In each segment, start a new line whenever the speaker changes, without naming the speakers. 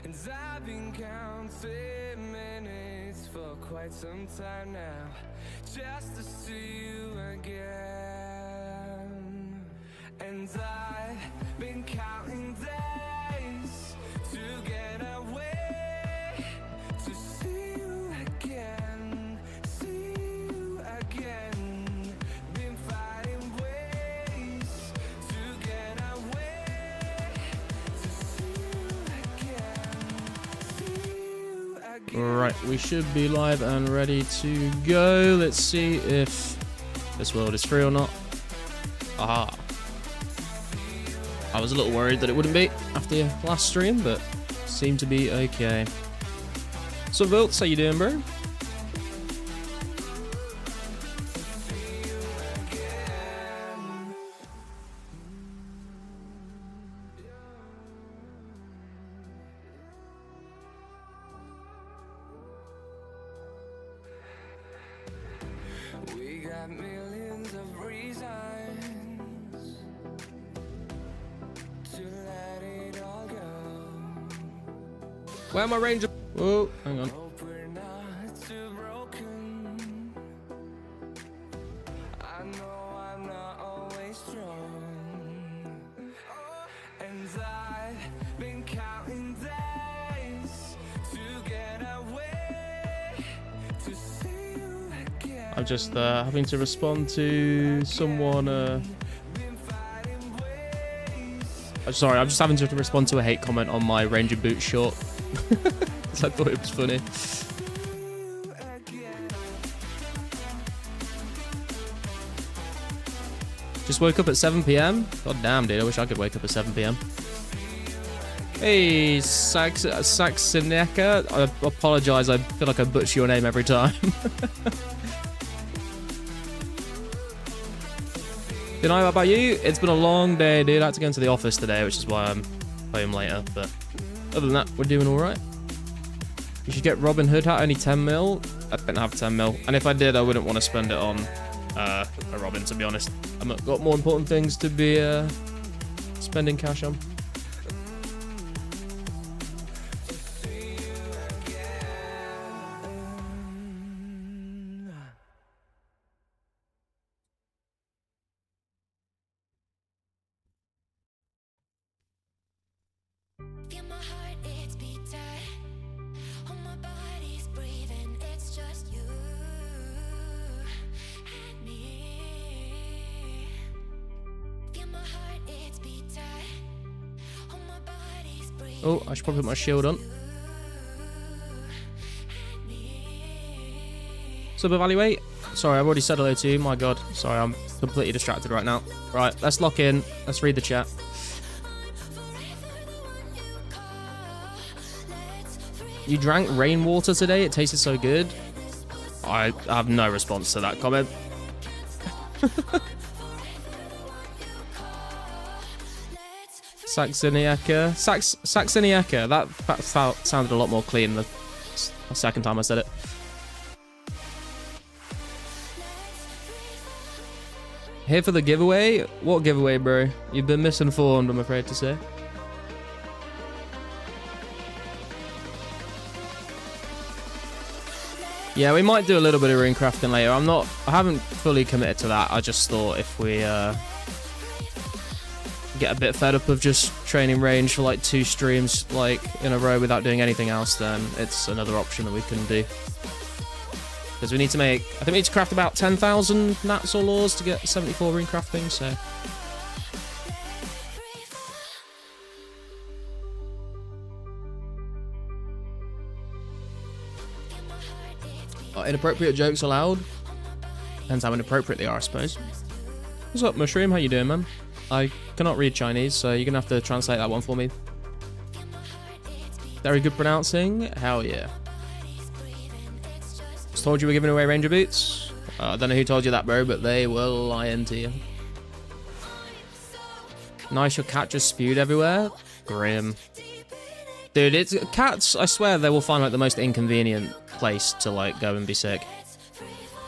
And I've been counting minutes for quite some time now, just to see you again. And I've been counting days to get away, to see you again, see you again. Been finding ways to get away, to see you again, see you again.
Right, we should be live and ready to go. Let's see if this world is free or not. Aha. I was a little worried that it wouldn't be after your last stream, but seemed to be okay. So, Vilts, how you doing, bro?
We got millions of reasons to let it all go.
Where my ranger? Oh, hang on.
Hope we're not too broken. I know I'm not always strong. And I've been counting days to get away, to see you again.
I'm just having to respond to someone. Sorry, I'm just having to respond to a hate comment on my Ranger boot short. I thought it was funny. Just woke up at 7 PM. God damn, dude. I wish I could wake up at 7 PM. Hey, Saxoneka. I apologize. I feel like I butcher your name every time. Good night, what about you? It's been a long day, dude. I had to go into the office today, which is why I'm home later. But other than that, we're doing all right. You should get Robin Hood hat, only 10 mil. I don't have 10 mil. And if I did, I wouldn't want to spend it on a Robin, to be honest. I've got more important things to be spending cash on.
Feel my heart, it's beating. Oh, my body's breathing. It's just you and me. Feel my heart, it's beating. Oh, my body's breathing.
Oh, I should probably put my shield on. Sub-evaluate. Sorry, I've already said hello to you. My God. Sorry, I'm completely distracted right now. Right, let's lock in. Let's read the chat. You drank rainwater today? It tasted so good. I have no response to that comment. Saxoniaca. Saxoniaca. That sounded a lot more clean the second time I said it. Here for the giveaway? What giveaway, bro? You've been misinformed, I'm afraid to say. Yeah, we might do a little bit of rune crafting later. I haven't fully committed to that. I just thought if we get a bit fed up of just training range for like 2 streams like in a row without doing anything else, then it's another option that we can do. Because we need to make, I think we need to craft about 10,000 nats or laws to get 74 rune crafting, so. Inappropriate jokes allowed. Depends how inappropriate they are, I suppose. What's up, Mushroom? How you doing, man? I cannot read Chinese, so you're gonna have to translate that one for me. Very good pronouncing. Hell yeah. Just told you we're giving away Ranger boots. I don't know who told you that, bro, but they will lie into you. Nice, your cat just spewed everywhere. Grim. Dude, it's cats, I swear they will find like the most inconvenient place to like go and be sick.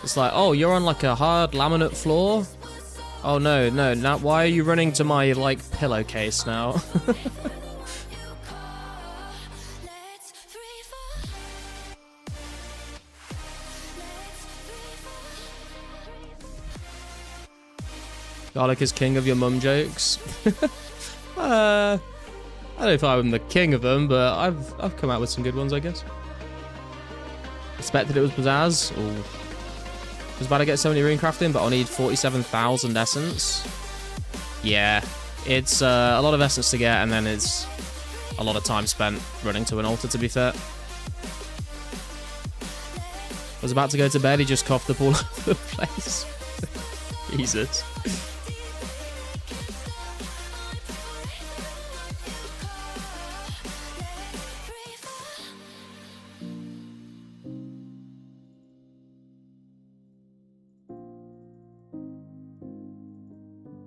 It's like, oh, you're on like a hard laminate floor? Oh no, now why are you running to my like pillowcase now? Garlic is king of your mum jokes. I don't know if I'm the king of them, but I've come out with some good ones, I guess. Expected it was pizzazz. Ooh. I was about to get 70 rune crafting, but I'll need 47,000 essence. Yeah, it's a lot of essence to get, and then it's a lot of time spent running to an altar, to be fair. I was about to go to bed, he just coughed up all over the place. Jesus.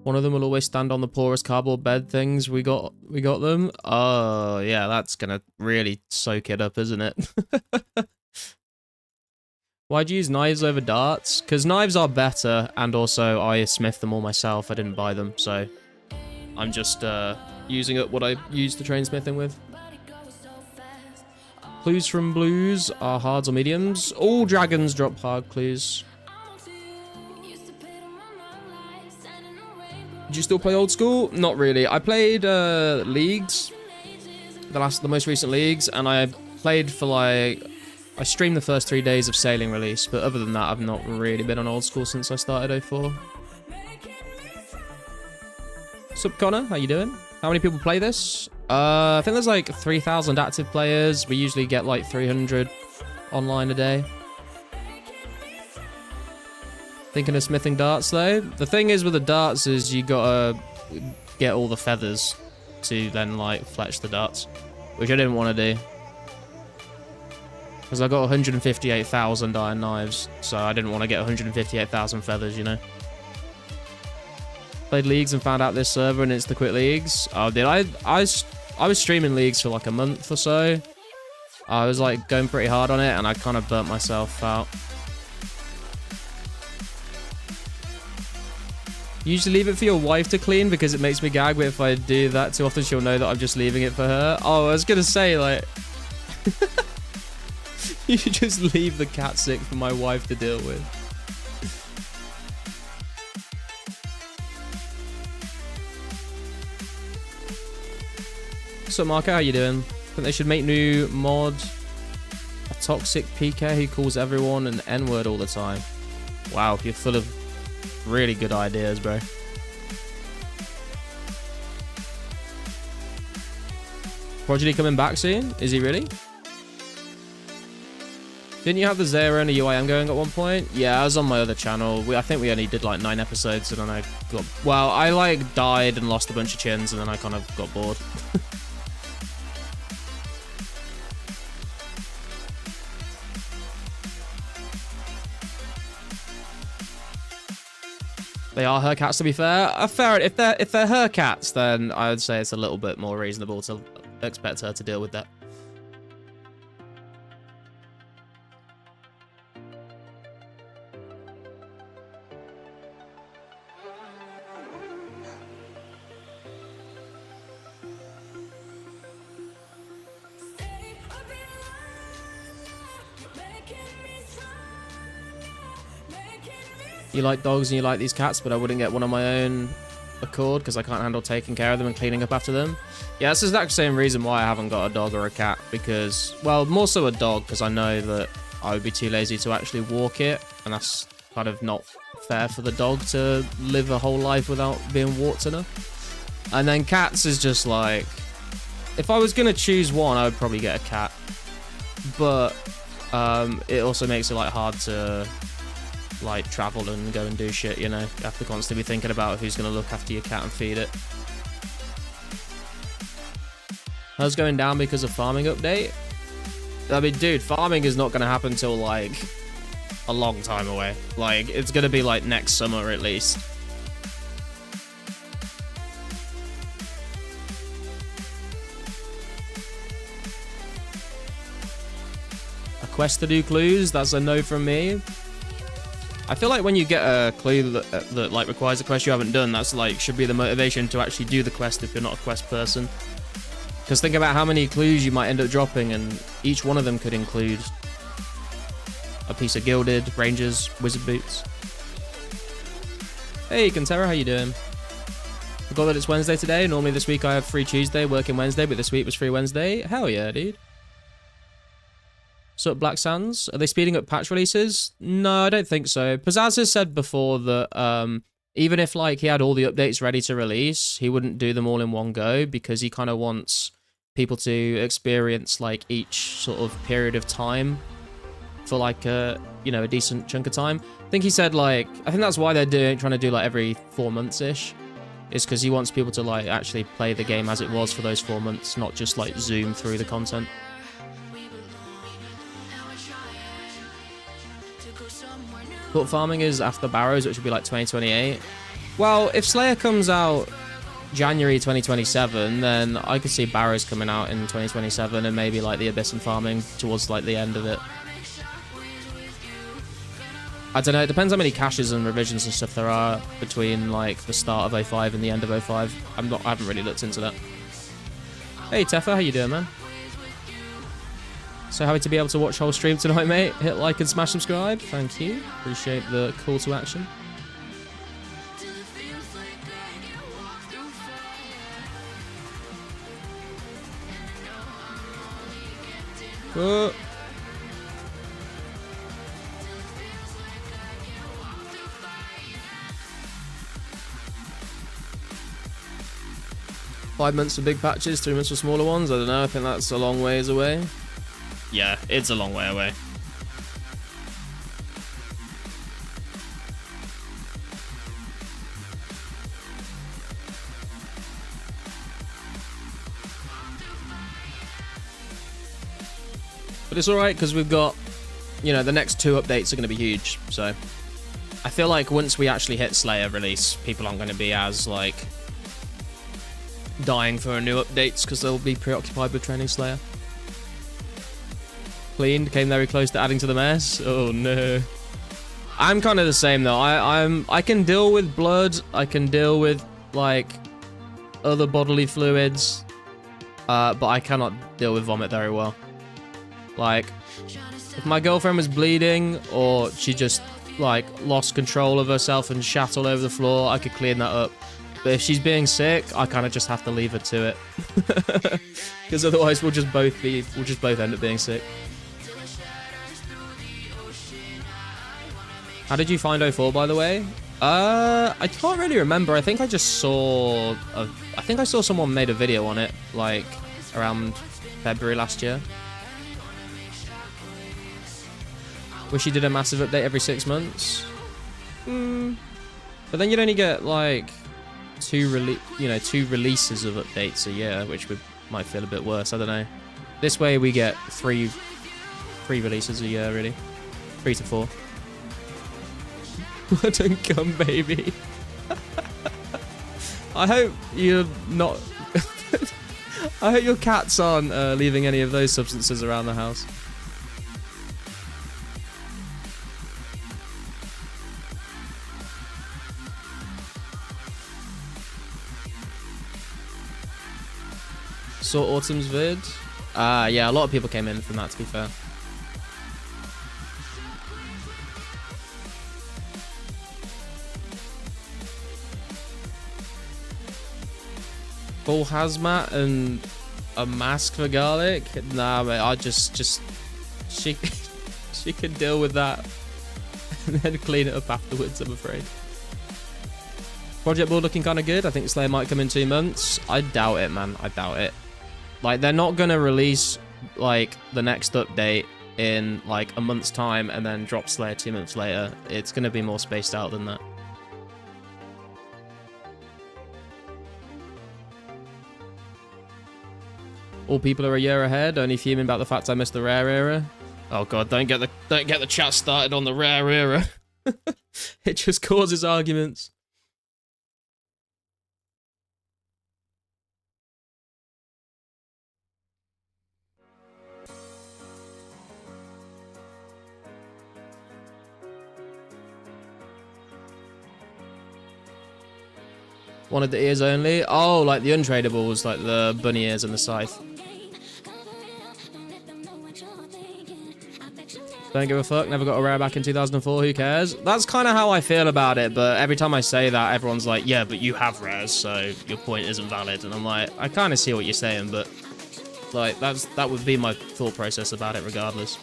One of them will always stand on the poorest cardboard bed things. We got them. Oh, yeah, that's gonna really soak it up, isn't it? Why'd you use knives over darts? Because knives are better, and also I smith them all myself. I didn't buy them, so I'm just using up what I used to train smithing with. Clues from blues are hards or mediums. All dragons drop hard clues. Did you still play old school? Not really. I played leagues, the most recent leagues, and I played for like, I streamed the first 3 days of Sailing release, but other than that, I've not really been on old school since I started 04. Sup, Connor? How you doing? How many people play this? I think there's like 3,000 active players. We usually get like 300 online a day. Thinking of smithing darts though. The thing is with the darts is you gotta get all the feathers to then like fletch the darts, which I didn't want to do because I got 158,000 iron knives, so I didn't want to get 158,000 feathers, you know. Played leagues and found out this server and it's the quit leagues. Oh, did I was streaming leagues for like a month or so. I was like going pretty hard on it and I kind of burnt myself out. Usually leave it for your wife to clean because it makes me gag, but if I do that too often, she'll know that I'm just leaving it for her. Oh, I was gonna say, like... you just leave the cat sick for my wife to deal with. So, Marco, how you doing? I think they should make new mod. A toxic PK who calls everyone an N-word all the time. Wow, you're full of really good ideas, bro. Prodigy coming back soon? Is he really? Didn't you have the Zera and the UIM going at one point? Yeah, I was on my other channel. I think we only did like 9 episodes and then I got... Well, I like died and lost a bunch of chins and then I kind of got bored. They are her cats, to be fair. If they're her cats, then I would say it's a little bit more reasonable to expect her to deal with that. You like dogs and you like these cats, but I wouldn't get one on my own accord because I can't handle taking care of them and cleaning up after them. Yeah, it's the exact same reason why I haven't got a dog or a cat, because, well, more so a dog, because I know that I would be too lazy to actually walk it, and that's kind of not fair for the dog to live a whole life without being walked enough. And then cats is just like, if I was going to choose one, I would probably get a cat, but it also makes it like hard to like travel and go and do shit, you know. You have to constantly be thinking about who's going to look after your cat and feed it. How's going down because of farming update? I mean, dude, farming is not going to happen till like a long time away. Like, it's going to be like next summer at least. A quest to do clues? That's a no from me. I feel like when you get a clue that like requires a quest you haven't done, that's like should be the motivation to actually do the quest if you're not a quest person. Because think about how many clues you might end up dropping, and each one of them could include a piece of gilded, rangers, wizard boots. Hey, Cantera, how you doing? Forgot that it's Wednesday today. Normally this week I have free Tuesday, working Wednesday, but this week was free Wednesday. Hell yeah, dude. So Black Sands, are they speeding up patch releases? No, I don't think so. Pizzazz has said before that even if like he had all the updates ready to release, he wouldn't do them all in one go because he kind of wants people to experience like each sort of period of time for like a, you know, a decent chunk of time. I think he said like, I think that's why they're trying to do like every 4 months-ish. Is because he wants people to like actually play the game as it was for those 4 months, not just like zoom through the content. But farming is after Barrows, which would be like 2028. Well, if Slayer comes out January 2027, then I could see Barrows coming out in 2027 and maybe like the Abyss and farming towards like the end of it. I don't know, it depends how many caches and revisions and stuff there are between like the start of 05 and the end of 05. I haven't really looked into that. Hey Teffa, how you doing, man? So happy to be able to watch whole stream tonight, mate. Hit like and smash subscribe. Thank you. Appreciate the call to action. Oh. Five months for big patches, 3 months for smaller ones. I don't know. I think that's a long ways away. Yeah, it's a long way away. But it's alright because we've got, you know, the next 2 updates are going to be huge. So I feel like once we actually hit Slayer release, people aren't going to be as, like, dying for new updates because they'll be preoccupied with training Slayer. Cleaned, came very close to adding to the mess. Oh no. I'm kind of the same though. I can deal with blood. I can deal with like other bodily fluids, but I cannot deal with vomit very well. Like, if my girlfriend was bleeding or she just like lost control of herself and shat all over the floor, I could clean that up. But if she's being sick, I kind of just have to leave her to it, because otherwise we'll just both end up being sick. How did you find 04, by the way? I can't really remember. I think I just saw I think I saw someone made a video on it, like, around February last year. Wish you did a massive update every 6 months. But then you'd only get, like, 2 releases of updates a year, which might feel a bit worse. I don't know. This way we get 3 releases a year, really. 3 to 4. Blood and gum, baby. I hope you're not... I hope your cats aren't leaving any of those substances around the house. Saw Autumn's vid. Yeah, a lot of people came in from that, to be fair. Full hazmat and a mask for garlic? Nah, mate, I just she can deal with that and then clean it up afterwards, I'm afraid. Project board looking kind of good. I think Slayer might come in 2 months. I doubt it, man. I doubt it. Like, they're not gonna release like the next update in like a month's time and then drop Slayer 2 months later. It's gonna be more spaced out than that. All people are a year ahead, only fuming about the fact I missed the rare era. Oh god, don't get the chat started on the rare era. It just causes arguments. Wanted the ears only? Oh, like the untradables, like the bunny ears and the scythe. Don't give a fuck. Never got a rare back in 2004. Who cares? That's kind of how I feel about it. But every time I say that, everyone's like, yeah, but you have rares, so your point isn't valid. And I'm like, I kind of see what you're saying, but like that would be my thought process about it regardless.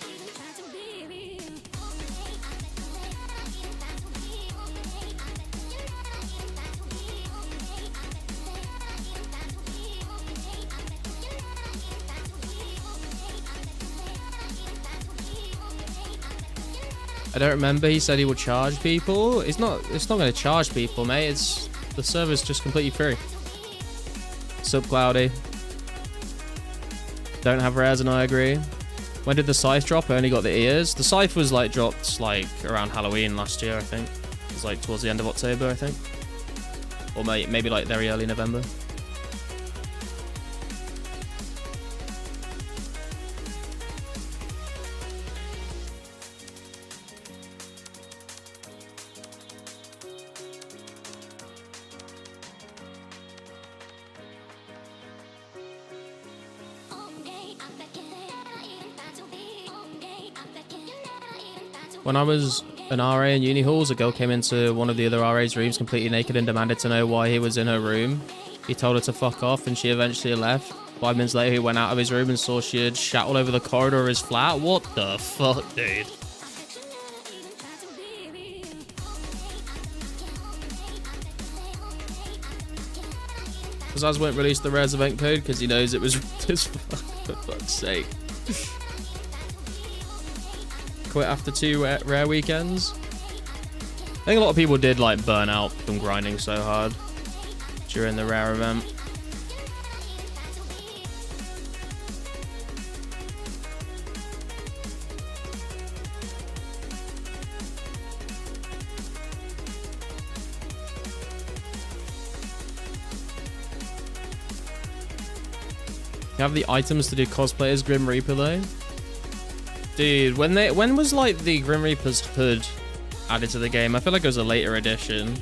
I don't remember. He said he would charge people. It's not going to charge people, mate. It's the server's just completely free. Sub Cloudy. Don't have rares, and I agree. When did the scythe drop? I only got the ears. The scythe was like dropped like around Halloween last year, I think. It was like towards the end of October, I think, or maybe like very early November. When I was an RA in uni halls, a girl came into one of the other RA's rooms completely naked and demanded to know why he was in her room. He told her to fuck off and she eventually left. 5 minutes later, he went out of his room and saw she had shat all over the corridor of his flat. What the fuck, dude? Zaz won't release the rares event code because he knows it was rigged as fuck, for fuck's sake. Quit after 2 rare weekends. I think a lot of people did like burn out from grinding so hard during the rare event. You have the items to do cosplay as Grim Reaper though. Dude, when was like the Grim Reaper's hood added to the game? I feel like it was a later edition.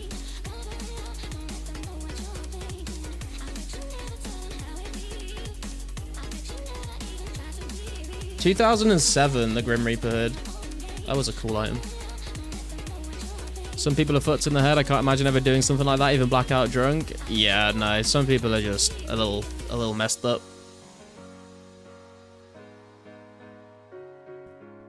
...2007, the Grim Reaper hood. That was a cool item. Some people are fucked in the head. I can't imagine ever doing something like that, even blackout drunk. Yeah, no, some people are just a little messed up.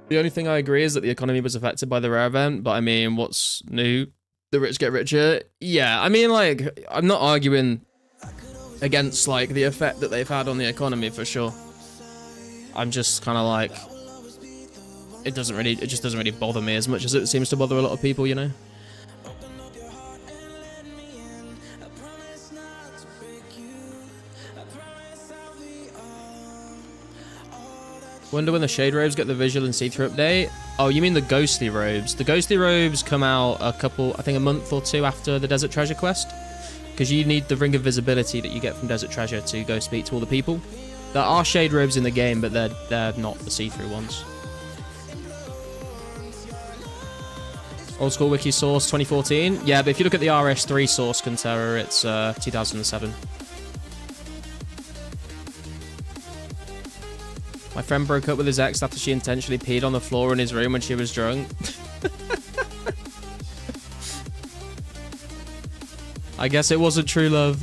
The only thing I agree is that the economy was affected by the rare event, but I mean, what's new? The rich get richer? Yeah, I mean, like, I'm not arguing against, like, the effect that they've had on the economy, for sure. I'm just kind of like, it just doesn't really bother me as much as it seems to bother a lot of people, you know? Wonder when the shade robes get the visual and see-through update. Oh, you mean the ghostly robes? The ghostly robes come out I think a month or 2 after the Desert Treasure quest, because you need the ring of visibility that you get from Desert Treasure to go speak to all the people. There are shade robes in the game, but they're not the see-through ones. Old school wiki source 2014. Yeah, but if you look at the RS3 source, Contera, it's 2007. My friend broke up with his ex after she intentionally peed on the floor in his room when she was drunk. I guess it wasn't true love.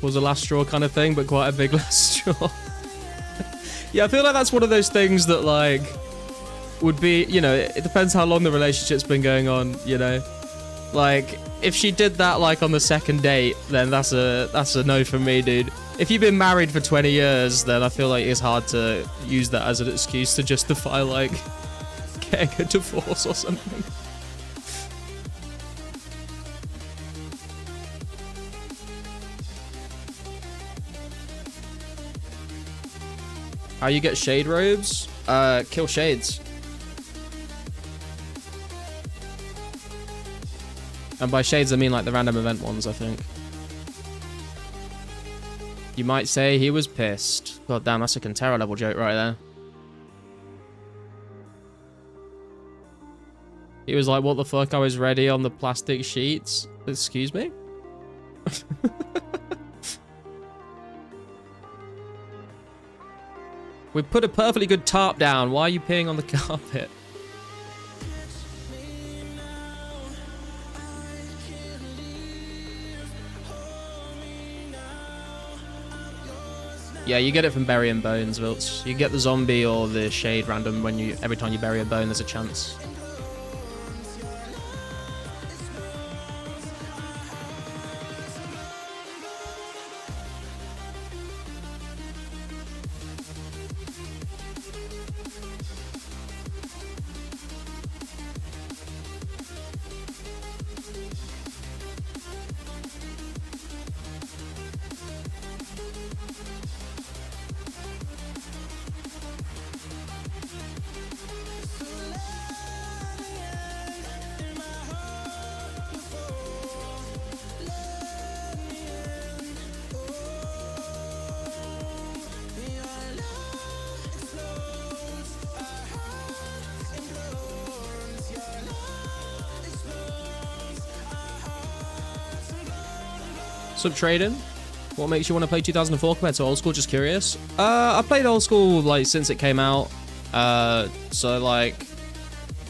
Was a last straw kind of thing, but quite a big last straw. Yeah, I feel like that's one of those things that, like, would be, you know, it depends how long the relationship's been going on, you know? Like, if she did that, like, on the second date, then that's a no for me, dude. If you've been married for 20 years, then I feel like it's hard to use that as an excuse to justify, like, getting a divorce or something. How you get shade robes? Kill shades. And by shades, I mean like the random event ones, I think. You might say he was pissed. God damn, that's a Contera level joke right there. He was like, what the fuck, I was ready on the plastic sheets? Excuse me? We put a perfectly good tarp down. Why are you peeing on the carpet? Yeah, you get it from burying bones, Wilts. You get the zombie or the shade random when you every time you bury a bone, there's a chance. Sub trading. What makes you want to play 2004 compared to old school? Just curious. I played old school like since it came out. So like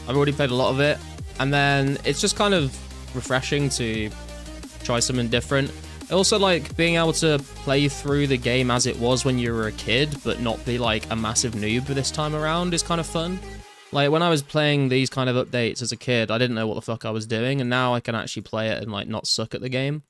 I've already played a lot of it, and then it's just kind of refreshing to try something different. Also, like being able to play through the game as it was when you were a kid, but not be like a massive noob this time around is kind of fun. Like when I was playing these kind of updates as a kid, I didn't know what the fuck I was doing, and now I can actually play it and like not suck at the game.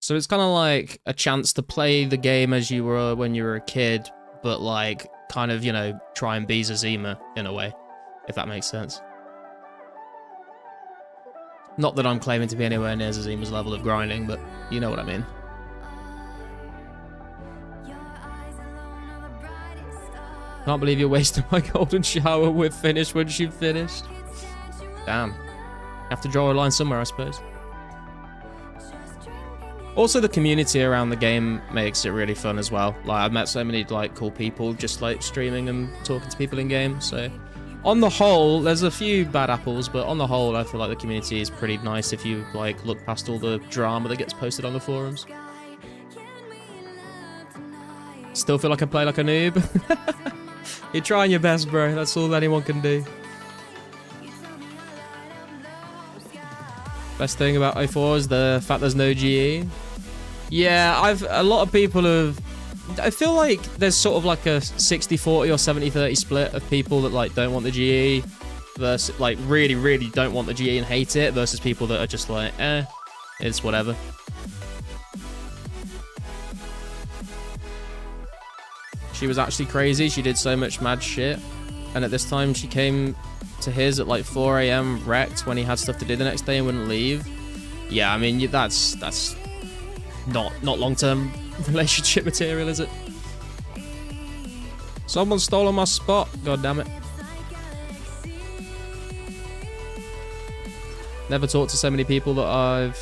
So it's kind of like a chance to play the game as you were when you were a kid, but like kind of, you know, try and be Zazima in a way, if that makes sense. Not that I'm claiming to be anywhere near Zazima's level of grinding, but you know what I mean. Can't believe you're wasting my golden shower with finish once you've finished. Damn. Have to draw a line somewhere, I suppose. Also, the community around the game makes it really fun as well. Like, I've met so many like cool people just like streaming and talking to people in game. So, on the whole, there's a few bad apples, but on the whole, I feel like the community is pretty nice if you like look past all the drama that gets posted on the forums. Still feel like I play like a noob. You're trying your best, bro. That's all anyone can do. Best thing about 04 is the fact there's no GE. Yeah, a lot of people have... I feel like there's sort of like a 60-40 or 70-30 split of people that like don't want the GE versus like really don't want the GE and hate it versus people that are just like, it's whatever. She was actually crazy. She did so much mad shit. And at this time she came to his at like 4 AM wrecked when he had stuff to do the next day and wouldn't leave. Yeah, I mean, that's not long-term relationship material, is it? Someone stole my spot. God damn it. Never talked to so many people that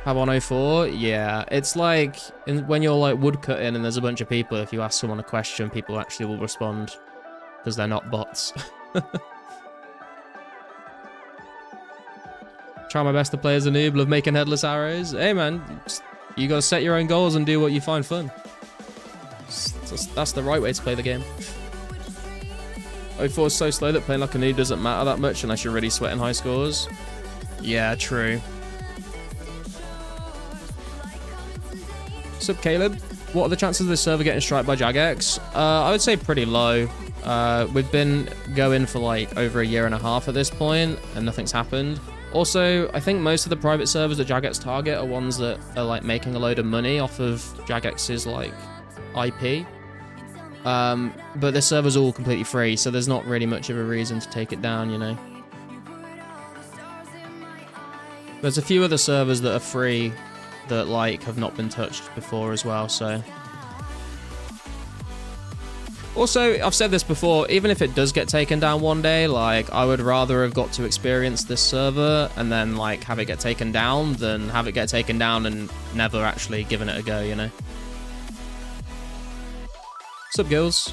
have on 04. Yeah, it's like when you're like woodcutting and there's a bunch of people, if you ask someone a question, people actually will respond because they're not bots. Try my best to play as a noob, love making headless arrows. Hey man, you gotta set your own goals and do what you find fun. That's the right way to play the game. 04 is so slow that playing like a noob doesn't matter that much unless you're really sweating high scores. Yeah, true. Sup, Caleb? What are the chances of this server getting striked by Jagex? I would say pretty low. We've been going for like over a year and a half at this point, and nothing's happened. Also, I think most of the private servers that Jagex target are ones that are like making a load of money off of Jagex's like IP. But this server's all completely free, so there's not really much of a reason to take it down, you know. There's a few other servers that are free that like have not been touched before as well, so. Also, I've said this before, even if it does get taken down one day, like, I would rather have got to experience this server and then, like, have it get taken down than have it get taken down and never actually given it a go, you know? Sup, girls?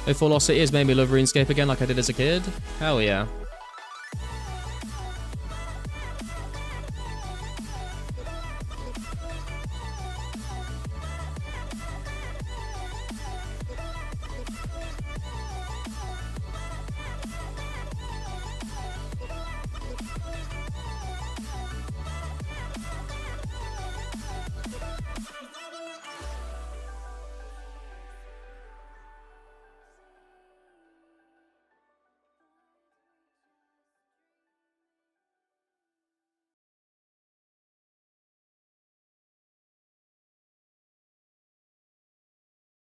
04 Lost City has made me love RuneScape again like I did as a kid. Hell yeah.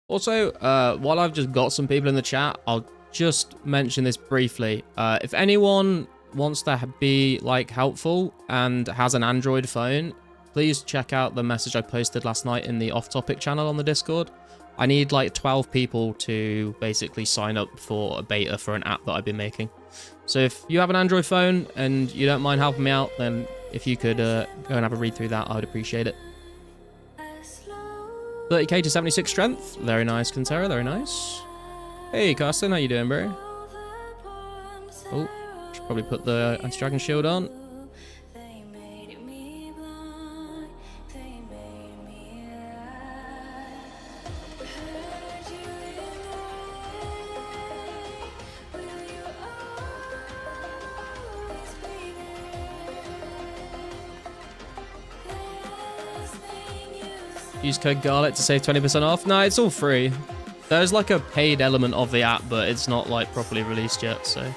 Also, while I've just got some people in the chat, I'll just mention this briefly. If anyone wants to be like helpful and has an Android phone, please check out the message I posted last night in the off-topic channel on the Discord. I need like 12 people to basically sign up for a beta for an app that I've been making. So if you have an Android phone and you don't mind helping me out, then if you could go and have a read through that, I would appreciate it. 30k to 76 strength. Very nice, Kantera. Very nice. Hey, Carsten. How you doing, bro? Oh, should probably put the anti-dragon shield on. Use code GARLET to save 20% off. No, it's all free. There's like a paid element of the app, but it's not like properly released yet, so.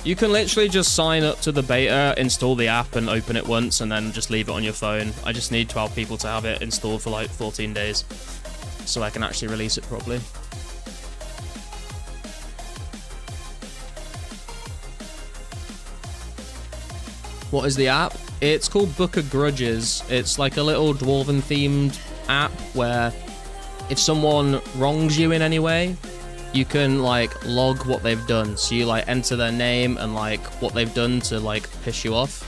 You can literally just sign up to the beta, install the app and open it once and then just leave it on your phone. I just need 12 people to have it installed for like 14 days so I can actually release it properly. What is the app? It's called Book of Grudges. It's like a little dwarven themed app where if someone wrongs you in any way, you can like log what they've done. So you like enter their name and like what they've done to like piss you off.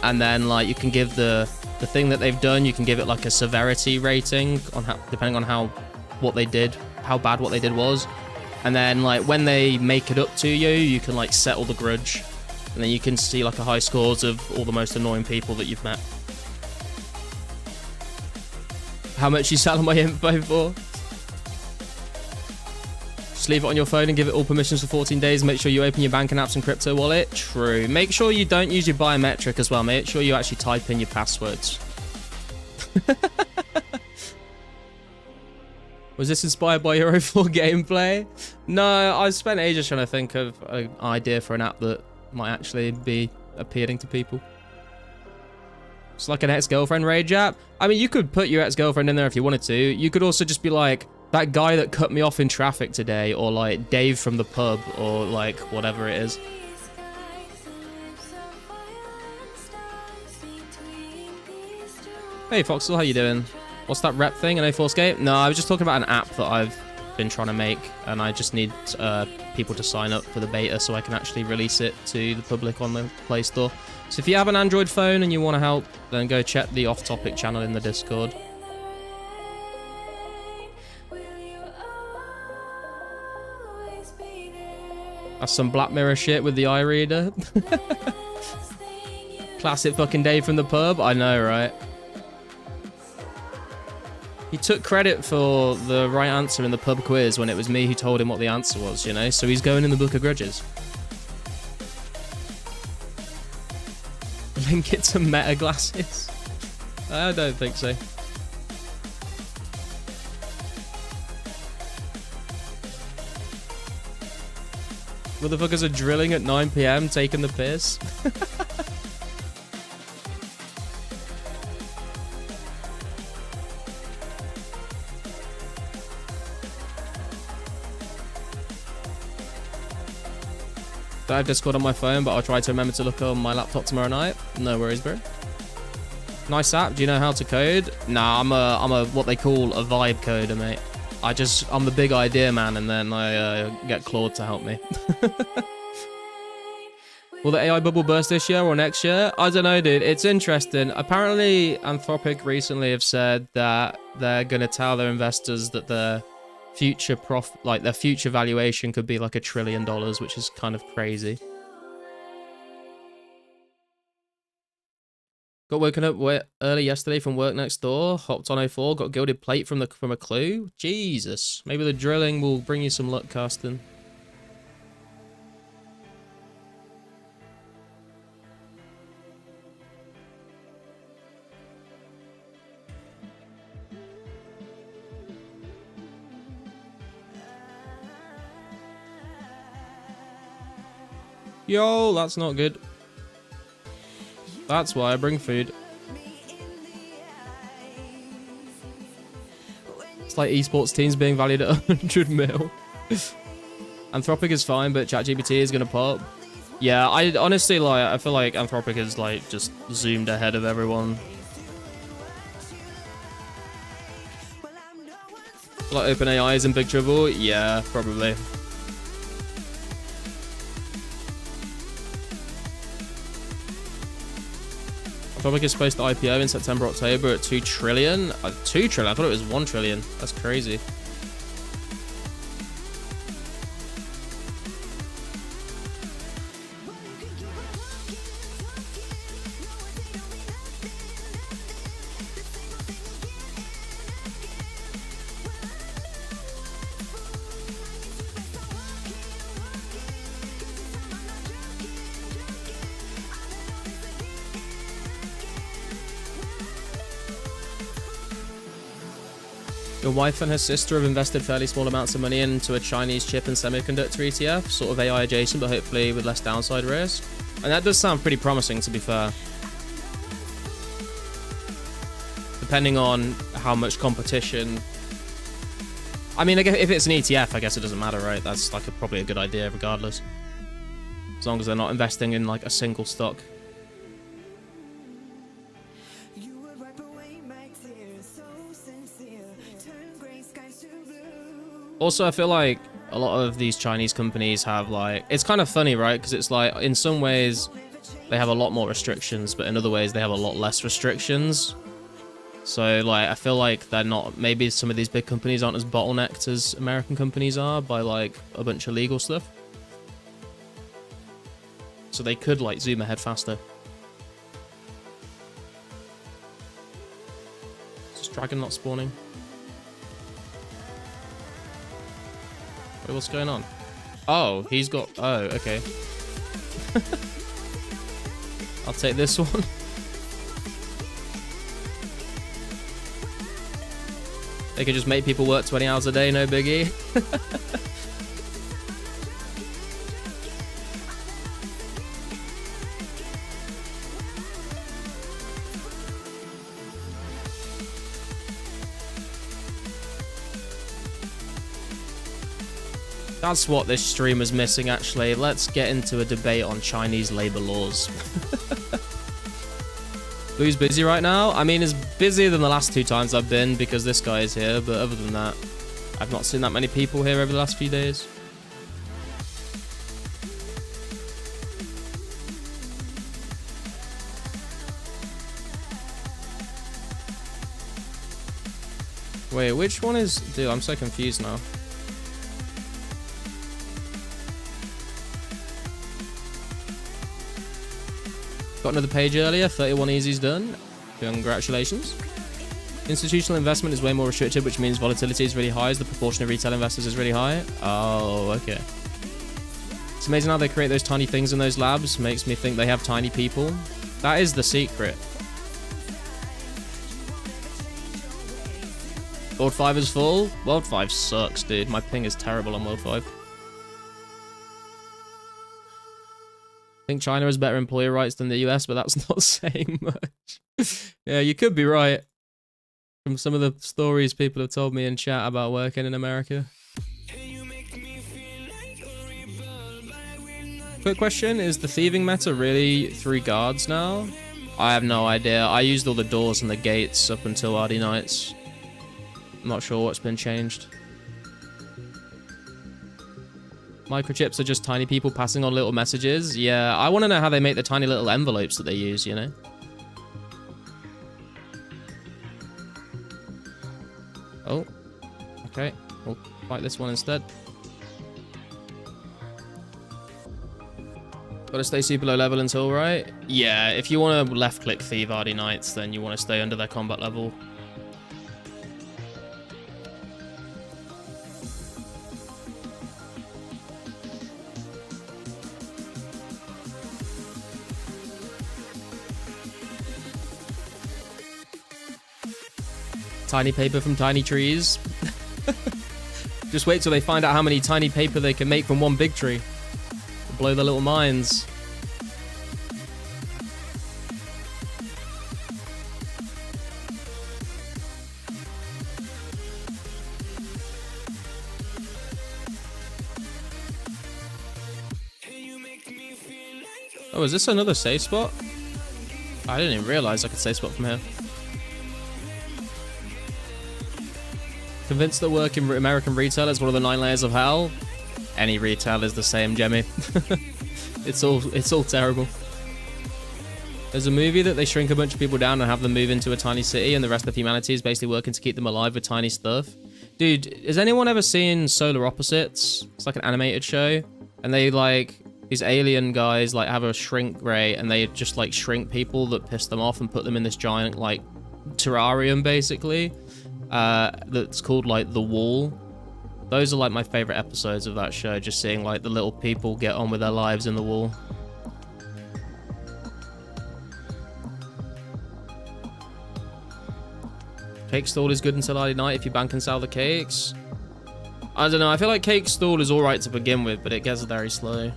And then like you can give the thing that they've done, you can give it like a severity rating on how, depending on how bad what they did was. And then like when they make it up to you, you can like settle the grudge. And then you can see like a high scores of all the most annoying people that you've met. How much you selling my info for? Just leave it on your phone and give it all permissions for 14 days. Make sure you open your banking apps and crypto wallet. True. Make sure you don't use your biometric as well. Make sure you actually type in your passwords. Was this inspired by Euro 4 gameplay? No, I spent ages trying to think of an idea for an app that might actually be appealing to people. It's like an ex-girlfriend rage app. I mean, you could put your ex-girlfriend in there if you wanted to. You could also just be like, that guy that cut me off in traffic today, or like Dave from the pub, or like whatever it is. Hey Foxel, how you doing? What's that rep thing, an 2004scape? No, I was just talking about an app that I've been trying to make, and I just need people to sign up for the beta so I can actually release it to the public on the Play Store. So if you have an Android phone and you want to help, then go check the off-topic channel in the Discord. That's some Black Mirror shit with the eye reader. Classic fucking Dave from the pub. I know, right? He took credit for the right answer in the pub quiz when it was me who told him what the answer was, you know? So he's going in the Book of Grudges. Link it to meta glasses? I don't think so. Motherfuckers are drilling at 9 PM, taking the piss. I have Discord on my phone, but I'll try to remember to look on my laptop tomorrow night. No worries, bro. Nice app. Do you know how to code? Nah, I'm a what they call a vibe coder, mate. I'm the big idea man, and then I get Claude to help me. Will the AI bubble burst this year or next year? I don't know, dude. It's interesting. Apparently, Anthropic recently have said that they're gonna tell their investors that their future their future valuation could be like $1 trillion, which is kind of crazy. Got woken up early yesterday from work next door. Hopped on 04. Got gilded plate from a clue. Jesus. Maybe the drilling will bring you some luck, Carsten. Yo, that's not good. That's why I bring food. It's like esports teams being valued at 100 mil. Anthropic is fine, but ChatGPT is gonna pop. Yeah, I honestly like. I feel like Anthropic is like just zoomed ahead of everyone. Like OpenAI is in big trouble. Yeah, probably. Anthropic is supposed to IPO in September, October at 2 trillion. 2 trillion? I thought it was 1 trillion. That's crazy. Your wife and her sister have invested fairly small amounts of money into a Chinese chip and semiconductor ETF, sort of AI adjacent, but hopefully with less downside risk. And that does sound pretty promising, to be fair. Depending on how much competition. I mean, if it's an ETF, I guess it doesn't matter, right? That's like probably a good idea regardless. As long as they're not investing in like a single stock. Also, I feel like a lot of these Chinese companies have like, it's kind of funny, right? Because it's like, in some ways, they have a lot more restrictions, but in other ways, they have a lot less restrictions. So, like, I feel like they're not, maybe some of these big companies aren't as bottlenecked as American companies are by like a bunch of legal stuff. So they could like zoom ahead faster. Is this dragon not spawning? Wait, what's going on? Oh, he's got... Oh, okay. I'll take this one. They could just make people work 20 hours a day, no biggie. That's what this stream was missing, actually. Let's get into a debate on Chinese labor laws. Who's busy right now? I mean, it's busier than the last 2 times I've been because this guy is here, but other than that, I've not seen that many people here over the last few days. Wait, which one is... Dude, I'm so confused now. Got another page earlier, 31 easy's done. Congratulations. Institutional investment is way more restricted, which means volatility is really high as the proportion of retail investors is really high. Oh, okay. It's amazing how they create those tiny things in those labs. Makes me think they have tiny people. That is the secret. World 5 is full. World 5 sucks, dude. My ping is terrible on World 5. I think China has better employer rights than the US, but that's not saying much. Yeah, you could be right. From some of the stories people have told me in chat about working in America. Quick question, is the thieving meta really 3 guards now? I have no idea. I used all the doors and the gates up until RD Nights. I'm not sure what's been changed. Microchips are just tiny people passing on little messages. Yeah, I want to know how they make the tiny little envelopes that they use, you know? Oh, okay. We'll fight this one instead. Gotta stay super low level until, right? Yeah, if you want to left-click Thieve RD Knights, then you want to stay under their combat level. Tiny paper from tiny trees. Just wait till they find out how many tiny paper they can make from one big tree. Blow their little minds. Oh, is this another safe spot? I didn't even realize I could safe spot from here. Convinced that working American retail is one of the 9 layers of hell. Any retail is the same, Jemmy. It's all terrible. There's a movie that they shrink a bunch of people down and have them move into a tiny city, and the rest of humanity is basically working to keep them alive with tiny stuff. Dude, has anyone ever seen Solar Opposites? It's like an animated show, and they like these alien guys like have a shrink ray, and they just like shrink people that piss them off and put them in this giant like terrarium basically. That's called like The Wall. Those are like my favorite episodes of that show, just seeing like the little people get on with their lives in the wall. Cake stall is good until early night if you bank and sell the cakes. I don't know, I feel like cake stall is alright to begin with, but it gets very slow.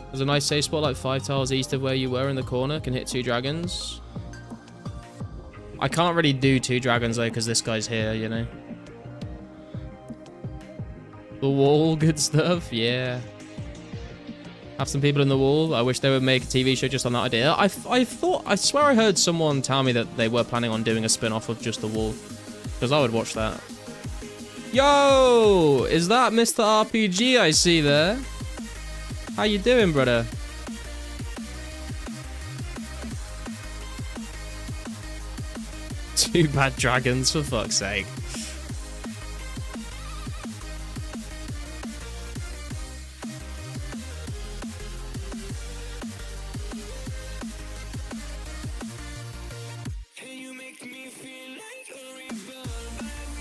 There's a nice safe spot like 5 tiles east of where you were in the corner, can hit 2 dragons. I can't really do 2 dragons though, because this guy's here, you know. The wall, good stuff, yeah. Have some people in the wall. I wish they would make a TV show just on that idea. I swear I heard someone tell me that they were planning on doing a spin-off of just the wall. Because I would watch that. Yo! Is that Mr. RPG I see there? How you doing, brother? Two bad dragons, for fuck's sake.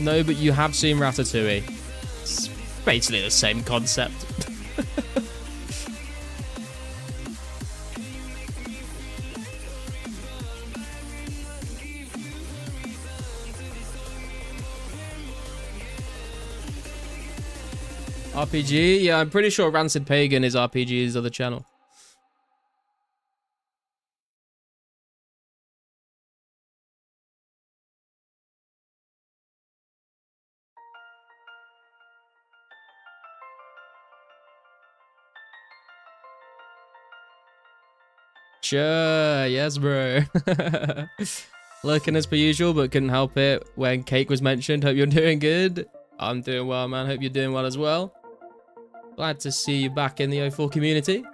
No, but you have seen Ratatouille. It's basically the same concept. RPG? Yeah, I'm pretty sure Rancid Pagan is RPG's other channel. Sure, yes, bro. Lurking as per usual, but couldn't help it when cake was mentioned. Hope you're doing good. I'm doing well, man. Hope you're doing well as well. Glad to see you back in the 2004 community.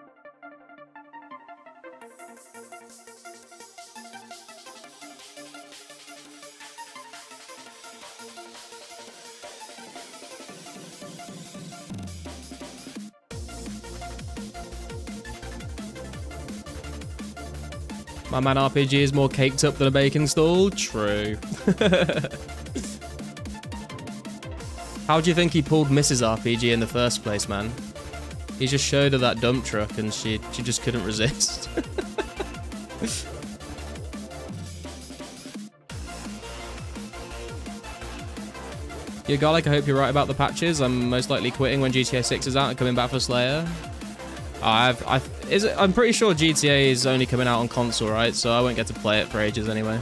My man RPG is more caked up than a bacon stall. True. How do you think he pulled Mrs. RPG in the first place, man? He just showed her that dump truck and she just couldn't resist. Yo, Garlic, I hope you're right about the patches. I'm most likely quitting when GTA 6 is out and coming back for Slayer. I'm pretty sure GTA is only coming out on console, right? So I won't get to play it for ages anyway.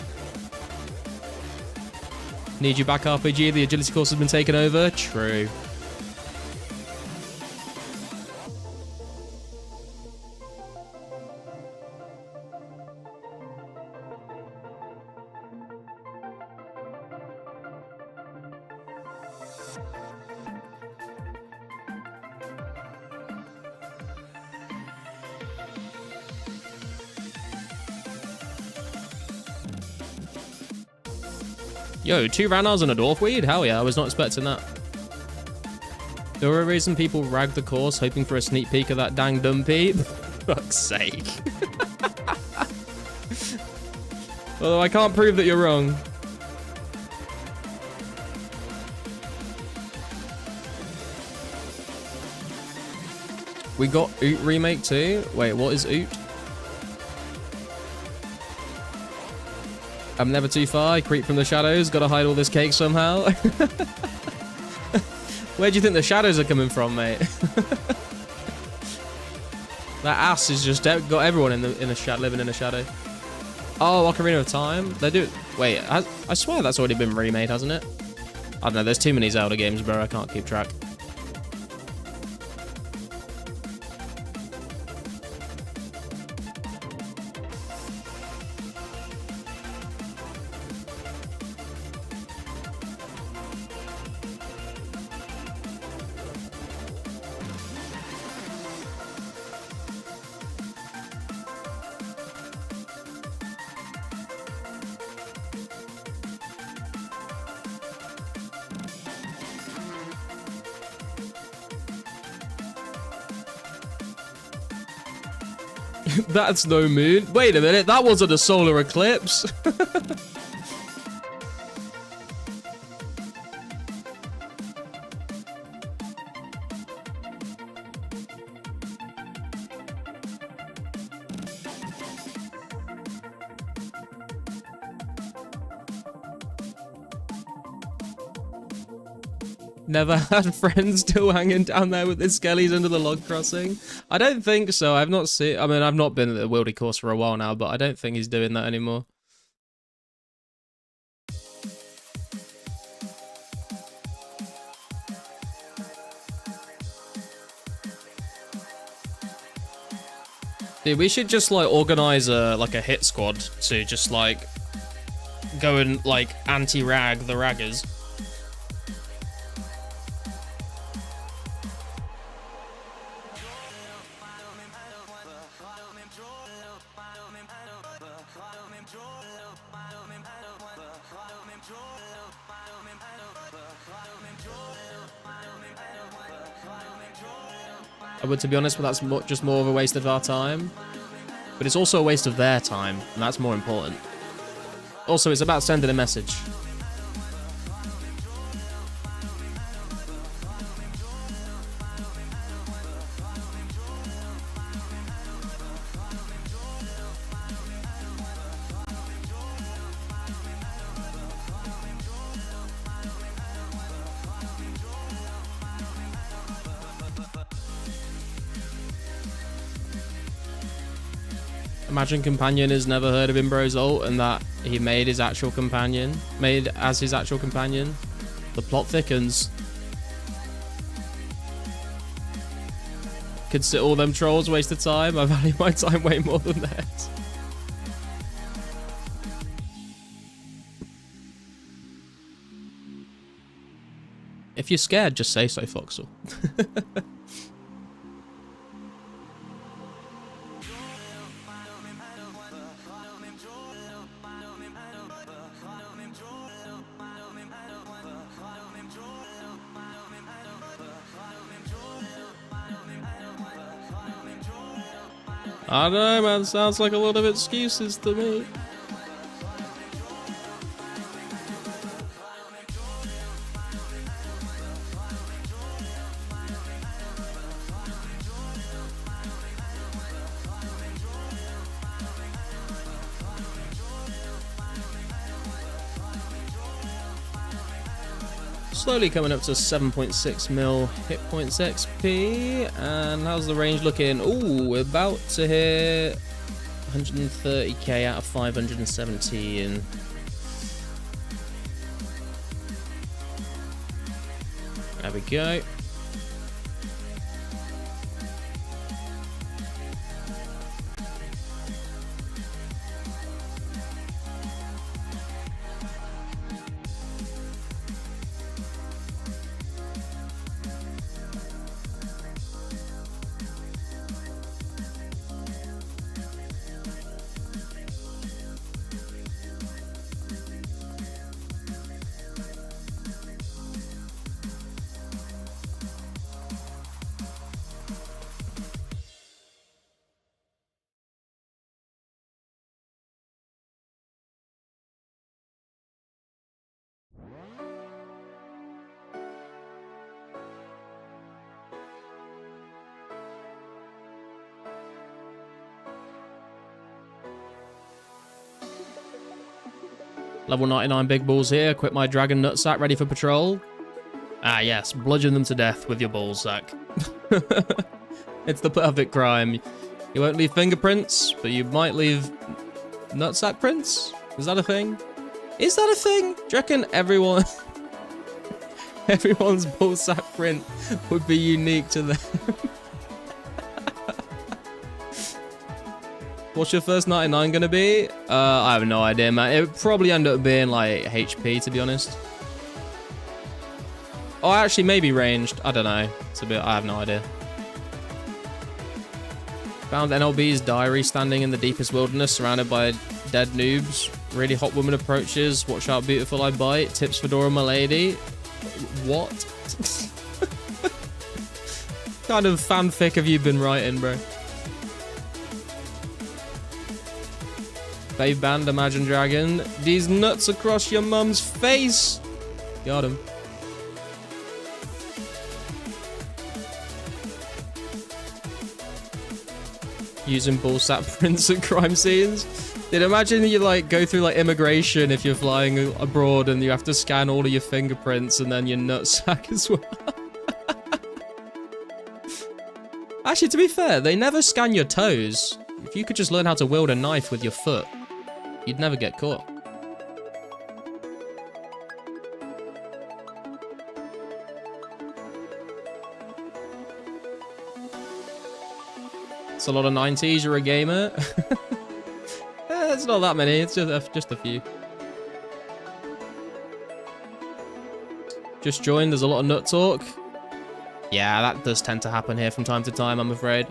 Need you back, RPG. The agility course has been taken over. True. Yo, 2 Ranars and a Dwarfweed? Hell yeah, I was not expecting that. There were a reason people ragged the course hoping for a sneak peek of that dang dumpy. Fuck's sake. Although I can't prove that you're wrong. We got Oot remake too? Wait, what is Oot? I'm never too far. I creep from the shadows. Gotta hide all this cake somehow. Where do you think the shadows are coming from, mate? That ass is just got everyone in a shadow, living in a shadow. Oh, Ocarina of Time. They do. Wait, I swear that's already been remade, hasn't it? I don't know. There's too many Zelda games, bro. I can't keep track. That's no moon. Wait a minute, that wasn't a solar eclipse. Never had friends still hanging down there with the skellies under the log crossing? I don't think so. I've not seen... I mean, I've not been at the Wildy course for a while now, but I don't think he's doing that anymore. Dude, we should just, like, organize a hit squad to just, like, go and, like, anti-rag the raggers. But to be honest, that's just more of a waste of our time. But it's also a waste of their time, and that's more important. Also, it's about sending a message. Imagine Companion has never heard of Imbro's ult and that he made his actual companion. Made as his actual companion. The plot thickens. Consider all them trolls waste of time. I value my time way more than that. If you're scared, just say so, Foxel. I don't know, man. Sounds like a lot of excuses to me. Slowly coming up to 7.6 mil hit points XP, and how's the range looking? Ooh, we're about to hit 130k out of 517. There we go. Level 99 big balls here. Equip my dragon nutsack ready for patrol. Ah, yes. Bludgeon them to death with your ballsack. It's the perfect crime. You won't leave fingerprints, but you might leave nutsack prints? Is that a thing? Is that a thing? Do you reckon everyone... everyone's ballsack print would be unique to them? What's your first 99 gonna be? I have no idea, man. It would probably end up being like HP, to be honest. Oh, actually, maybe ranged. I don't know. It's a bit. I have no idea. Found NLB's diary standing in the deepest wilderness, surrounded by dead noobs. Really hot woman approaches. Watch out, beautiful, I bite. Tips Fedora, my lady. What? Kind of fanfic have you been writing, bro? Fave band, Imagine Dragon. These nuts across your mum's face. Got him. Using ballsap prints at crime scenes. Dude, imagine you like go through like immigration if you're flying abroad and you have to scan all of your fingerprints and then your nutsack as well. Actually, to be fair, they never scan your toes. If you could just learn how to wield a knife with your foot, you'd never get caught. It's a lot of 90s, you're a gamer. It's not that many, it's just a few. Just joined, there's a lot of nut talk. Yeah, that does tend to happen here from time to time, I'm afraid.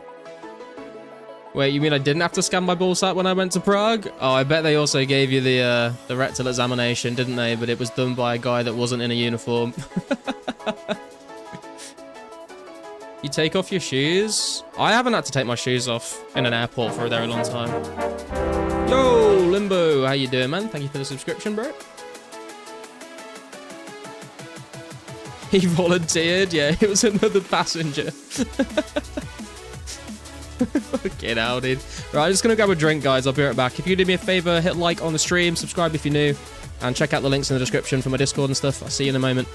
Wait, you mean I didn't have to scan my ballsack when I went to Prague? Oh, I bet they also gave you the rectal examination, didn't they? But it was done by a guy that wasn't in a uniform. You take off your shoes? I haven't had to take my shoes off in an airport for a very long time. Yo, Limbo, how you doing, man? Thank you for the subscription, bro. He volunteered? Yeah, it was another passenger. Get out, dude. Right, I'm just gonna grab a drink, guys. I'll be right back. If you do me a favor, hit like on the stream, subscribe if you're new, and check out the links in the description for my Discord and stuff. I'll see you in a moment.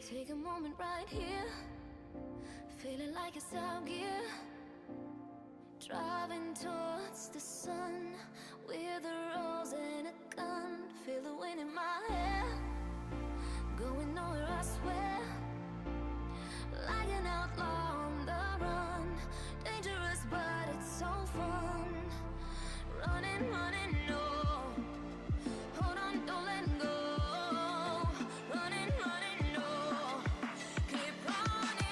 Take a moment right here, feeling like it's out gear. Driving towards the sun with a rose and a gun. Feel the wind in my hair, going nowhere I swear. Like an outlaw on the run, dangerous but it's so fun. Running, running, no. Hold on, don't let go. Running, running, no. Keep running.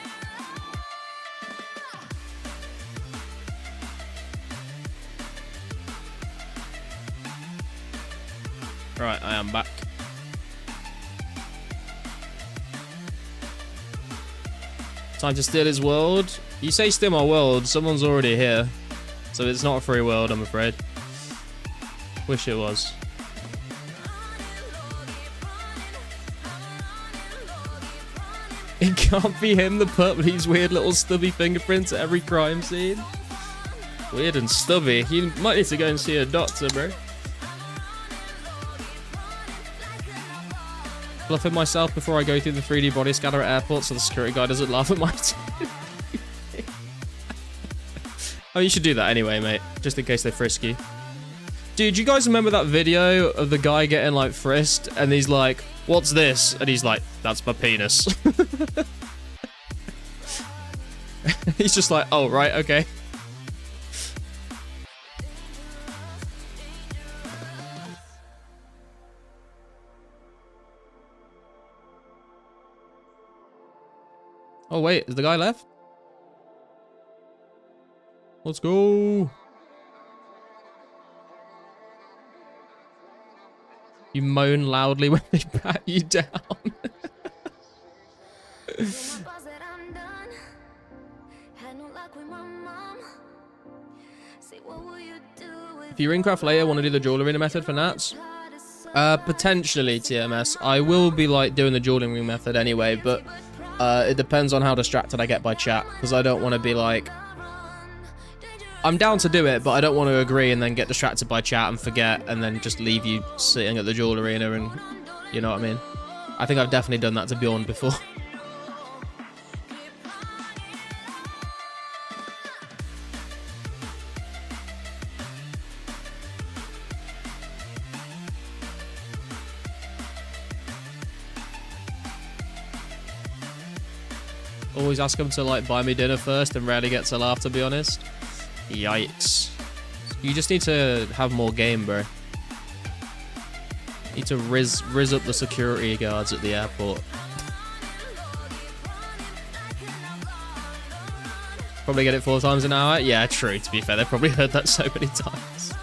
Right, I am back. Time to steal his world. You say steal my world, someone's already here. So it's not a free world, I'm afraid. Wish it was. It can't be him, the pup with these weird little stubby fingerprints at every crime scene. Weird and stubby. You might need to go and see a doctor, bro. Bluffing myself before I go through the 3D body scanner at airports so the security guy doesn't laugh at my Oh, you should do that anyway, mate. Just in case they frisk you. Dude, you guys remember that video of the guy getting, like, frisked? And he's like, what's this? And he's like, that's my penis. He's just like, oh, right, okay. Oh, wait, is the guy left? Let's go. You moan loudly when they pat you down. If you ring craft later, want to do the jewelry ring method for Nats? Potentially, TMS. I will be like doing the jewelry ring method anyway, but it depends on how distracted I get by chat, because I don't want to be like... I'm down to do it, but I don't want to agree and then get distracted by chat and forget and then just leave you sitting at the jewel arena and... You know what I mean? I think I've definitely done that to Bjorn before. always ask them to like buy me dinner first and rarely gets a laugh, to be honest. Yikes. You just need to have more game, bro. Need to riz up the security guards at the airport. Probably get it 4 times an hour? Yeah, true, to be fair. They've probably heard that so many times.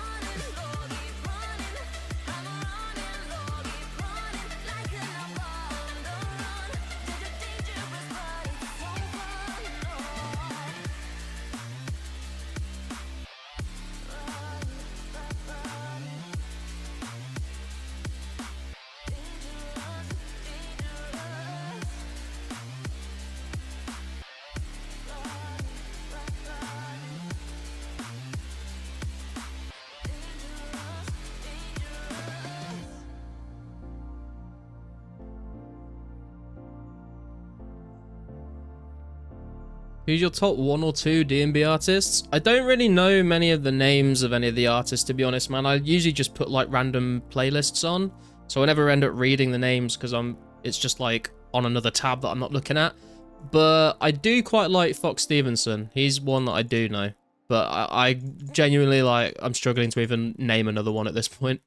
Who's your top 1 or 2 D&B artists? I don't really know many of the names of any of the artists, to be honest, man. I usually just put like random playlists on, so I never end up reading the names because it's just like on another tab that I'm not looking at. But I do quite like Fox Stevenson. He's one that I do know, but I genuinely like, I'm struggling to even name another one at this point.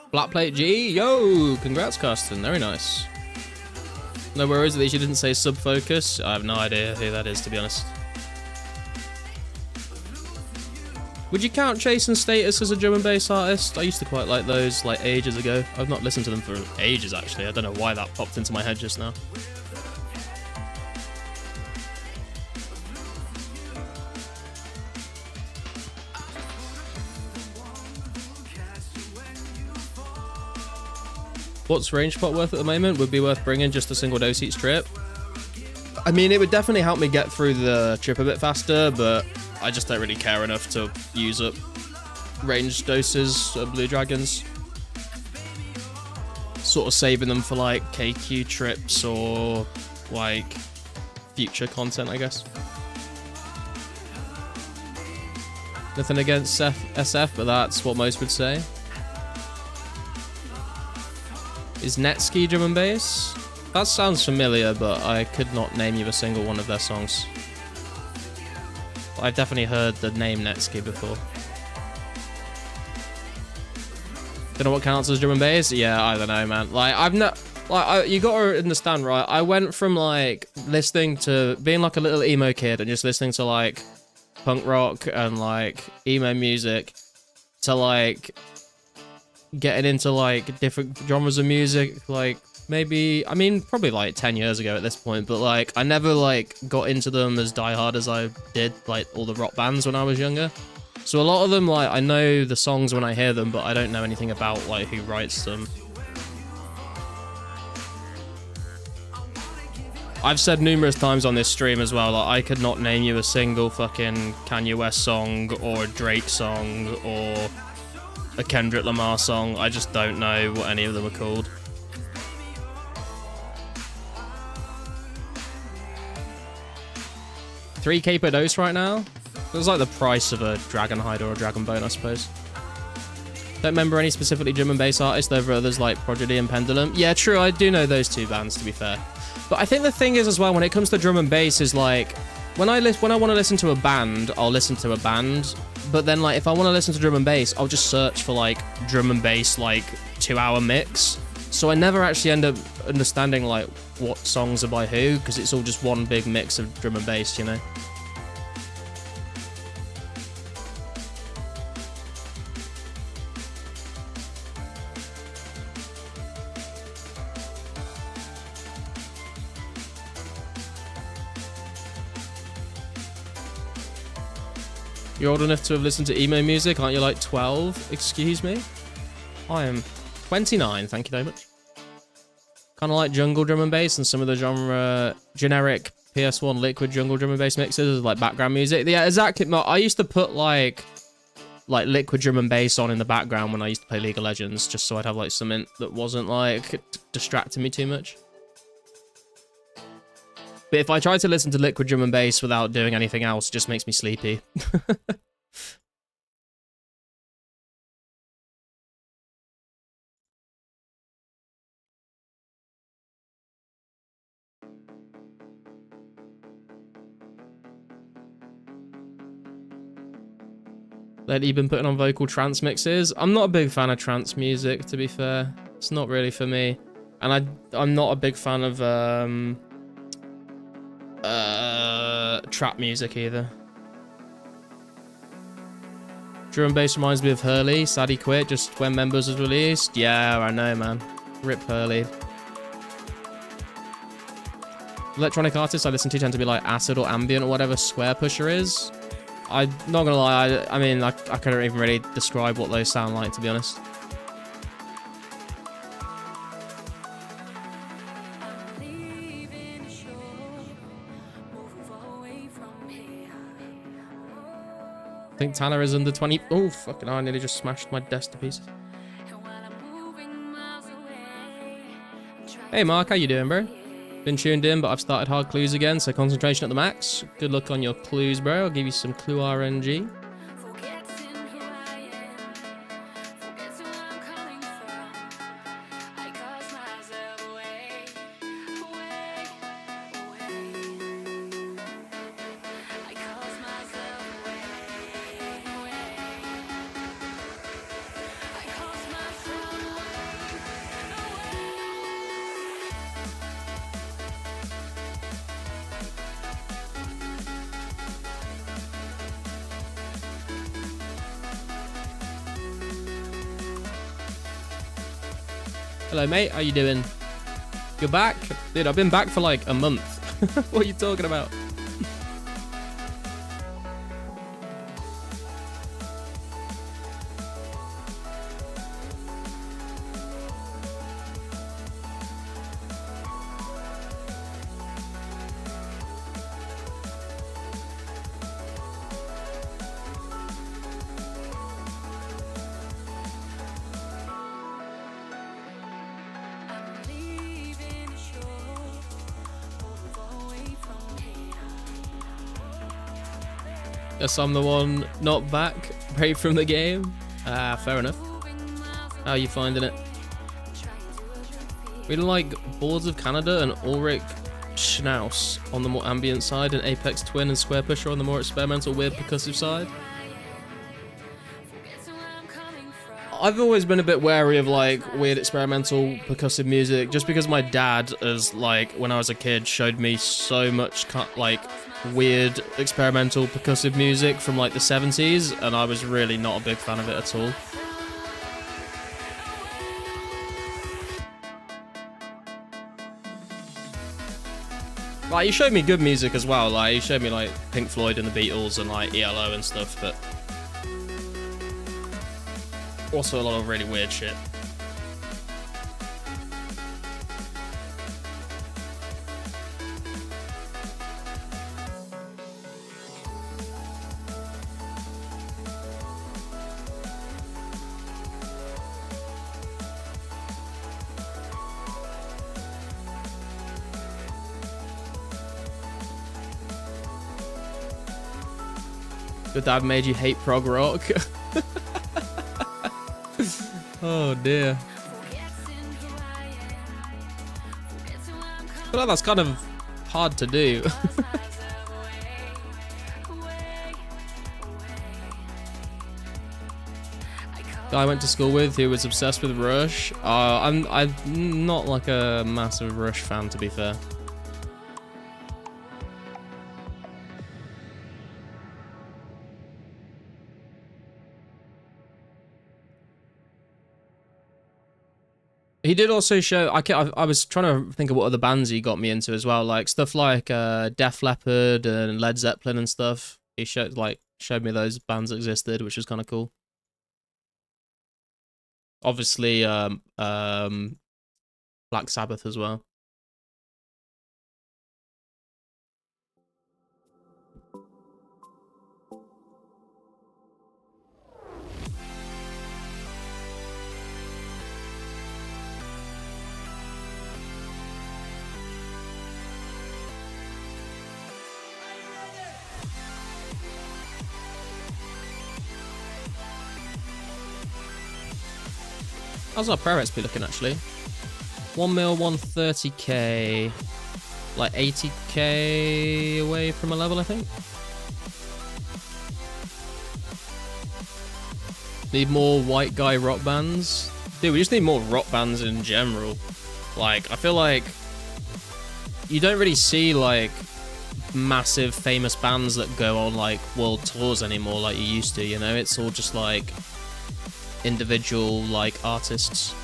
Black Plate G, yo, congrats, Carsten, very nice. No worries that you didn't say Sub Focus. I have no idea who that is, to be honest. Would you count Chase and Status as a drum and bass artist? I used to quite like those, like, ages ago. I've not listened to them for ages, actually. I don't know why that popped into my head just now. What's range pot worth at the moment? Would be worth bringing just a single dose each trip. I mean, it would definitely help me get through the trip a bit faster, but I just don't really care enough to use up range doses of Blue Dragons. Sort of saving them for like KQ trips or like future content, I guess. Nothing against SF, but that's what most would say. Is Netski drum and bass? That sounds familiar, but I could not name you a single one of their songs. I've definitely heard the name Netski before. Don't know what counts as drum and bass? Yeah, I don't know, man. Like, I've not... Like, you gotta understand, right? I went from, like, listening to... being, like, a little emo kid and just listening to, like, punk rock and, like, emo music to, like... getting into like different genres of music, like maybe, I mean, probably like 10 years ago at this point, but like I never like got into them as diehard as I did like all the rock bands when I was younger. So a lot of them, like, I know the songs when I hear them, but I don't know anything about like who writes them. I've said numerous times on this stream as well, like I could not name you a single fucking Kanye West song or a Drake song or a Kendrick Lamar song. I just don't know what any of them are called. $3K per dose right now? It's like the price of a Dragon Hide or a Dragon Bone, I suppose. Don't remember any specifically drum and bass artists over others like Prodigy and Pendulum. Yeah, true, I do know those 2 bands, to be fair. But I think the thing is as well, when it comes to drum and bass, is like, when I want to listen to a band, I'll listen to a band. But then, like, if I want to listen to drum and bass, I'll just search for, like, drum and bass, like, 2-hour mix. So I never actually end up understanding, like, what songs are by who, because it's all just one big mix of drum and bass, you know? You're old enough to have listened to emo music, aren't you like 12? Excuse me? I am 29, thank you very much. kind of like jungle drum and bass and some of the generic PS1 liquid jungle drum and bass mixes, like background music. Yeah, exactly. I used to put like liquid drum and bass on in the background when I used to play League of Legends, just so I'd have like something that wasn't like distracting me too much. But if I try to listen to liquid drum and bass without doing anything else, it just makes me sleepy. Lately, you've been putting on vocal trance mixes. I'm not a big fan of trance music, to be fair. It's not really for me. And I'm not a big fan of trap music either. Drum and bass reminds me of Hurley. Sad he quit just when Members was released. Yeah, I know, man. Rip Hurley. Electronic artists I listen to tend to be like acid or ambient or whatever Square Pusher is. I'm not gonna lie, I mean, I couldn't even really describe what those sound like, to be honest. I think Tanner is under 20. Oh, fucking hell, I nearly just smashed my desk to pieces. Hey, Mark, how you doing, bro? Been tuned in, but I've started hard clues again, so concentration at the max. Good luck on your clues, bro. I'll give you some clue RNG. Hello, mate. How you doing? You're back? Dude, I've been back for like a month. What are you talking about? Guess I'm the one not back, break from the game. Ah, fair enough. How are you finding it? Really like Boards of Canada and Ulrich Schnaus on the more ambient side, and Apex Twin and Square Pusher on the more experimental, weird percussive side. I've always been a bit wary of like weird experimental percussive music, just because my dad, as like when I was a kid, showed me so much like weird experimental percussive music from like the 70s, and I was really not a big fan of it at all. Like, he showed me good music as well. Like, he showed me like Pink Floyd and the Beatles and like ELO and stuff, but also a lot of really weird shit. Your dad made you hate prog rock? Oh dear. I feel like that's kind of hard to do. Guy I went to school with who was obsessed with Rush. I'm not like a massive Rush fan, to be fair. He did also show. I was trying to think of what other bands he got me into as well, like stuff like Def Leppard and Led Zeppelin and stuff. He showed me those bands existed, which was kind of cool. Obviously, Black Sabbath as well. How's our pro XP looking actually? 1 mil, 130k, like 80k away from a level, I think. Need more white guy rock bands. Dude, we just need more rock bands in general. Like, I feel like you don't really see like massive famous bands that go on like world tours anymore like you used to, you know? It's all just like individual like artists.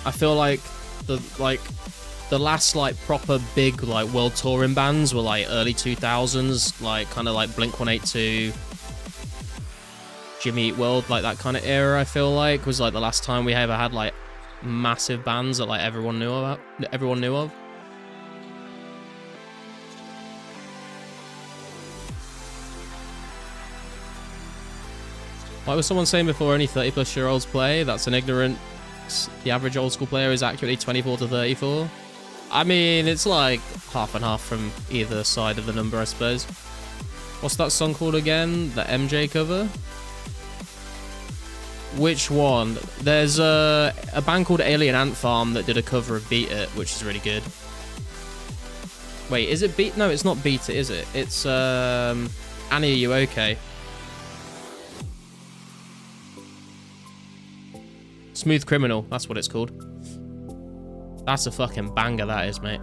I feel like the last like proper big like world touring bands were like early 2000s, like kind of like Blink 182, Jimmy Eat World, like that kind of era. I feel like was like the last time we ever had like massive bands that like everyone knew of. Like was someone saying before, only 30+ year olds play? That's an ignorant. The average old school player is accurately 24 to 34. I mean, it's like half and half from either side of the number, I suppose. What's that song called again? The MJ cover? Which one? There's a band called Alien Ant Farm that did a cover of Beat It, which is really good. Wait, is it Beat? No, it's not Beat It, is it? It's Annie, Are You Okay? Smooth Criminal, that's what it's called. That's a fucking banger, that is, mate.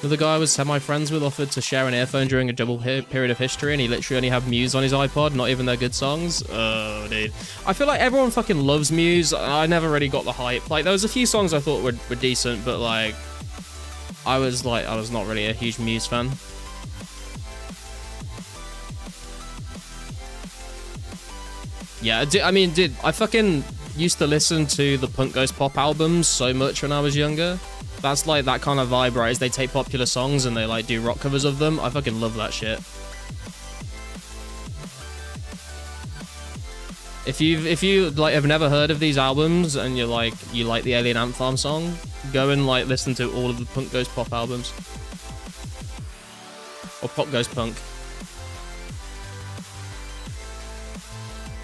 The guy I was semi-friends with offered to share an earphone during a double period of history, and he literally only had Muse on his iPod, not even their good songs. Oh, dude. I feel like everyone fucking loves Muse. I never really got the hype. Like, there was a few songs I thought were decent, but, like, I was not really a huge Muse fan. Yeah, I fucking used to listen to the Punk Goes Pop albums so much when I was younger. That's like that kind of vibe, right? Is they take popular songs and they like do rock covers of them. I fucking love that shit. If you like have never heard of these albums and you like the Alien Ant Farm song, go and like listen to all of the Punk Goes Pop albums. Or Pop Goes Punk.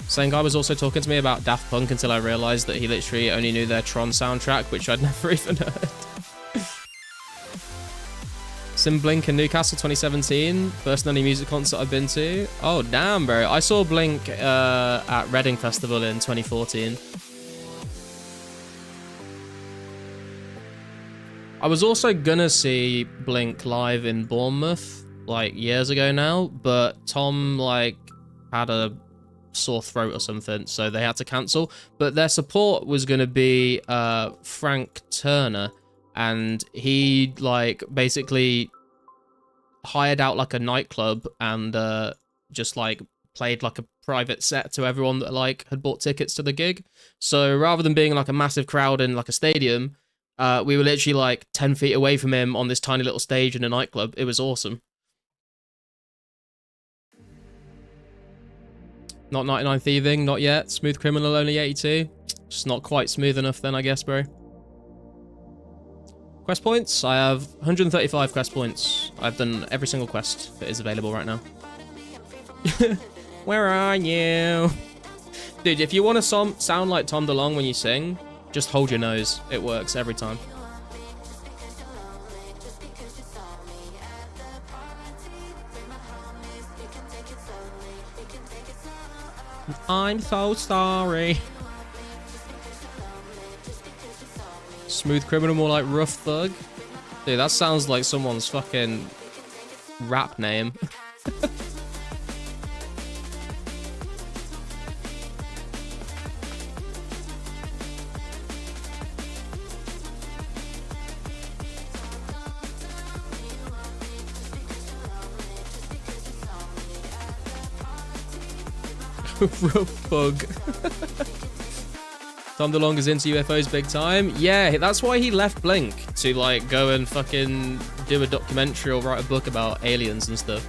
Same guy was also talking to me about Daft Punk until I realised that he literally only knew their Tron soundtrack, which I'd never even heard. Sim Blink in Newcastle 2017. First any music concert I've been to. Oh, damn, bro. I saw Blink at Reading Festival in 2014. I was also gonna see Blink live in Bournemouth, like, years ago now, but Tom, like, had a sore throat or something, so they had to cancel. But their support was going to be Frank Turner, and he like basically hired out like a nightclub and just like played like a private set to everyone that like had bought tickets to the gig. So rather than being like a massive crowd in like a stadium, we were literally like 10 feet away from him on this tiny little stage in a nightclub. It was awesome. Not 99 Thieving, not yet. Smooth Criminal, only 82. Just not quite smooth enough then, I guess, bro. Quest points? I have 135 quest points. I've done every single quest that is available right now. Where are you? Dude, if you want to sound like Tom DeLonge when you sing, just hold your nose. It works every time. I'm so sorry. Smooth Criminal, more like Rough Thug. Dude, that sounds like someone's fucking rap name. Rough bug. Tom DeLonge's into UFOs big time. Yeah, that's why he left Blink, to like go and fucking do a documentary or write a book about aliens and stuff.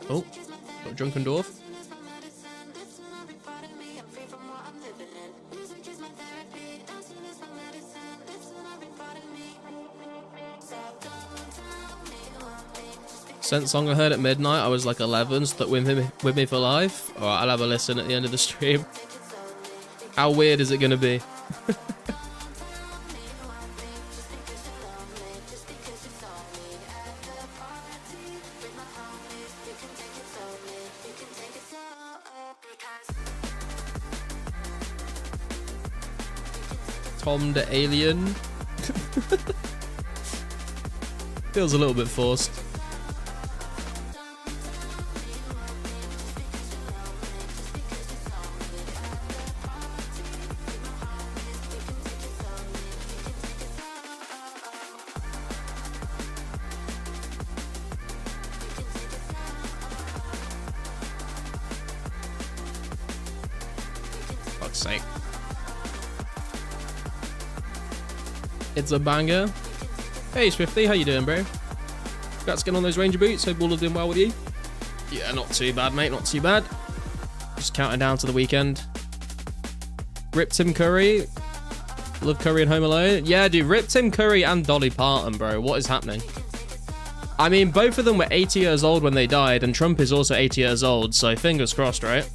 Oh, got Drunken Dwarf. Sent song I heard at midnight. I was like 11, stuck with me for life. Alright, I'll have a listen at the end of the stream. How weird is it gonna be? Tom the Alien. Feels a little bit forced. Fuck's sake. It's a banger. Hey Swifty, how you doing, bro? Congrats getting on those Ranger boots. Hope all are doing well with you. Yeah, not too bad, mate. Not too bad. Just counting down to the weekend. Rip Tim Curry. Love Curry and Home Alone. Yeah, dude. Rip Tim Curry and Dolly Parton, bro. What is happening? I mean, both of them were 80 years old when they died, and Trump is also 80 years old, so fingers crossed, right?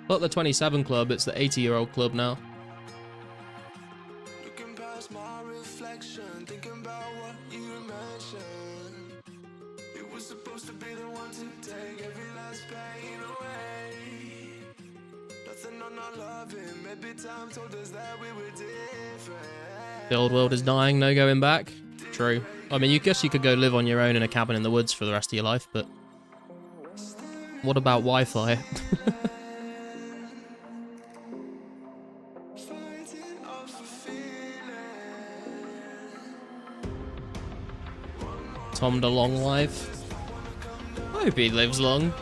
Not the 27 club, it's the 80-year-old club now.
Looking past my reflection, thinking about what you mentioned. It was supposed to be the one to take every last pain away. Nothing on our loving, maybe time told us that we were different.
The old world is dying, no going back. True. I mean, you guess you could go live on your own in a cabin in the woods for the rest of your life, but what about Wi-Fi? Tom DeLong life. I hope he lives long.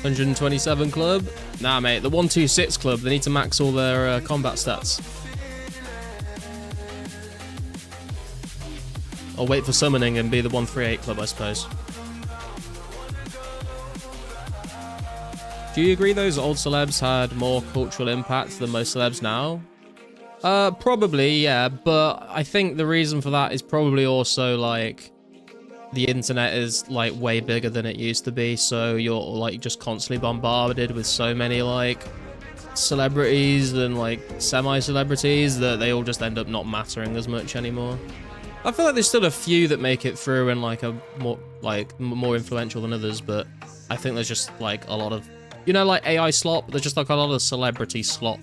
$127 club? Nah, mate, the 126 club, they need to max all their combat stats. Or wait for summoning and be the 138 club, I suppose. Do you agree those old celebs had more cultural impact than most celebs now? Probably, yeah, but I think the reason for that is probably also, like, the internet is like way bigger than it used to be, so you're like just constantly bombarded with so many like celebrities and like semi-celebrities that they all just end up not mattering as much anymore. I feel like there's still a few that make it through and like are more influential than others, but I think there's just like a lot of, you know, like AI slop. There's just like a lot of celebrity slop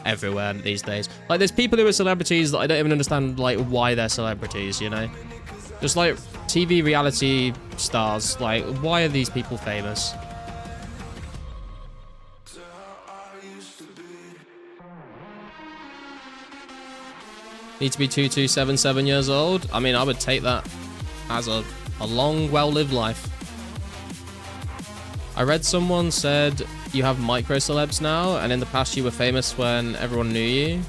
everywhere these days. Like there's people who are celebrities that I don't even understand like why they're celebrities, you know? Just like TV reality stars, like, why are these people famous? Need to be 2277 years old? I mean, I would take that as a long, well-lived life. I read someone said you have micro celebs now, and in the past you were famous when everyone knew you.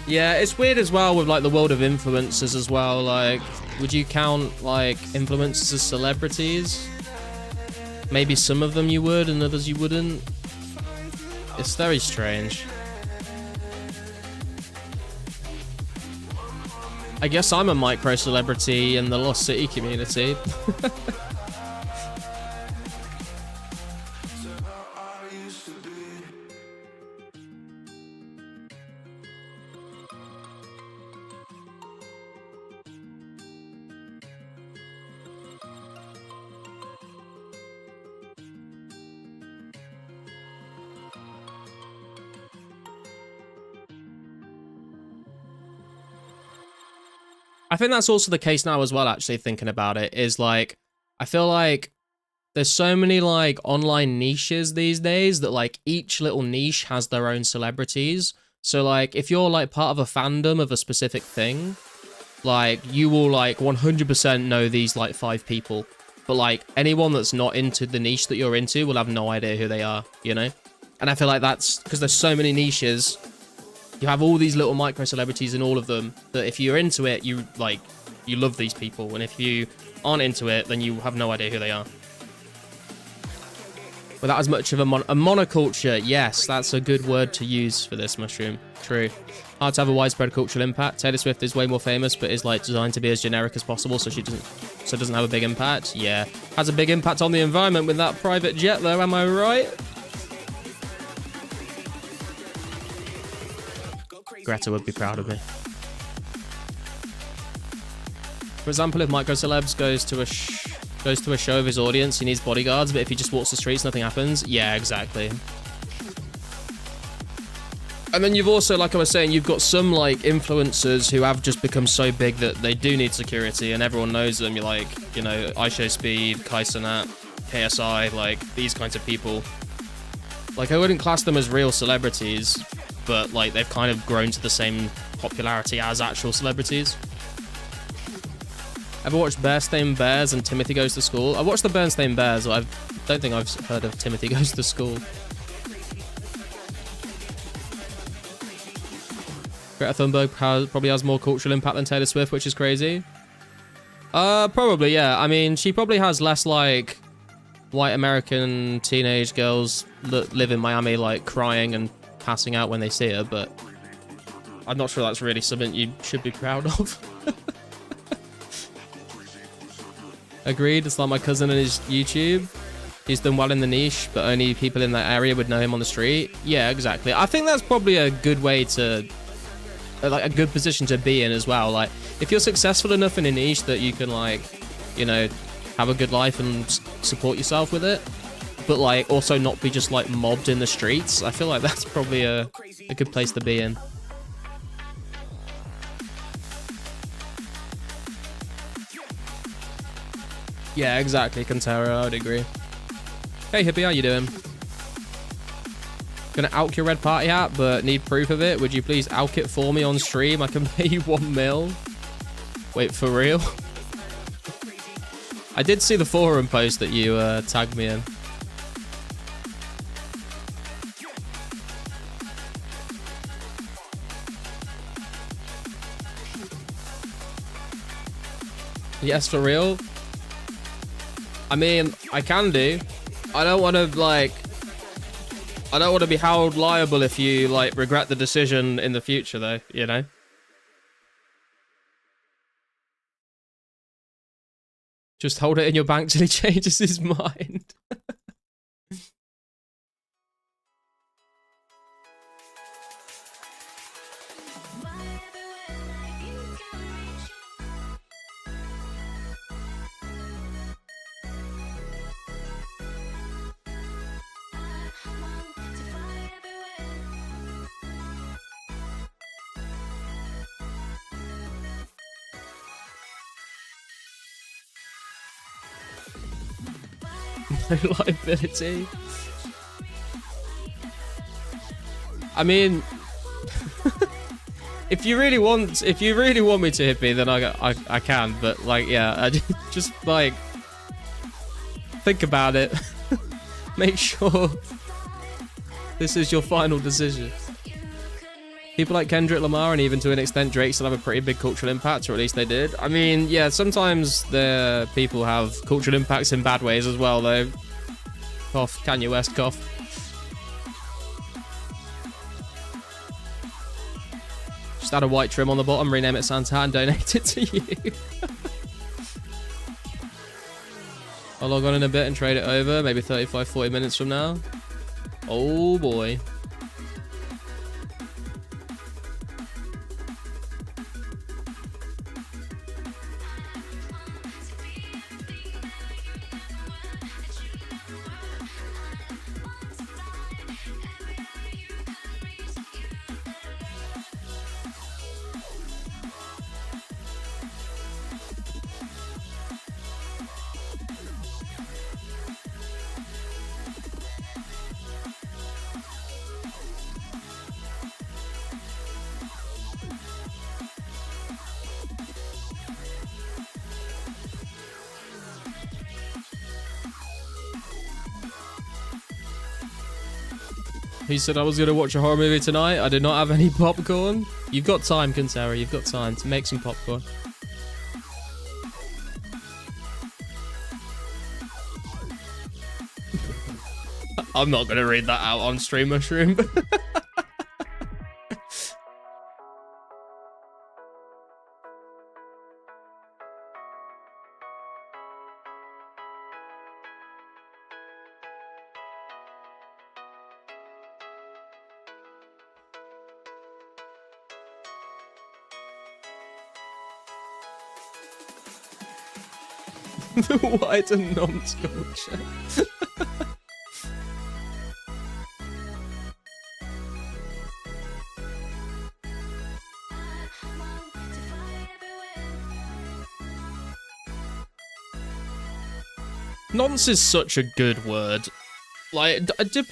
Yeah, it's weird as well with like the world of influencers as well. Like, would you count like influencers as celebrities? Maybe some of them you would and others you wouldn't. It's very strange. I guess I'm a micro celebrity in the Lost City community. I think that's also the case now as well, actually, thinking about it, is like, I feel like there's so many like online niches these days that like each little niche has their own celebrities. So like if you're like part of a fandom of a specific thing, like you will like 100% know these like 5 people. But like anyone that's not into the niche that you're into will have no idea who they are, you know? And I feel like that's because there's so many niches. You have all these little micro celebrities in all of them that if you're into it, you love these people. And if you aren't into it, then you have no idea who they are. Without as much of a monoculture, yes, that's a good word to use for this, Mushroom. True. Hard to have a widespread cultural impact. Taylor Swift is way more famous, but is like designed to be as generic as possible, so doesn't have a big impact. Yeah, has a big impact on the environment with that private jet, though. Am I right? Greta would be proud of me. For example, if micro celebs goes to a show of his audience, he needs bodyguards, but if he just walks the streets, nothing happens. Yeah, exactly. And then you've also, like I was saying, you've got some like influencers who have just become so big that they do need security and everyone knows them. You're like, you know, iShowSpeed, Kai Cenat, KSI, like these kinds of people. Like I wouldn't class them as real celebrities, but like they've kind of grown to the same popularity as actual celebrities. Ever watched Berenstain Bears and Timothy Goes to School? I watched the Berenstain Bears, but I don't think I've heard of Timothy Goes to School. Greta Thunberg probably has more cultural impact than Taylor Swift, which is crazy. Probably, yeah. I mean, she probably has less like white American teenage girls that live in Miami like crying and passing out when they see her, but I'm not sure that's really something you should be proud of. Agreed, it's like my cousin and his YouTube. He's done well in the niche, but only people in that area would know him on the street. Yeah, exactly. I think that's probably a good way to, like, a good position to be in as well. Like, if you're successful enough in a niche that you can, like, you know, have a good life and support yourself with it, but, like, also not be just, like, mobbed in the streets, I feel like that's probably a good place to be in. Yeah, exactly, Contero, I'd agree. Hey, Hippie, how you doing? Gonna alk your red party hat, but need proof of it. Would you please alk it for me on stream? I can pay you 1 mil. Wait, for real? I did see the forum post that you tagged me in. Yes, for real? I mean, I can do. I don't want to, like... I don't want to be held liable if you, like, regret the decision in the future, though, you know? Just hold it in your bank till he changes his mind. No liability. I mean, if you really want me to, Hippie, then I can. But like, yeah, I just like think about it. Make sure this is your final decision. People like Kendrick Lamar and even to an extent Drake still have a pretty big cultural impact, or at least they did. I mean, yeah, sometimes the people have cultural impacts in bad ways as well, though. Cough, Kanye West, cough. Just add a white trim on the bottom, rename it Santa, and donate it to you. I'll log on in a bit and trade it over, maybe 35, 40 minutes from now. Oh boy. He said I was going to watch a horror movie tonight. I did not have any popcorn. You've got time, Kintara. You've got time to make some popcorn. I'm not going to read that out on stream, Mushroom. The white and non-sculpture. Nonce is such a good word. Like, do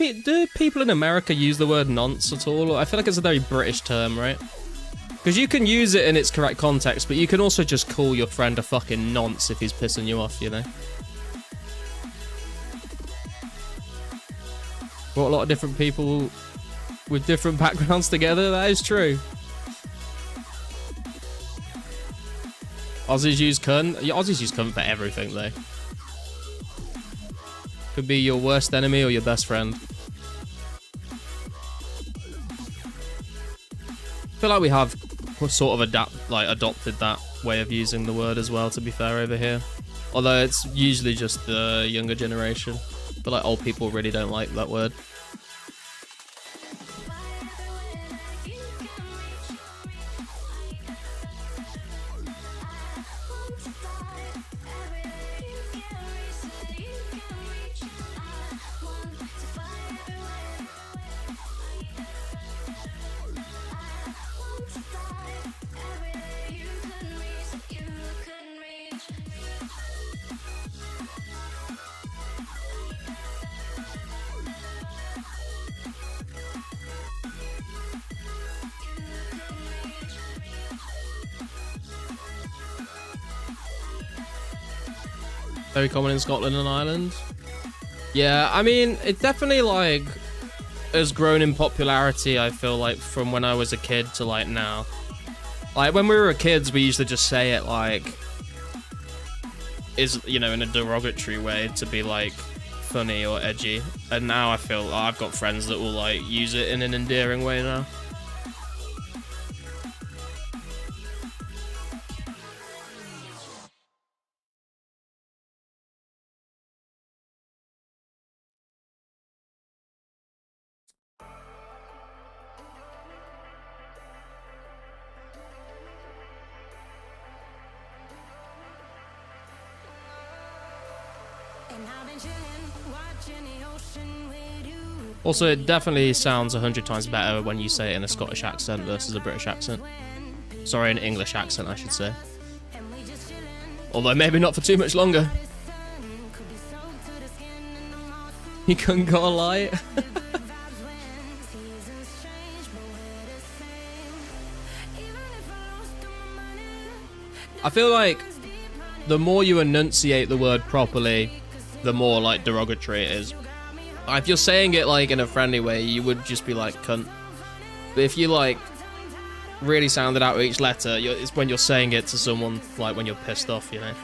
people in America use the word nonce at all? I feel like it's a very British term, right? Because you can use it in its correct context, but you can also just call your friend a fucking nonce if he's pissing you off, you know? Brought a lot of different people with different backgrounds together, that is true. Aussies use cunt. Yeah, Aussies use cunt for everything, though. Could be your worst enemy or your best friend. I feel like we have sort of adopted that way of using the word as well, to be fair, over here. Although it's usually just the younger generation. I feel like old people really don't like that word. Very common in Scotland and Ireland. Yeah, I mean, it definitely, like, has grown in popularity, I feel like, from when I was a kid to, like, now. Like, when we were kids, we used to just say it, like, you know, in a derogatory way to be, like, funny or edgy. And now I feel like I've got friends that will, like, use it in an endearing way now. Also, it definitely sounds 100 times better when you say it in a Scottish accent versus a British accent. Sorry, an English accent, I should say. Although maybe not for too much longer. You couldn't go light. I feel like the more you enunciate the word properly, the more, like, derogatory it is. If you're saying it like in a friendly way, you would just be like cunt. But if you like really sounded out each letter, it's when you're saying it to someone, like when you're pissed off, you know.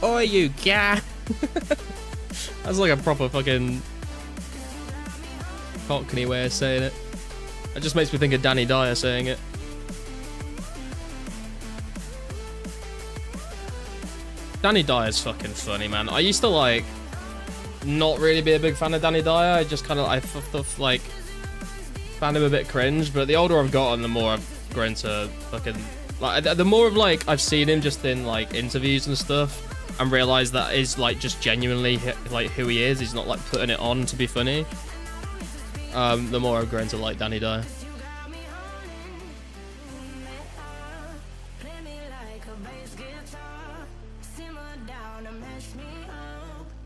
Oh, you gah! That's like a proper fucking cockney way of saying it. It just makes me think of Danny Dyer saying it. Danny Dyer's fucking funny, man. I used to like not really be a big fan of Danny Dyer. I just kind of like found him a bit cringe. But the older I've gotten, the more I've grown to fucking like. The more of like I've seen him just in like interviews and stuff, and realized that is like just genuinely like who he is. He's not like putting it on to be funny. The more I've grown to like Danny Dyer.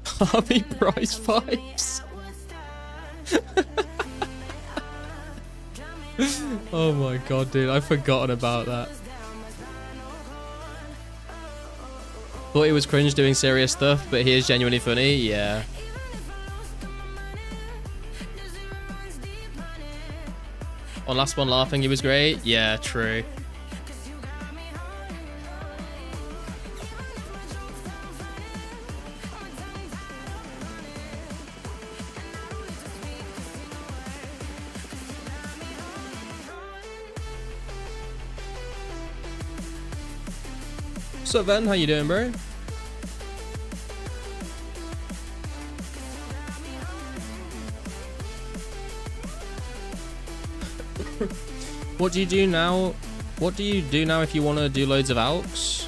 Harvey Price vibes. Oh my god, dude, I've forgotten about that. Thought he was cringe doing serious stuff, but he is genuinely funny. Yeah. On Last One Laughing, he was great. Yeah, true. What's up, Ben? How you doing, bro? What do you do now? What do you do now if you want to do loads of alks?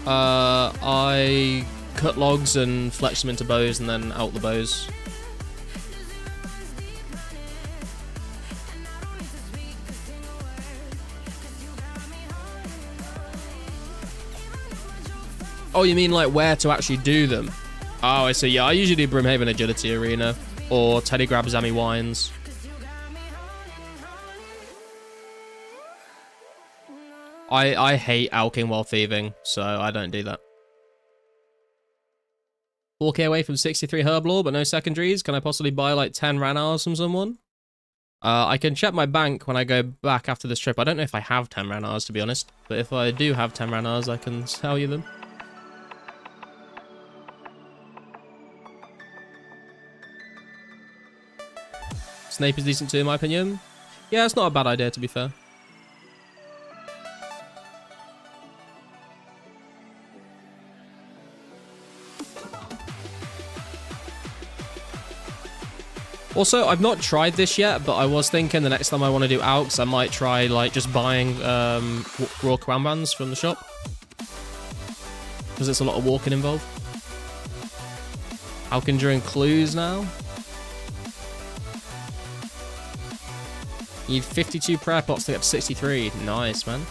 I cut logs and fletch them into bows and then out the bows. Oh, you mean like where to actually do them? Oh, I see. Yeah, I usually do Brimhaven Agility Arena or Telegrab Zammy Wines. I hate alking while thieving, so I don't do that. 4k away from 63 Herblore, but no secondaries. Can I possibly buy like 10 Ranars from someone? I can check my bank when I go back after this trip. I don't know if I have 10 Ranars, to be honest. But if I do have 10 Ranars, I can sell you them. Snape is decent too, in my opinion. Yeah, it's not a bad idea, to be fair. Also, I've not tried this yet, but I was thinking the next time I want to do alks, I might try like just buying raw crown bands from the shop. Because it's a lot of walking involved. Alking during clues now. You need 52 prayer pots to get to 63. Nice, man.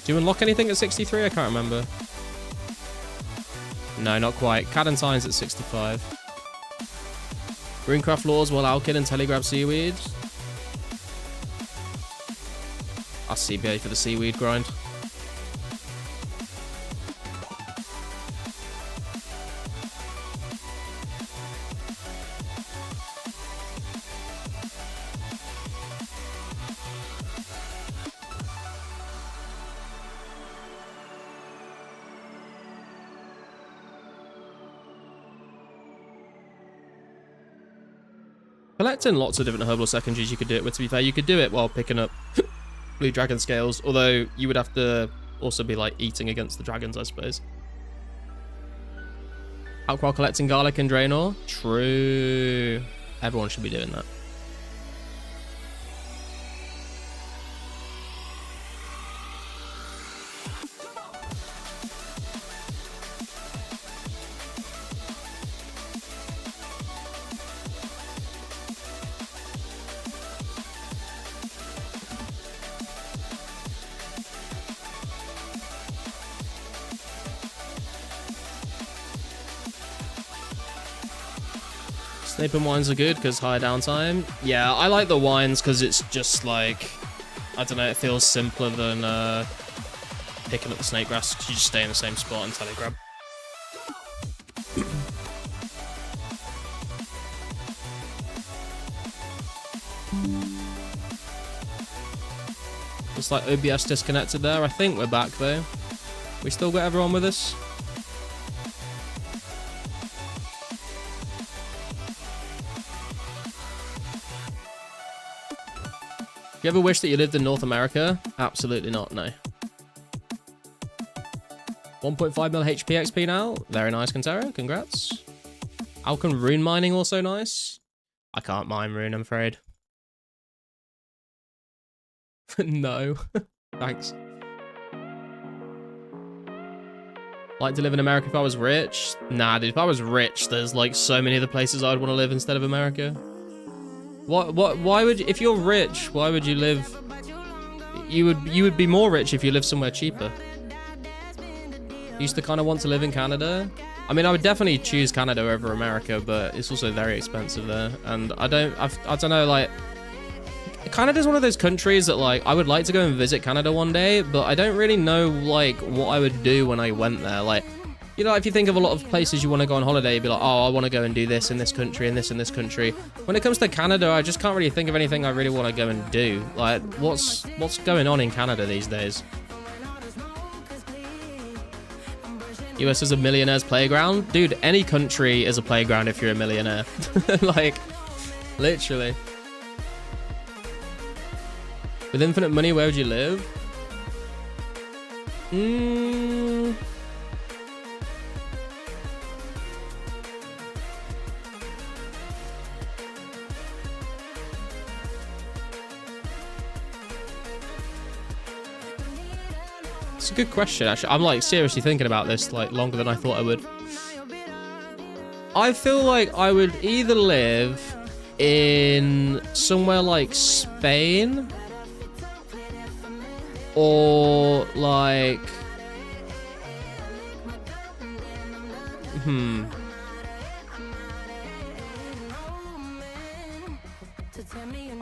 Do you unlock anything at 63? I can't remember. No, not quite. Cadentine's at 65. Runecraft Laws while alking and Telegrab Seaweed. I'll CBA for the seaweed grind. Collecting lots of different herbal secondaries you could do it with, to be fair. You could do it while picking up blue dragon scales, although you would have to also be like eating against the dragons, I suppose. Out while collecting garlic and Draenor? True. Everyone should be doing that. Snape and wines are good because higher downtime. Yeah, I like the wines because it's just like, I don't know, it feels simpler than picking up the snake grass because you just stay in the same spot until they grab. Looks like OBS disconnected there. I think we're back though. We still got everyone with us? You ever wish that you lived in North America? Absolutely not, no. 1.5 mil HP XP now. Very nice, Kantara. Congrats. Alcon rune mining also nice. I can't mine rune, I'm afraid. No. Thanks. Like to live in America if I was rich? Nah, dude, if I was rich, there's like so many other places I'd want to live instead of America. Why would, if you're rich, why would you live? You would be more rich if you lived somewhere cheaper. Used to kind of want to live in Canada. I mean, I would definitely choose Canada over America, but it's also very expensive there. And I don't know, like, Canada's one of those countries that, like, I would like to go and visit Canada one day, but I don't really know, like, what I would do when I went there. Like, you know, if you think of a lot of places you want to go on holiday, you'd be like, oh, I want to go and do this in this country and this in this country. When it comes to Canada, I just can't really think of anything I really want to go and do. Like, what's going on in Canada these days? US is a millionaire's playground? Dude, any country is a playground if you're a millionaire. Like, literally. With infinite money, where would you live? It's a good question, actually. I'm like seriously thinking about this like longer than I thought I would. I feel like I would either live in somewhere like Spain or like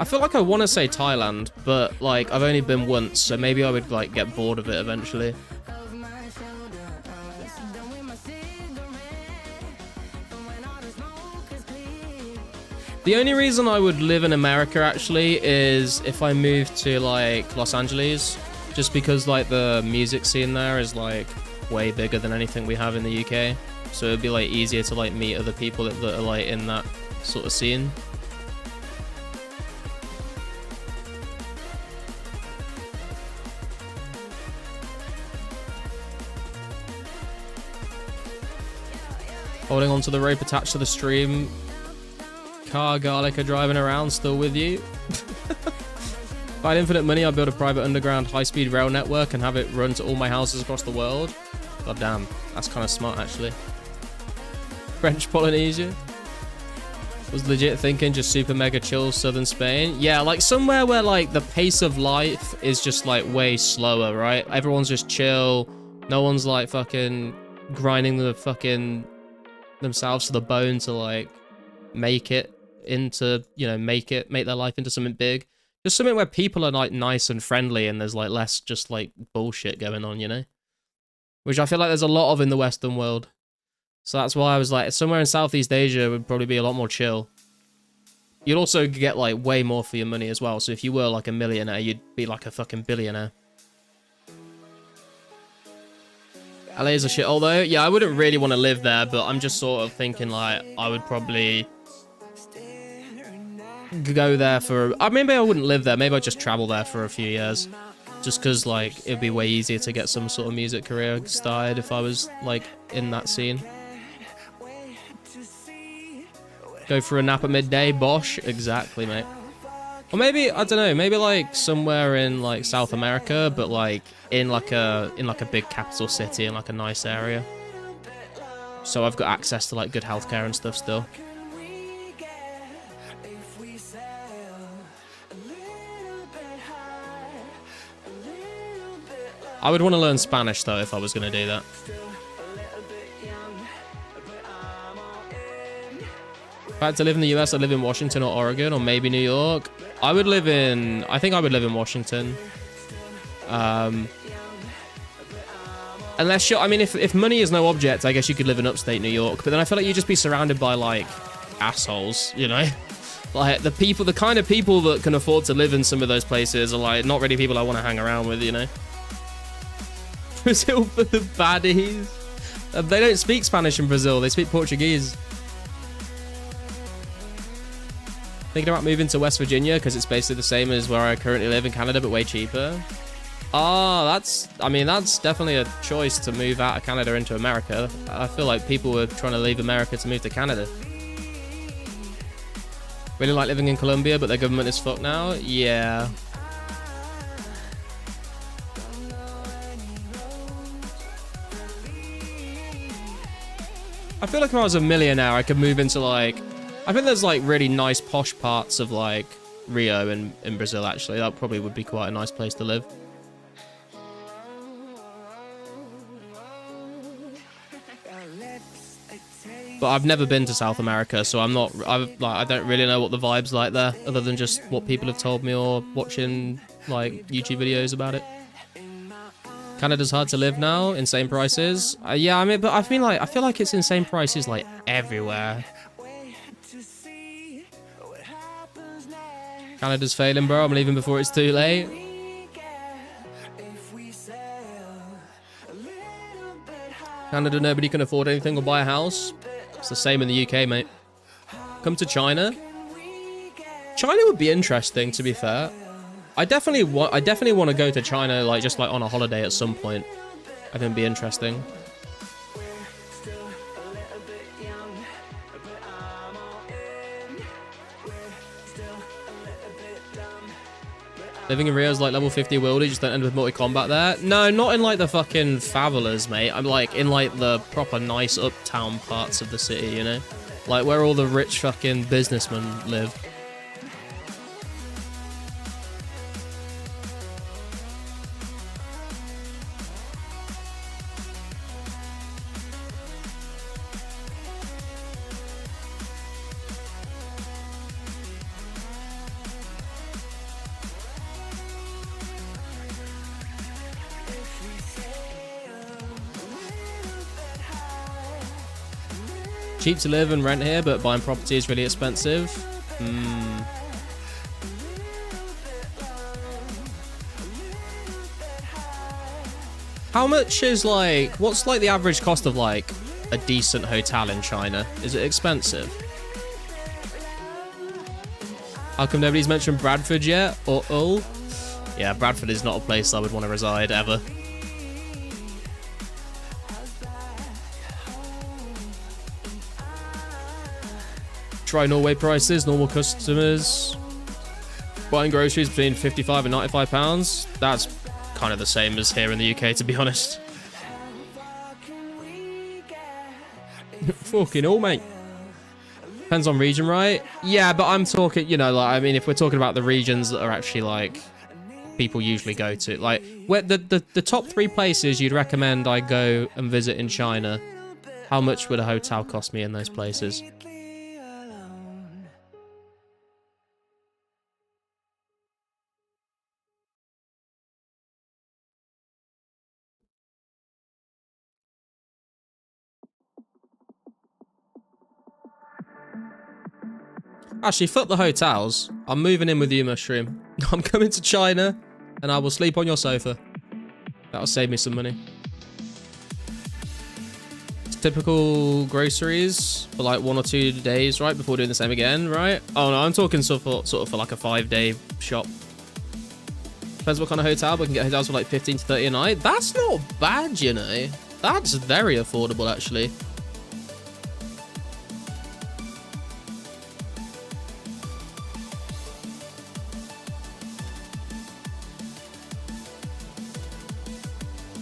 I feel like I want to say Thailand, but like I've only been once, so maybe I would like get bored of it eventually. The only reason I would live in America actually is if I moved to like Los Angeles, just because like the music scene there is like way bigger than anything we have in the UK, so it'd be like easier to like meet other people that are like in that sort of scene. Holding onto the rope attached to the stream. Car Garlic are driving around, still with you. If I had infinite money, I'd build a private underground high-speed rail network and have it run to all my houses across the world. God damn, that's kind of smart, actually. French Polynesia. Was legit thinking just super mega chill southern Spain. Yeah, like somewhere where like the pace of life is just like way slower, right? Everyone's just chill. No one's like fucking grinding the fucking themselves to the bone to like make it into, you know, make their life into something big. Just something where people are like nice and friendly and there's like less just like bullshit going on, you know? Which I feel like there's a lot of in the Western world. So that's why I was like, somewhere in Southeast Asia would probably be a lot more chill. You'd also get like way more for your money as well. So if you were like a millionaire, you'd be like a fucking billionaire. LA is a shithole though. Yeah, I wouldn't really want to live there, but I'm just sort of thinking like I would probably go there for... maybe I wouldn't live there. Maybe I'd just travel there for a few years. Just because like it'd be way easier to get some sort of music career started if I was like in that scene. Go for a nap at midday, bosh. Exactly, mate. Or maybe, I don't know, maybe like somewhere in like South America, but like in like a big capital city in like a nice area. So I've got access to like good healthcare and stuff still. I would want to learn Spanish though if I was going to do that. If I had to live in the US, I'd live in Washington or Oregon or maybe New York. I think I would live in Washington. Unless you're, I mean, if money is no object, I guess you could live in upstate New York. But then I feel like you'd just be surrounded by, like, assholes, you know? Like, the kind of people that can afford to live in some of those places are, like, not really people I want to hang around with, you know? Brazil for the baddies. They don't speak Spanish in Brazil. They speak Portuguese. Thinking about moving to West Virginia because it's basically the same as where I currently live in Canada, but way cheaper. Oh, that's definitely a choice to move out of Canada into America. I feel like people were trying to leave America to move to Canada. Really like living in Colombia, but their government is fucked now. Yeah. I feel like if I was a millionaire, I could move into, like, I think there's, like, really nice posh parts of, like, Rio in Brazil, actually. That probably would be quite a nice place to live. But I've never been to South America, so I don't really know what the vibe's like there, other than just what people have told me or watching, like, YouTube videos about it. Canada's hard to live now, insane prices. Yeah, I mean, but I feel like it's insane prices, like, everywhere. Canada's failing, bro. I'm leaving before it's too late. Canada, nobody can afford anything or buy a house. It's the same in the UK, mate. Come to China. China would be interesting, to be fair. I definitely want to go to China, like, just like on a holiday at some point. I think it'd be interesting. Living in Rio is like level 50 wildy, you just don't end with multi-combat there. No, not in like the fucking favelas, mate. I'm like in like the proper nice uptown parts of the city, you know? Like where all the rich fucking businessmen live. Cheap to live and rent here, but buying property is really expensive. How much is like, what's like the average cost of like a decent hotel in China? Is it expensive? How come nobody's mentioned Bradford yet? Or Hull? Yeah, Bradford is not a place I would want to reside ever. Try Norway prices, normal customers. Buying groceries between 55 and 95 pounds. That's kind of the same as here in the UK, to be honest. Fucking all, mate. Depends on region, right? Yeah, but I'm talking, you know, like, I mean, if we're talking about the regions that are actually, like, people usually go to. Like, where the top 3 places you'd recommend I go and visit in China, how much would a hotel cost me in those places? Actually, fuck the hotels. I'm moving in with you, Mushroom. I'm coming to China, and I will sleep on your sofa. That'll save me some money. It's typical groceries for like 1 or 2 days, right? Before doing the same again, right? Oh no, I'm talking sort of for like a 5-day shop. Depends what kind of hotel, but we can get hotels for like 15 to 30 a night. That's not bad, you know. That's very affordable, actually.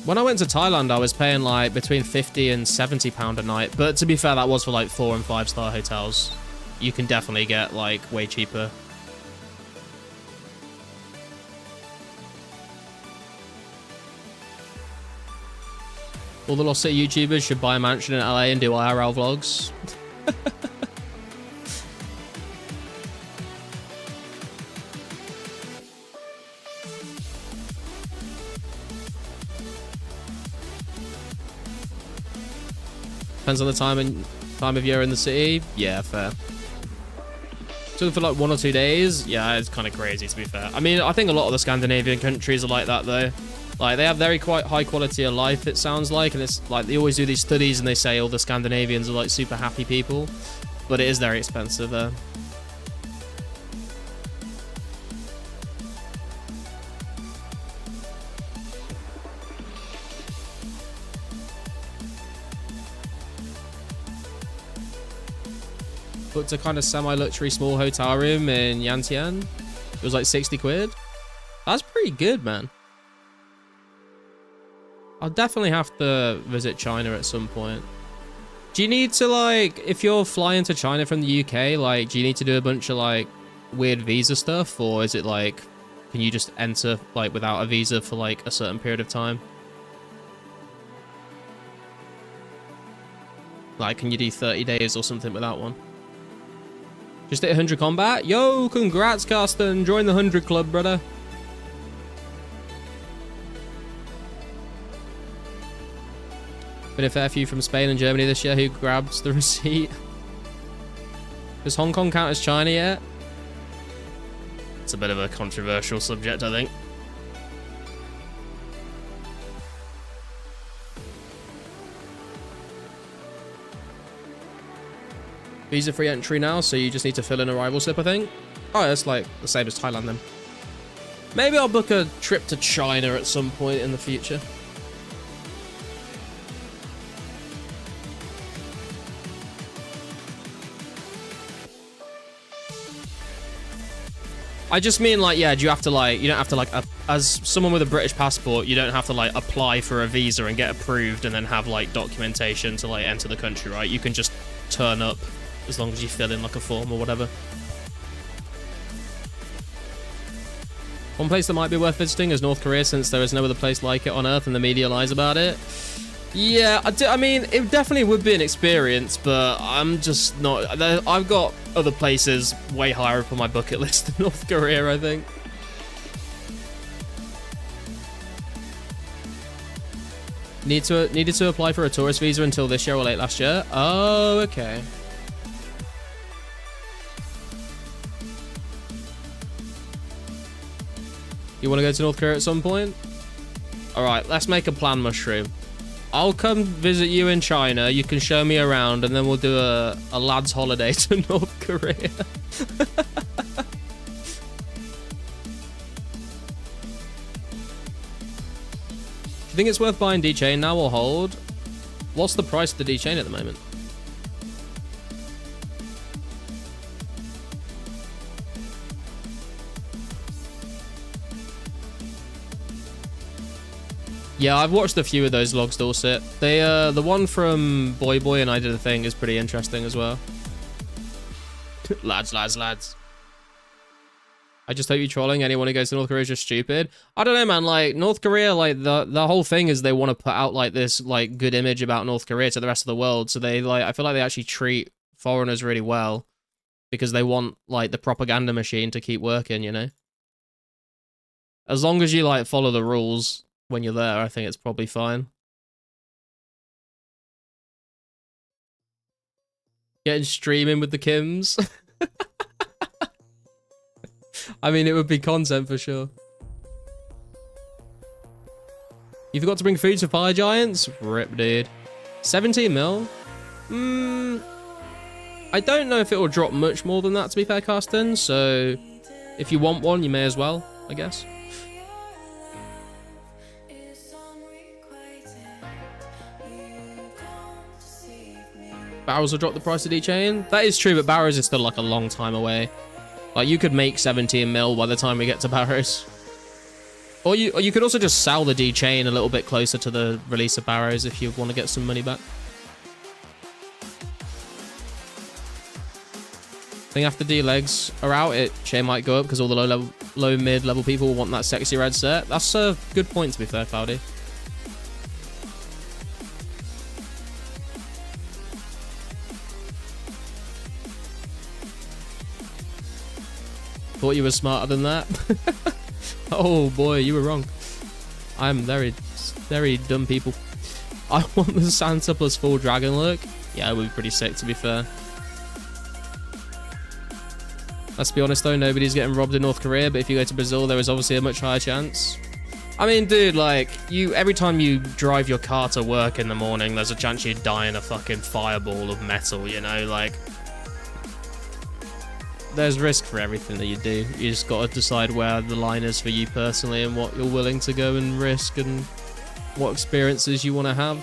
When I went to Thailand, I was paying like between 50 and 70 pound a night. But to be fair, that was for like 4- and 5-star hotels. You can definitely get like way cheaper. All the Lost City YouTubers should buy a mansion in LA and do IRL vlogs. Depends on the time of year in the city. Yeah, fair. So for like 1 or 2 days, yeah, it's kind of crazy to be fair. I mean, I think a lot of the Scandinavian countries are like that though. Like, they have very quite high quality of life, it sounds like, and it's like they always do these studies and they say all the Scandinavians are like super happy people, but it is very expensive there. Booked a kind of semi-luxury small hotel room in Yantian. It was like 60 quid. That's pretty good, man. I'll definitely have to visit China at some point. Do you need to, like, if you're flying to China from the UK, like, do you need to do a bunch of, like, weird visa stuff? Or is it, like, can you just enter, like, without a visa for, like, a certain period of time? Like, can you do 30 days or something without one? Just hit 100 combat? Yo, congrats, Carsten. Join the 100 club, brother. Been a fair few from Spain and Germany this year. Who grabs the receipt? Does Hong Kong count as China yet? It's a bit of a controversial subject, I think. Visa-free entry now, so you just need to fill in arrival slip, I think. Oh, that's like the same as Thailand then. Maybe I'll book a trip to China at some point in the future. I just mean, like, yeah, do you have to, like, you don't have to, like, as someone with a British passport, you don't have to, like, apply for a visa and get approved and then have, like, documentation to, like, enter the country, right? You can just turn up as long as you fill in, like, a form or whatever. One place that might be worth visiting is North Korea, since there is no other place like it on Earth and the media lies about it. Yeah, I mean, it definitely would be an experience, but I'm just not... I've got other places way higher up on my bucket list than North Korea, I think. Needed to apply for a tourist visa until this year or late last year. Oh, okay. You want to go to North Korea at some point? Alright, let's make a plan, Mushroom. I'll come visit you in China, you can show me around, and then we'll do a lad's holiday to North Korea. Do you think it's worth buying D-Chain now or hold? What's the price of the D-Chain at the moment? Yeah, I've watched a few of those vlogs, Dorset. They, the one from Boy and I Did a Thing is pretty interesting as well. Lads. I just hope you're trolling. Anyone who goes to North Korea is just stupid. I don't know, man. Like, North Korea, like, the whole thing is they want to put out, like, this, like, good image about North Korea to the rest of the world. So they, like, I feel like they actually treat foreigners really well because they want, like, the propaganda machine to keep working, you know? As long as you, like, follow the rules when you're there, I think it's probably fine. Getting streaming with the Kims. I mean, it would be content for sure. You forgot to bring food to Fire Giants? Rip, dude. 17 mil? I don't know if it will drop much more than that, to be fair, Carsten. So, if you want one, you may as well, I guess. Barrows will drop the price of D-Chain. That is true, but Barrows is still like a long time away. Like, you could make 17 mil by the time we get to Barrows. Or you could also just sell the D-Chain a little bit closer to the release of Barrows if you want to get some money back. I think after D-Legs are out, chain might go up because all the low mid-level people want that sexy red set. That's a good point, to be fair, Cloudy. Thought you were smarter than that. Oh boy, you were wrong. I'm very, very dumb people. I want the Santa plus full dragon look. Yeah, it would be pretty sick, to be fair. Let's be honest though, nobody's getting robbed in North Korea, but if you go to Brazil, there is obviously a much higher chance. I mean, dude, like, every time you drive your car to work in the morning, there's a chance you die in a fucking fireball of metal, you know? Like, there's risk for everything that you do. You just gotta decide where the line is for you personally and what you're willing to go and risk and what experiences you want to have.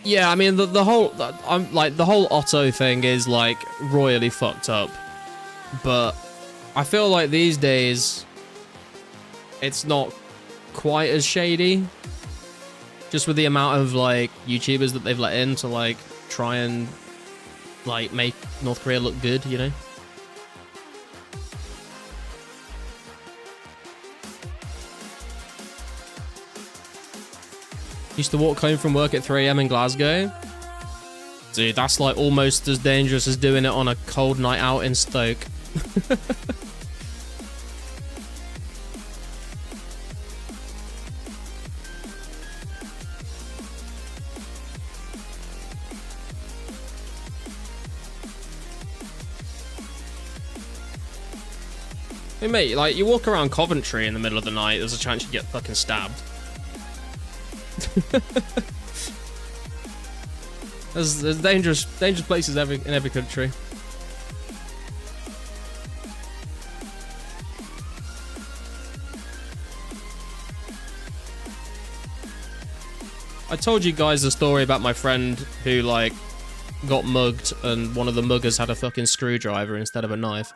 Yeah, I mean the whole the whole Otto thing is like royally fucked up, but I feel like these days it's not quite as shady, just with the amount of like YouTubers that they've let in to like try and like make North Korea look good, you know. Used to walk home from work at 3 AM in Glasgow. Dude, that's like almost as dangerous as doing it on a cold night out in Stoke. Hey mate, like you walk around Coventry in the middle of the night, there's a chance you get fucking stabbed. There's dangerous places in every country. I told you guys the story about my friend who like got mugged and one of the muggers had a fucking screwdriver instead of a knife.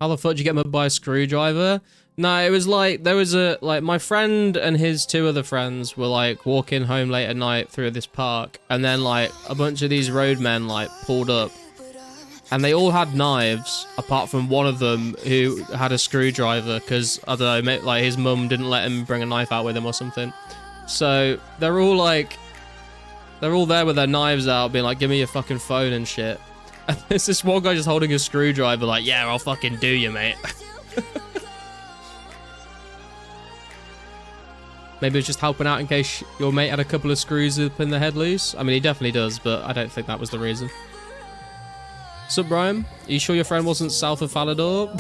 How the fuck did you get mugged by a screwdriver? No, it was like, there was a, like, my friend and his 2 other friends were, like, walking home late at night through this park, and then, like, a bunch of these roadmen, like, pulled up, and they all had knives, apart from one of them who had a screwdriver, because, I don't know, like, his mum didn't let him bring a knife out with him or something. So, they're all, like, they're all there with their knives out, being like, give me your fucking phone and shit. And there's this one guy just holding a screwdriver like, yeah, I'll fucking do you, mate. Maybe it's just helping out in case your mate had a couple of screws up in the head loose. I mean, he definitely does, but I don't think that was the reason. Sup, Brian? Are you sure your friend wasn't south of Falador?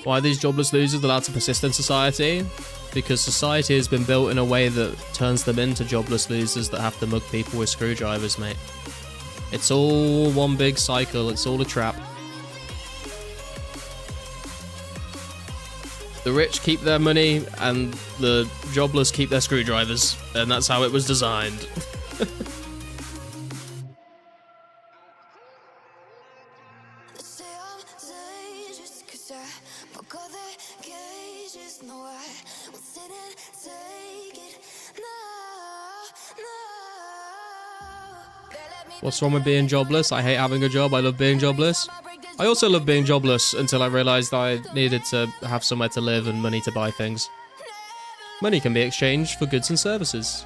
Why are these jobless losers allowed to persist in society? Because society has been built in a way that turns them into jobless losers that have to mug people with screwdrivers, mate. It's all one big cycle, it's all a trap. The rich keep their money and the jobless keep their screwdrivers, and that's how it was designed. What's wrong with being jobless? I hate having a job. I love being jobless. I also love being jobless until I realized I needed to have somewhere to live and money to buy things. Money can be exchanged for goods and services.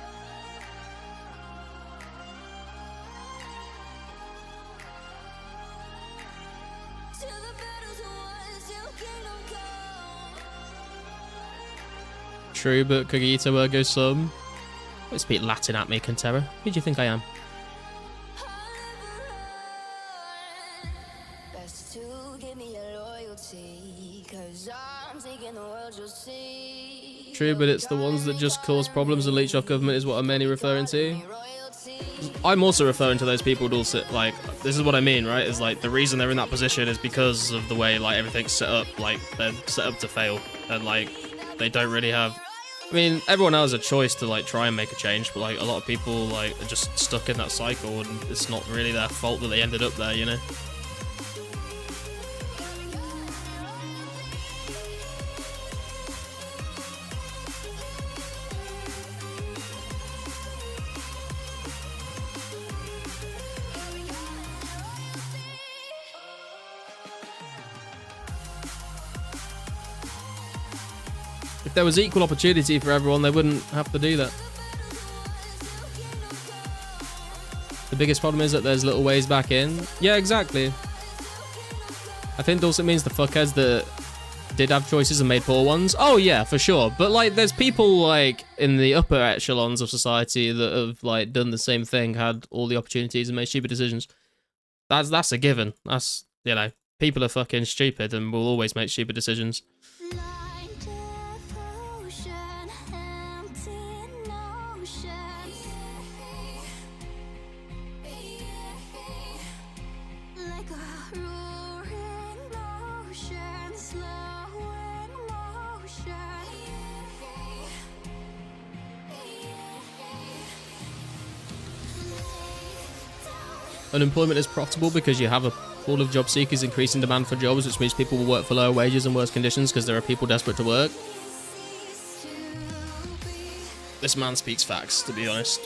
True, but cogito ergo sum. Don't speak Latin at me, Cantera. Who do you think I am? True, but it's the ones that just cause problems and leech off government is what I'm mainly referring to. I'm also referring to those people, Dulcet. Like, this is what I mean, right? Is like the reason they're in that position is because of the way like everything's set up. Like, they're set up to fail, and like they don't really have. I mean, everyone has a choice to like try and make a change, but like a lot of people like are just stuck in that cycle, and it's not really their fault that they ended up there, you know. If there was equal opportunity for everyone, they wouldn't have to do that. The biggest problem is that there's little ways back in. Yeah, exactly. I think Dulcet means the fuckheads that did have choices and made poor ones. Oh yeah, for sure. But like, there's people like in the upper echelons of society that have like done the same thing, had all the opportunities and made stupid decisions. That's a given. That's, you know, people are fucking stupid and will always make stupid decisions. Unemployment is profitable because you have a pool of job seekers increasing demand for jobs, which means people will work for lower wages and worse conditions because there are people desperate to work. This man speaks facts, to be honest.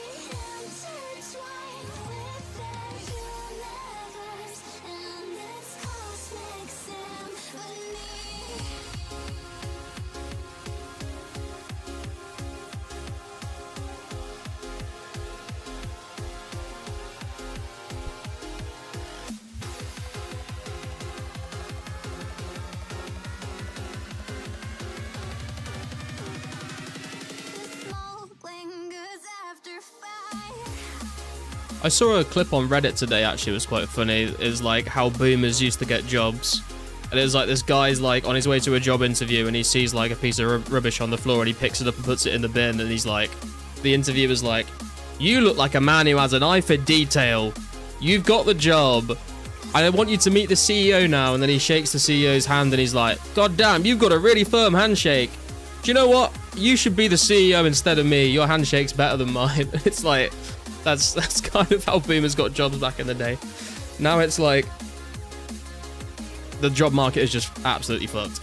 I saw a clip on Reddit today, actually, it was quite funny. It's like how boomers used to get jobs. And it was like this guy's like on his way to a job interview and he sees like a piece of rubbish on the floor and he picks it up and puts it in the bin, and he's like, the interviewer's like, "You look like a man who has an eye for detail. You've got the job. I want you to meet the CEO now." And then he shakes the CEO's hand and he's like, "God damn, you've got a really firm handshake. Do you know what? You should be the CEO instead of me. Your handshake's better than mine." It's like, that's kind of how boomers got jobs back in the day. Now it's like the job market is just absolutely fucked.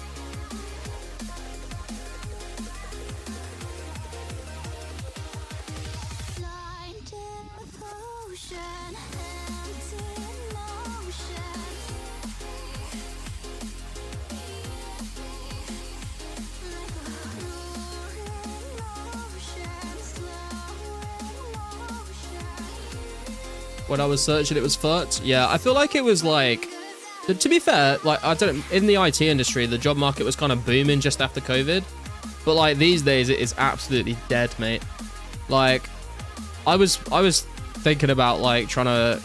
When I was searching, it was fucked. Yeah, I feel like it was like, to be fair, like, I don't, in the IT industry, the job market was kind of booming just after COVID. But like these days, it is absolutely dead, mate. Like, I was thinking about like trying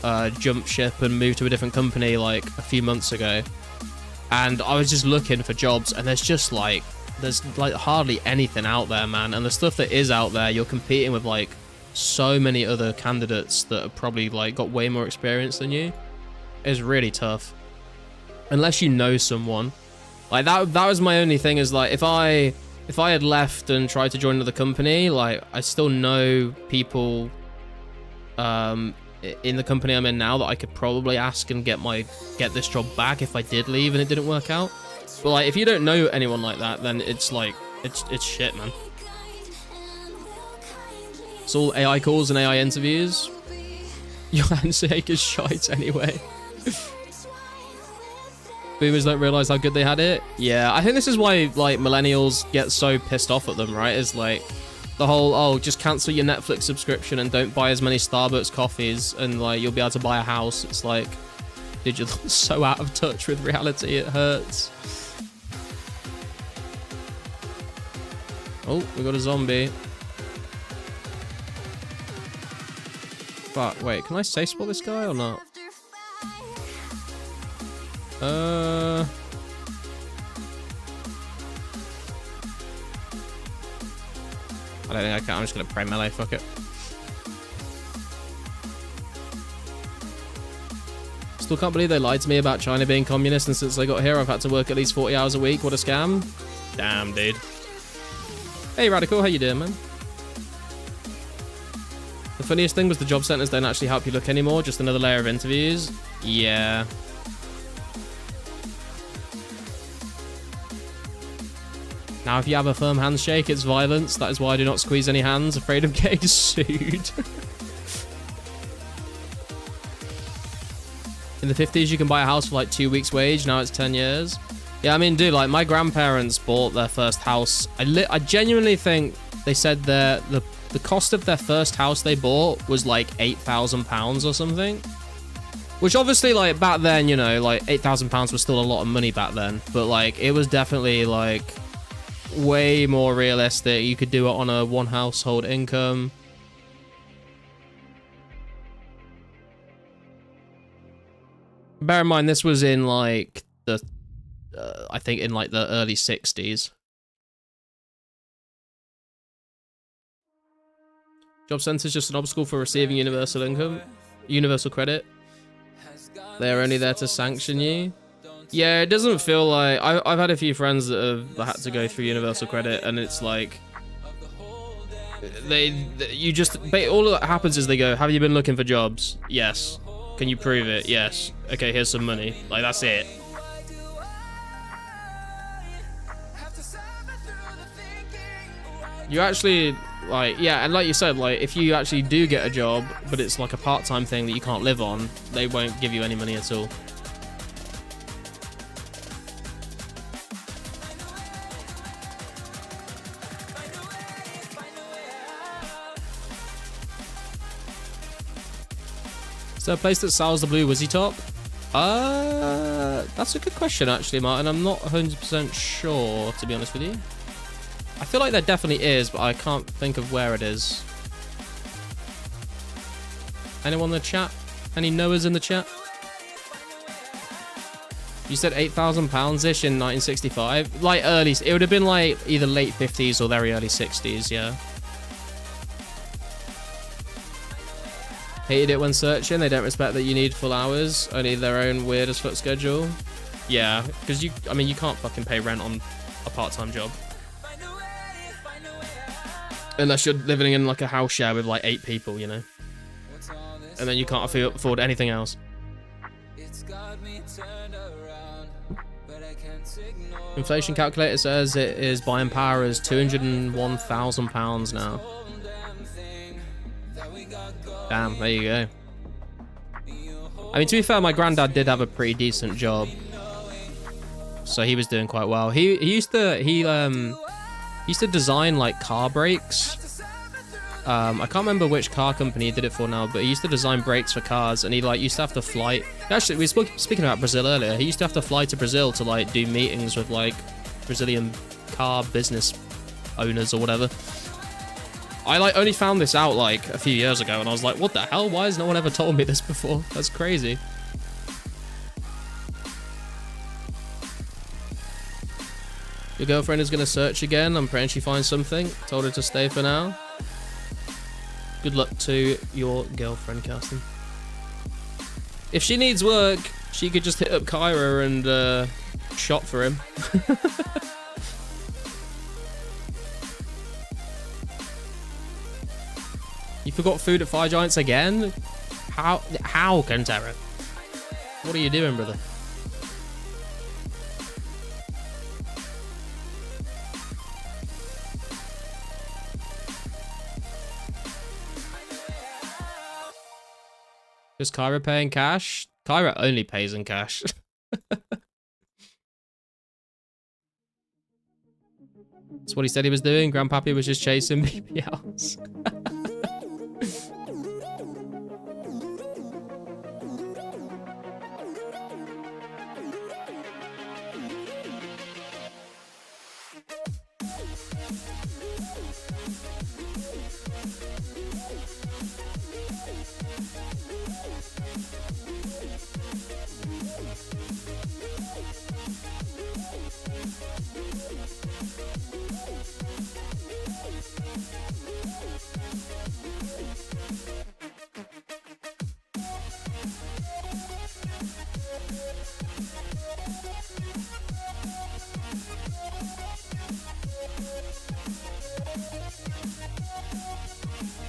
to jump ship and move to a different company like a few months ago. And I was just looking for jobs, and there's like hardly anything out there, man. And the stuff that is out there, you're competing with like so many other candidates that have probably like got way more experience than you. It's really tough unless you know someone. Like that was my only thing, is like if I had left and tried to join another company, like I still know people in the company I'm in now that I could probably ask and get this job back if I did leave and it didn't work out. But like if you don't know anyone like that, then it's like it's shit, man. It's all AI calls and AI interviews. Your handshake is shite anyway. Boomers don't realize how good they had it. Yeah, I think this is why like millennials get so pissed off at them, right? Is like the whole, oh, just cancel your Netflix subscription and don't buy as many Starbucks coffees and like you'll be able to buy a house. It's like, dude, you're so out of touch with reality, it hurts. Oh, we got a zombie. Fuck, wait, can I safe spot this guy or not? I don't think I can. I'm just gonna pray melee, fuck it. Still can't believe they lied to me about China being communist, and since I got here, I've had to work at least 40 hours a week. What a scam. Damn, dude. Hey, Radical, how you doing, man? The funniest thing was the job centers don't actually help you look anymore, just another layer of interviews. Yeah. Now, if you have a firm handshake, it's violence. That is why I do not squeeze any hands, afraid of getting sued. In the 50s, you can buy a house for like 2 weeks' wage. Now it's 10 years. Yeah, I mean, dude, like my grandparents bought their first house. I genuinely think they said the cost of their first house they bought was like £8,000 or something. Which obviously, like back then, you know, like £8,000 was still a lot of money back then. But like, it was definitely like way more realistic. You could do it on a one household income. Bear in mind, this was in like the, I think in like the early 60s. Job center's just an obstacle for receiving universal income, universal credit. They're only there to sanction you. Yeah, it doesn't feel like... I've had a few friends that have had to go through universal credit, and it's like... You just... All that happens is they go, have you been looking for jobs? Yes. Can you prove it? Yes. Okay, here's some money. Like, that's it. You actually... Like, yeah, and like you said, like, if you actually do get a job, but it's like a part-time thing that you can't live on, they won't give you any money at all. Is there a place that sells the blue Wizzy top? That's a good question, actually, Martin. I'm not 100% sure, to be honest with you. I feel like there definitely is, but I can't think of where it is. Anyone in the chat? Any Noahs in the chat? You said £8,000-ish in 1965? Like early... It would have been like either late 50s or very early 60s, yeah. Hated it when searching. They don't respect that you need full hours. Only their own weird as fuck schedule. Yeah, because you... I mean, you can't fucking pay rent on a part-time job. Unless you're living in like a house share with like 8 people, you know. And then you can't afford anything else. Inflation calculator says it is buying power as £201,000 now. Damn, there you go. I mean, to be fair, my granddad did have a pretty decent job, so he was doing quite well. He used to design like car brakes. I can't remember which car company he did it for now, but he used to design brakes for cars, and he like used to have to fly. Actually, we were speaking about Brazil earlier. He used to have to fly to Brazil to like do meetings with like Brazilian car business owners or whatever. I like only found this out like a few years ago, and I was like, what the hell? Why has no one ever told me this before? That's crazy. Your girlfriend is going to search again. I'm praying she finds something. Told her to stay for now. Good luck to your girlfriend, Carsten. If she needs work, she could just hit up Kyra and shop for him. You forgot food at Fire Giants again? How, Kentera? What are you doing, brother? Is Kyra paying cash? Kyra only pays in cash. That's what he said he was doing. Grandpappy was just chasing BBLs.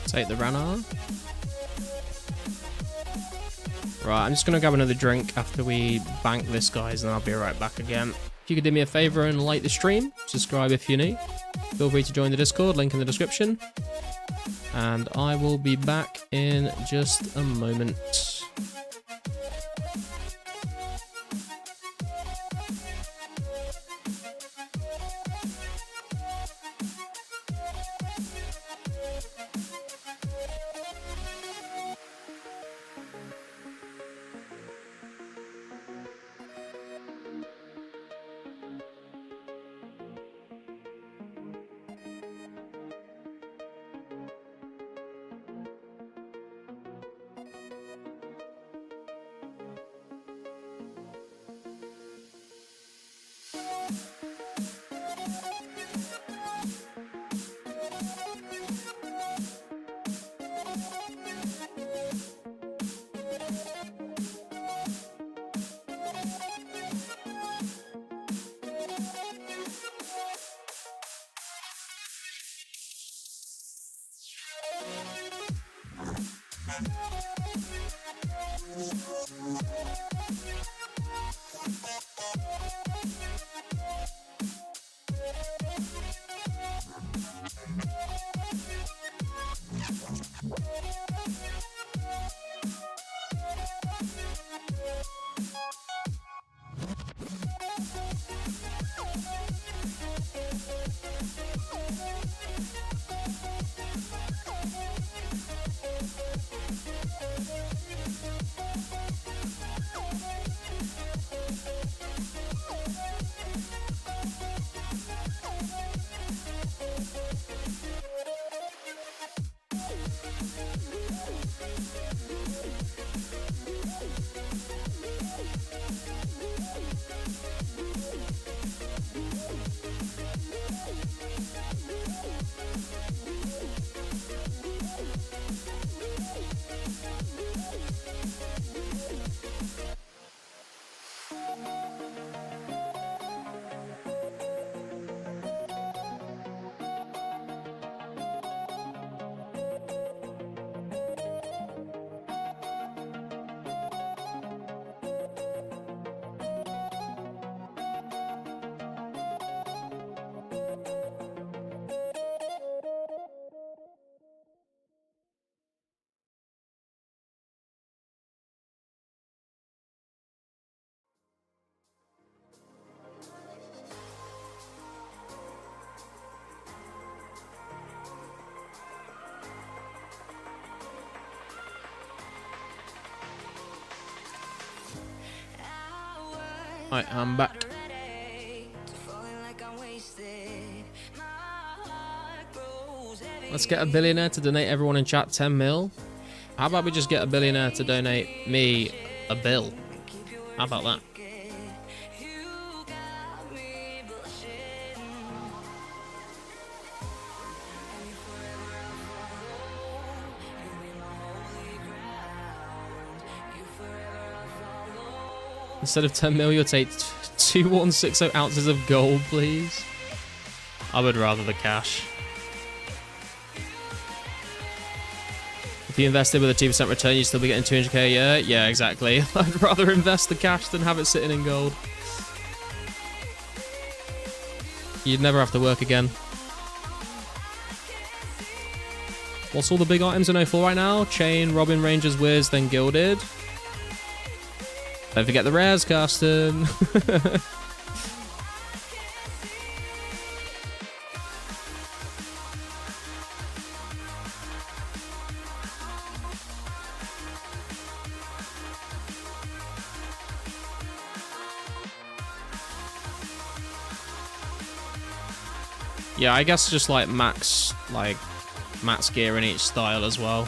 Take the runner. Right, I'm just going to grab another drink after we bank this, guys, and I'll be right back again. If you could do me a favor and like the stream, subscribe if you're new. Feel free to join the Discord, link in the description. And I will be back in just a moment. Right, I'm back. Let's get a billionaire to donate everyone in chat 10 mil. How about we just get a billionaire to donate me a bill? How about that? Instead of 10 mil, you'll take 2160 ounces of gold, please. I would rather the cash. If you invested with a 2% return, you'd still be getting 200k a year. Yeah, exactly. I'd rather invest the cash than have it sitting in gold. You'd never have to work again. What's all the big items in 04 right now? Chain, Robin, Rangers, Wiz, then Gilded. Don't forget the rares, Carsten. Yeah, I guess just like max gear in each style as well.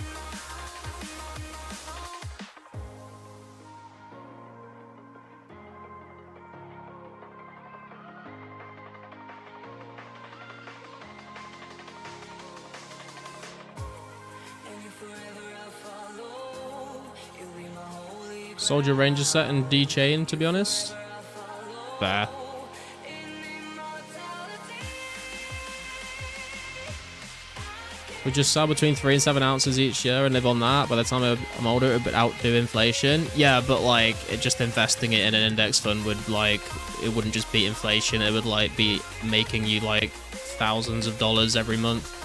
Soldier Ranger set and D-Chain, to be honest. Fair. We just sell between 3 and 7 ounces each year and live on that. By the time I'm older, it would outdo inflation. Yeah, but like, just investing it in an index fund would like, it wouldn't just beat inflation. It would like be making you like thousands of dollars every month.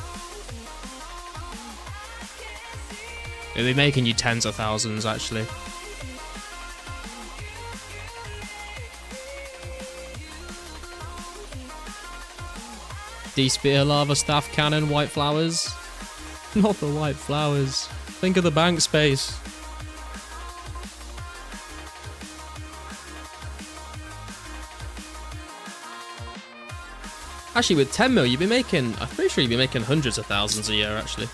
It'd be making you tens of thousands, actually. D-spear, lava staff cannon, white flowers. Not the white flowers. Think of the bank space. Actually, with 10 mil, you'd be making, I'm pretty sure you'd be making hundreds of thousands a year, actually.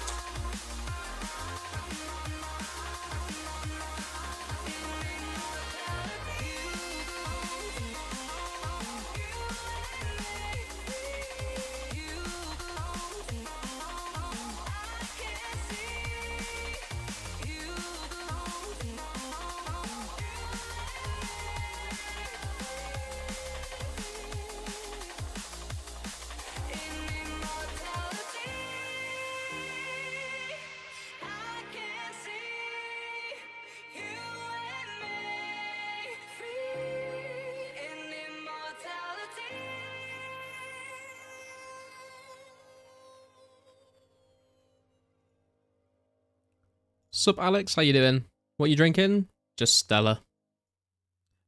Sup, Alex? How you doing? What you drinking? Just Stella.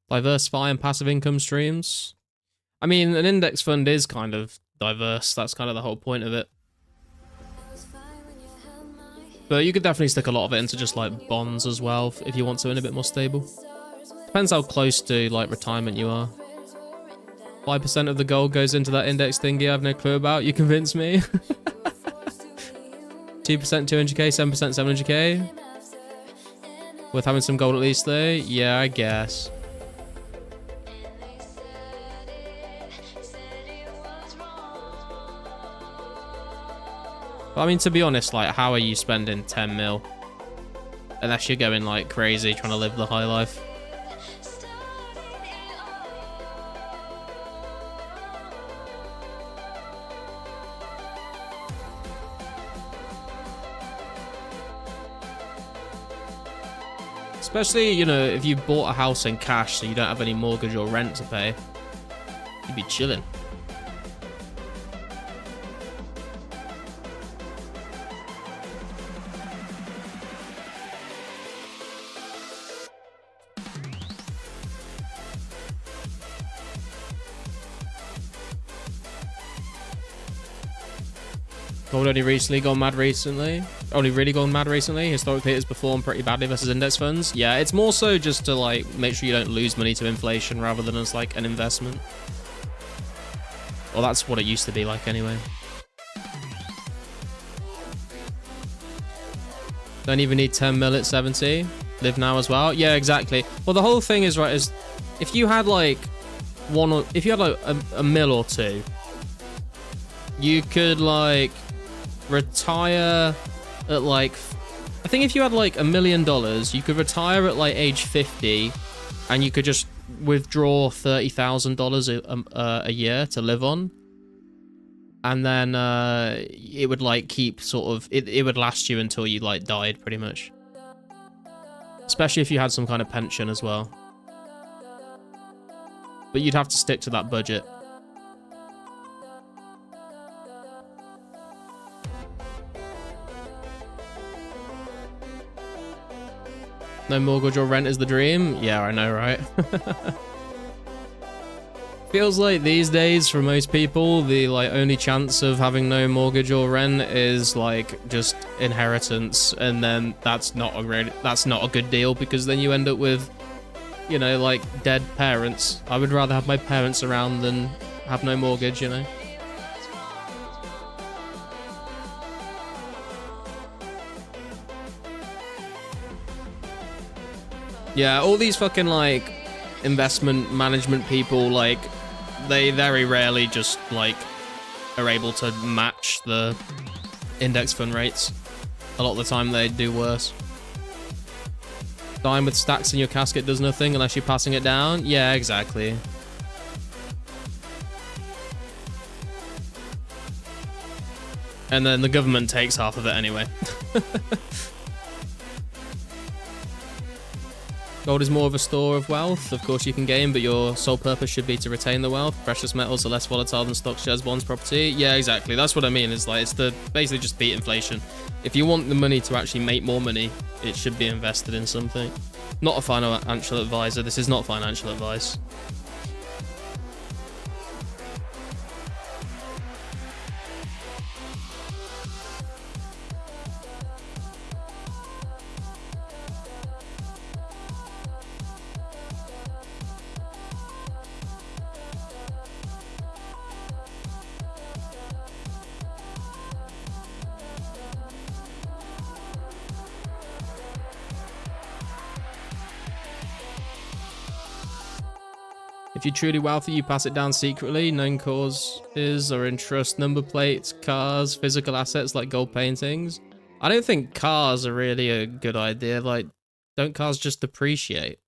Diversify and passive income streams. I mean, an index fund is kind of diverse. That's kind of the whole point of it. But you could definitely stick a lot of it into just like bonds as well if you want something a bit more stable. Depends how close to like retirement you are. 5% of the gold goes into that index thingy I have no clue about. You convinced me. 2% 200k, 7% 700k. Worth having some gold at least though? Yeah, I guess. But I mean, to be honest, like, how are you spending 10 mil? Unless you're going like crazy trying to live the high life. Especially, you know, if you bought a house in cash so you don't have any mortgage or rent to pay, you'd be chilling. Gold only recently gone mad recently. Only really gone mad recently. Historically, it has performed pretty badly versus index funds. Yeah, it's more so just to like make sure you don't lose money to inflation rather than as like an investment. Well, that's what it used to be like anyway. Don't even need 10 mil at 70. Live now as well. Yeah, exactly. Well, the whole thing is, right, is if you had like if you had like a mil or two, you could like retire at like, I think if you had like $1 million, you could retire at like age 50 and you could just withdraw $30,000 a year to live on. And then it would like keep sort of, it would last you until you like died pretty much. Especially if you had some kind of pension as well. But you'd have to stick to that budget. No mortgage or rent is the dream? Yeah, I know, right? Feels like these days for most people, the like only chance of having no mortgage or rent is like just inheritance, and then that's not a good deal because then you end up with, you know, like dead parents. I would rather have my parents around than have no mortgage, you know. Yeah, all these fucking, like, investment management people, like, they very rarely just, like, are able to match the index fund rates. A lot of the time they do worse. Dying with stacks in your casket does nothing unless you're passing it down? Yeah, exactly. And then the government takes half of it anyway. Gold is more of a store of wealth. Of course you can gain, but your sole purpose should be to retain the wealth. Precious metals are less volatile than stocks, shares, bonds, property. Yeah, exactly. That's what I mean. It's like, it's the basically just beat inflation. If you want the money to actually make more money, it should be invested in something. Not a financial advisor. This is not financial advice. If you're truly wealthy, you pass it down secretly. Known causes are in trust, number plates, cars, physical assets like gold paintings. I don't think cars are really a good idea. Like, don't cars just depreciate?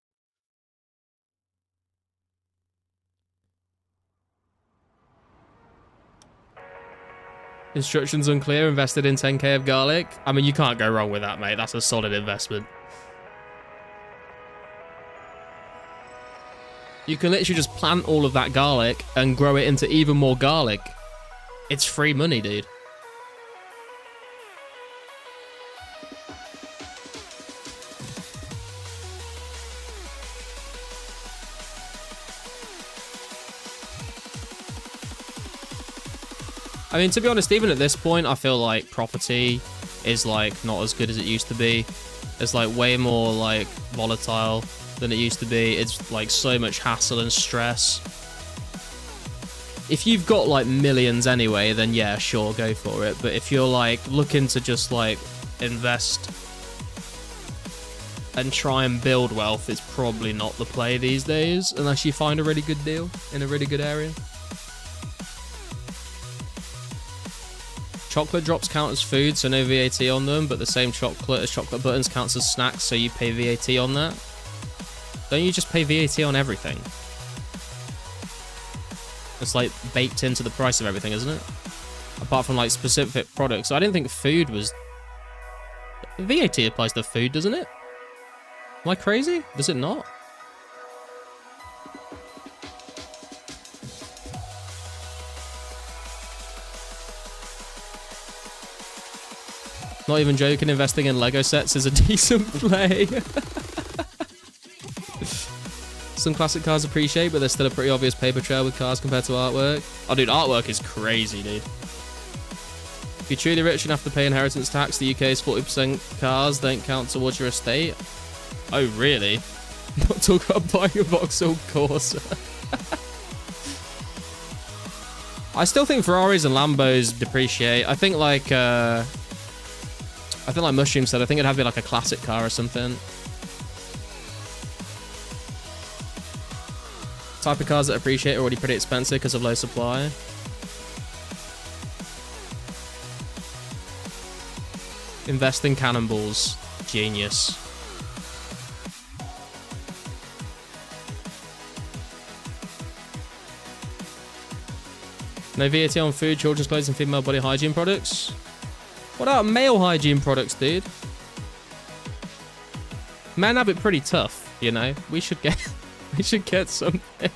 Instructions unclear, invested in 10k of garlic. I mean, you can't go wrong with that, mate. That's a solid investment. You can literally just plant all of that garlic and grow it into even more garlic. It's free money, dude. I mean, to be honest, even at this point, I feel like property is like not as good as it used to be. It's like way more like volatile than it used to be. It's like so much hassle and stress. If you've got like millions anyway, then yeah, sure, go for it. But if you're like looking to just like invest and try and build wealth, it's probably not the play these days, unless you find a really good deal in a really good area. Chocolate drops count as food, so no VAT on them, but the same chocolate as chocolate buttons counts as snacks, so you pay VAT on that. Don't you just pay VAT on everything? It's like baked into the price of everything, isn't it? Apart from like specific products. I didn't think food was... VAT applies to food, doesn't it? Am I crazy? Does it not? Not even joking, investing in Lego sets is a decent play. Some classic cars appreciate, but there's still a pretty obvious paper trail with cars compared to artwork. Oh, dude, artwork is crazy, dude. If you're truly rich enough to pay inheritance tax, the UK's 40% cars don't count towards your estate. Oh, really? Not talk about buying a Vauxhall Corsa. I still think Ferraris and Lambos depreciate. I think like Mushroom said, I think it'd have to be like a classic car or something. Type of cars that appreciate are already pretty expensive because of low supply. Invest in cannonballs. Genius. No VAT on food, children's clothes, and female body hygiene products. What about male hygiene products, dude? Men have it pretty tough, you know. We should get something.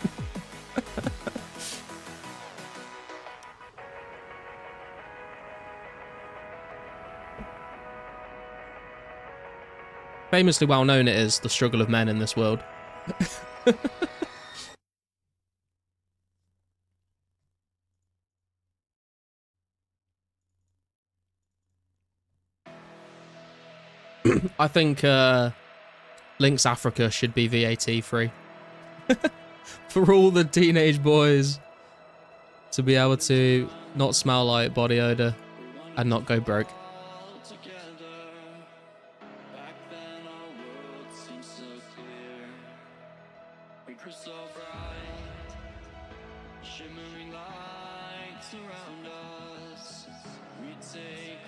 Famously well known it is, the struggle of men in this world. I think Lynx Africa should be VAT free. For all the teenage boys to be able to not smell like body odor and not go broke.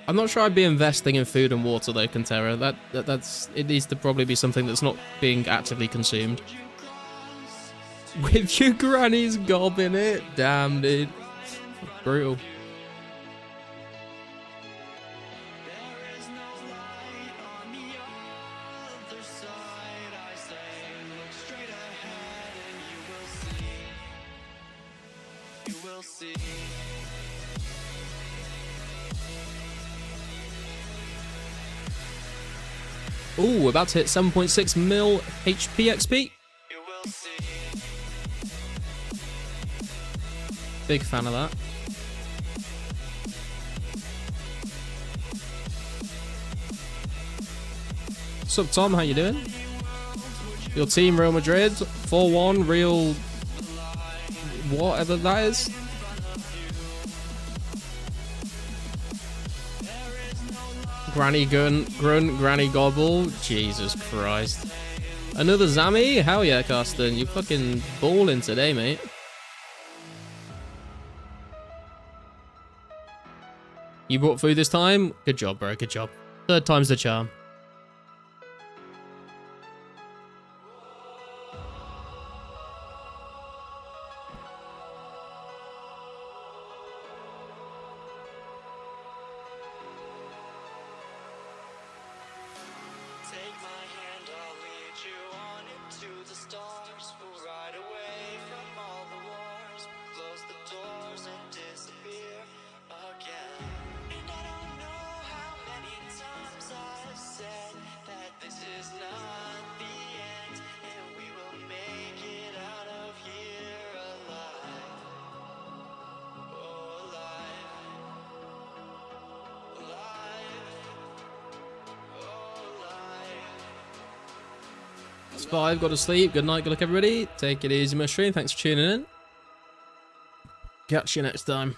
I'm not sure I'd be investing in food and water though, Contera. That's it needs to probably be something that's not being actively consumed. With your granny's gob in it? Damn, dude. Brutal.
will see.
Ooh, about to hit 7.6 mil HP XP.
You will see.
Big fan of that. What's up, Tom? How you doing? Your team, Real Madrid, 4-1, Real... whatever that is. Granny Grunt, Granny Gobble. Jesus Christ. Another Zammy? Hell yeah, Carsten. You fucking balling today, mate. You brought food this time? Good job, bro. Good job. Third time's the charm.
Take my hand, I'll lead you on into the stars. We'll ride away from all the wars. Close the doors and disappear again. And I don't know how many times I've said that this is not the end, and we will make it out of here alive. Oh, alive. Alive. Oh, alive.
Spy, got to sleep. Good night, good luck, everybody. Take it easy, my stream. Thanks for tuning in. Catch you next time.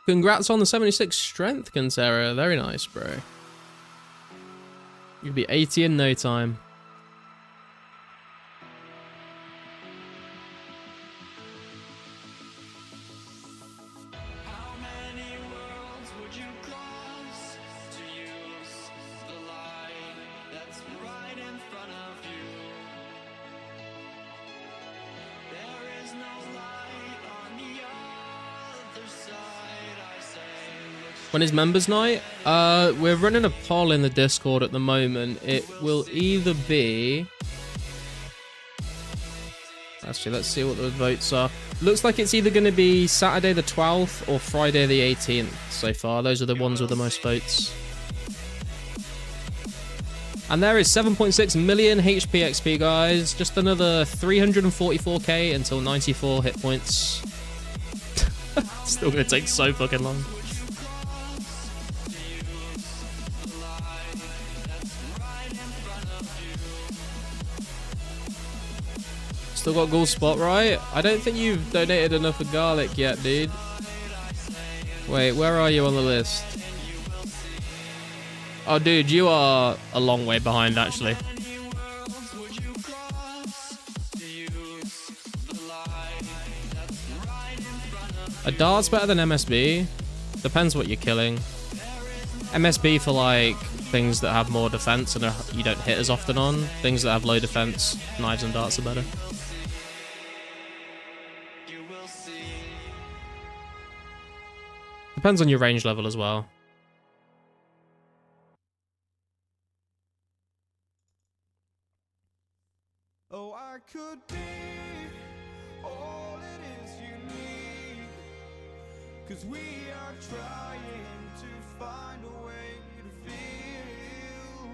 Congrats on the 76 strength, Kinsera. Very nice, bro. You'll be 80 in no time.
How many worlds would you cross to use the light that's right in front of you? There is no light on the other side, I say.
When is members night? We're running a poll in the Discord at the moment. It will either be... Actually, let's see what the votes are. Looks like it's either going to be Saturday the 12th or Friday the 18th so far. Those are the ones with the most votes. And there is 7.6 million HP XP, guys. Just another 344k until 94 hit points. Still going to take so fucking long. Still got Ghoul Spot, right? I don't think you've donated enough for garlic yet, dude. Wait, where are you on the list? Oh, dude, you are a long way behind, actually. A dart's better than MSB. Depends what you're killing. MSB for, like, things that have more defense and you don't hit as often on. Things that have low defense, knives and darts are better. Depends on your range level as well.
Oh, I could be all it is you need, 'cause we are trying to find a way to feel.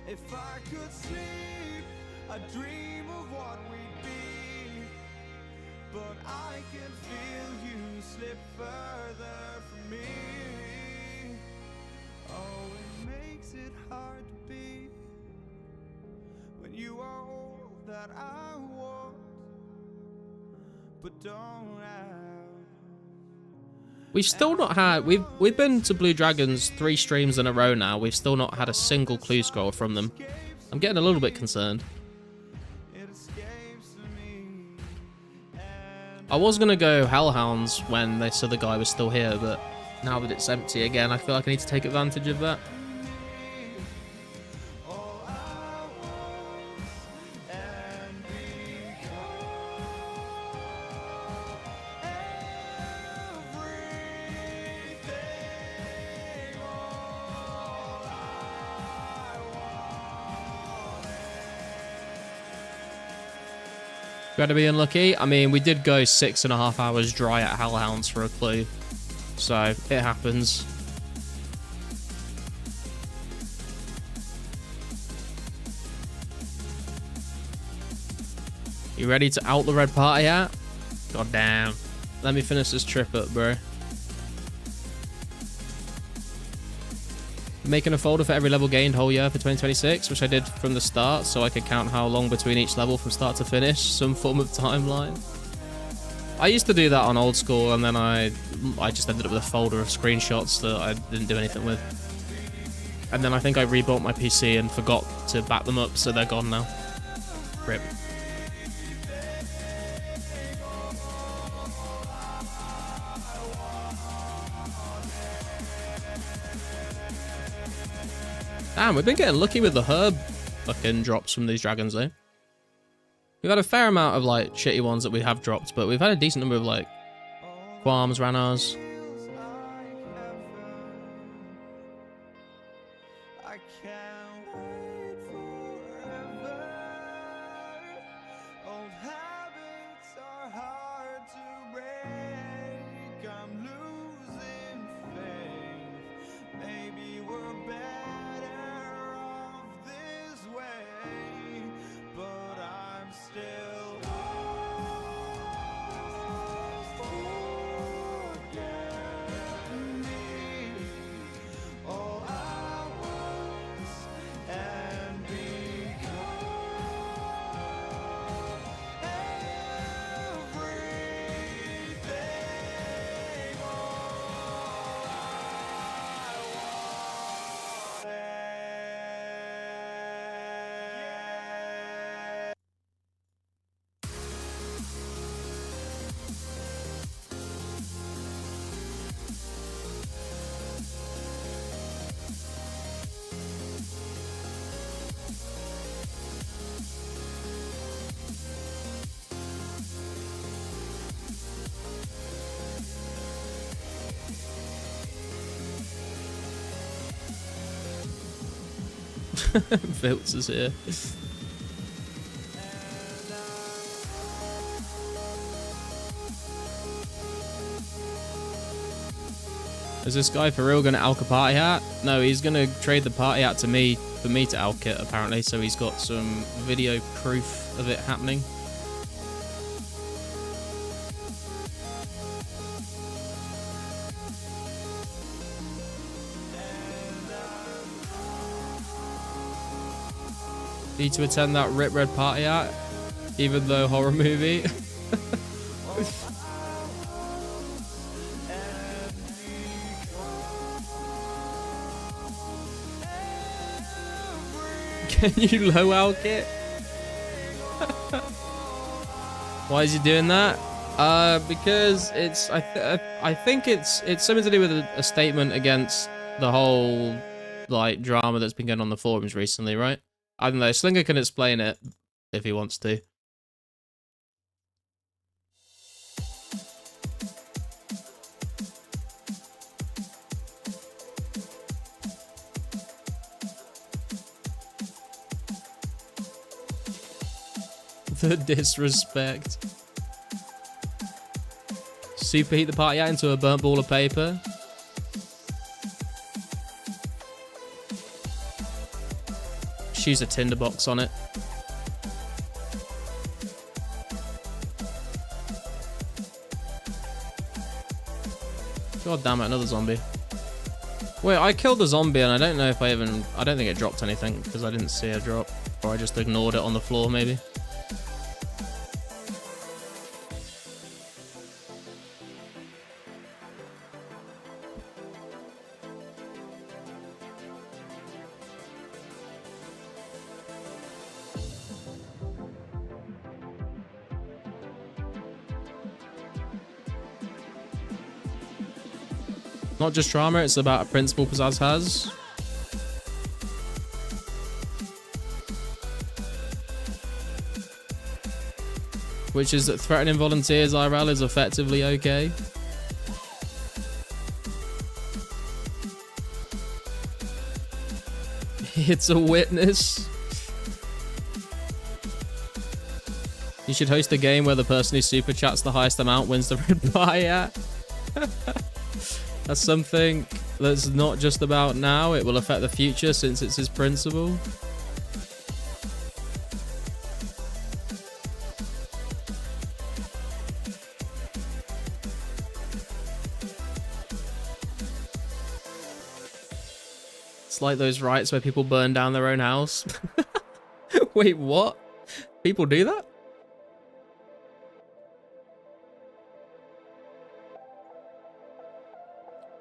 If I could sleep, I'd dream of what we'd be, but I can feel you slip further from me. Oh, it makes it hard to be when you are all that I want, but don't have.
We've still not had... We've been to Blue Dragons 3 streams in a row now. We've still not had a single clue scroll from them. I'm getting a little bit concerned. I was going to go Hellhounds when they said the guy was still here, but now that it's empty again, I feel like I need to take advantage of that. Got to be unlucky. I mean, we did go 6.5 hours dry at Hellhounds for a clue. So, it happens. You ready to out the red party hat? God damn. Let me finish this trip up, bro. Making a folder for every level gained whole year for 2026, which I did from the start, so I could count how long between each level from start to finish, some form of timeline. I used to do that on old school, and then I just ended up with a folder of screenshots that I didn't do anything with. And then I think I rebought my PC and forgot to back them up, so they're gone now. Rip. Damn, we've been getting lucky with the herb fucking drops from these dragons, though. We've had a fair amount of, like, shitty ones that we have dropped, but we've had a decent number of, like, Qualms, Ranars. Vilts is here. Is this guy for real gonna alk a party hat? No, he's gonna trade the party hat to me for me to alk it apparently, so he's got some video proof of it happening. Need to attend that Rip Red party hat, even though horror movie. Can you low alk it? Why is he doing that? Because it's I think it's something to do with a statement against the whole like drama that's been going on the forums recently, right? I don't know. Slinger can explain it if he wants to. The disrespect. Superheat the party out into a burnt ball of paper. Use a tinderbox on it. God damn it, another zombie. Wait, I killed the zombie and I don't know if I don't think it dropped anything because I didn't see a drop. Or I just ignored it on the floor maybe. Not just drama, it's about a principle Pizzazz has. Which is that threatening volunteers IRL is effectively okay. It's a witness. You should host a game where the person who super chats the highest amount wins the red pie. Yeah. That's something that's not just about now. It will affect the future since it's his principle. It's like those riots where people burn down their own house. Wait, what? People do that?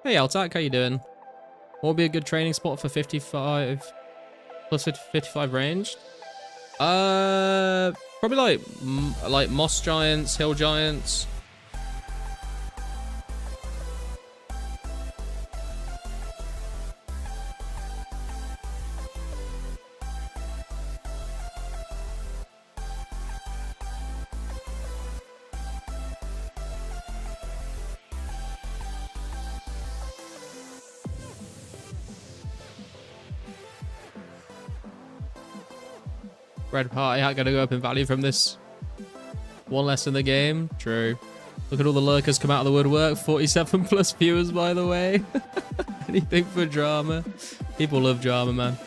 Hey Altac, how you doing? What would be a good training spot for 55 plus 55 ranged? Probably like moss giants, hill giants. Red party hat gonna go up in value from this one less in the game. True. Look at all the lurkers come out of the woodwork. 47 plus viewers, by the way. Anything for drama. People love drama, man.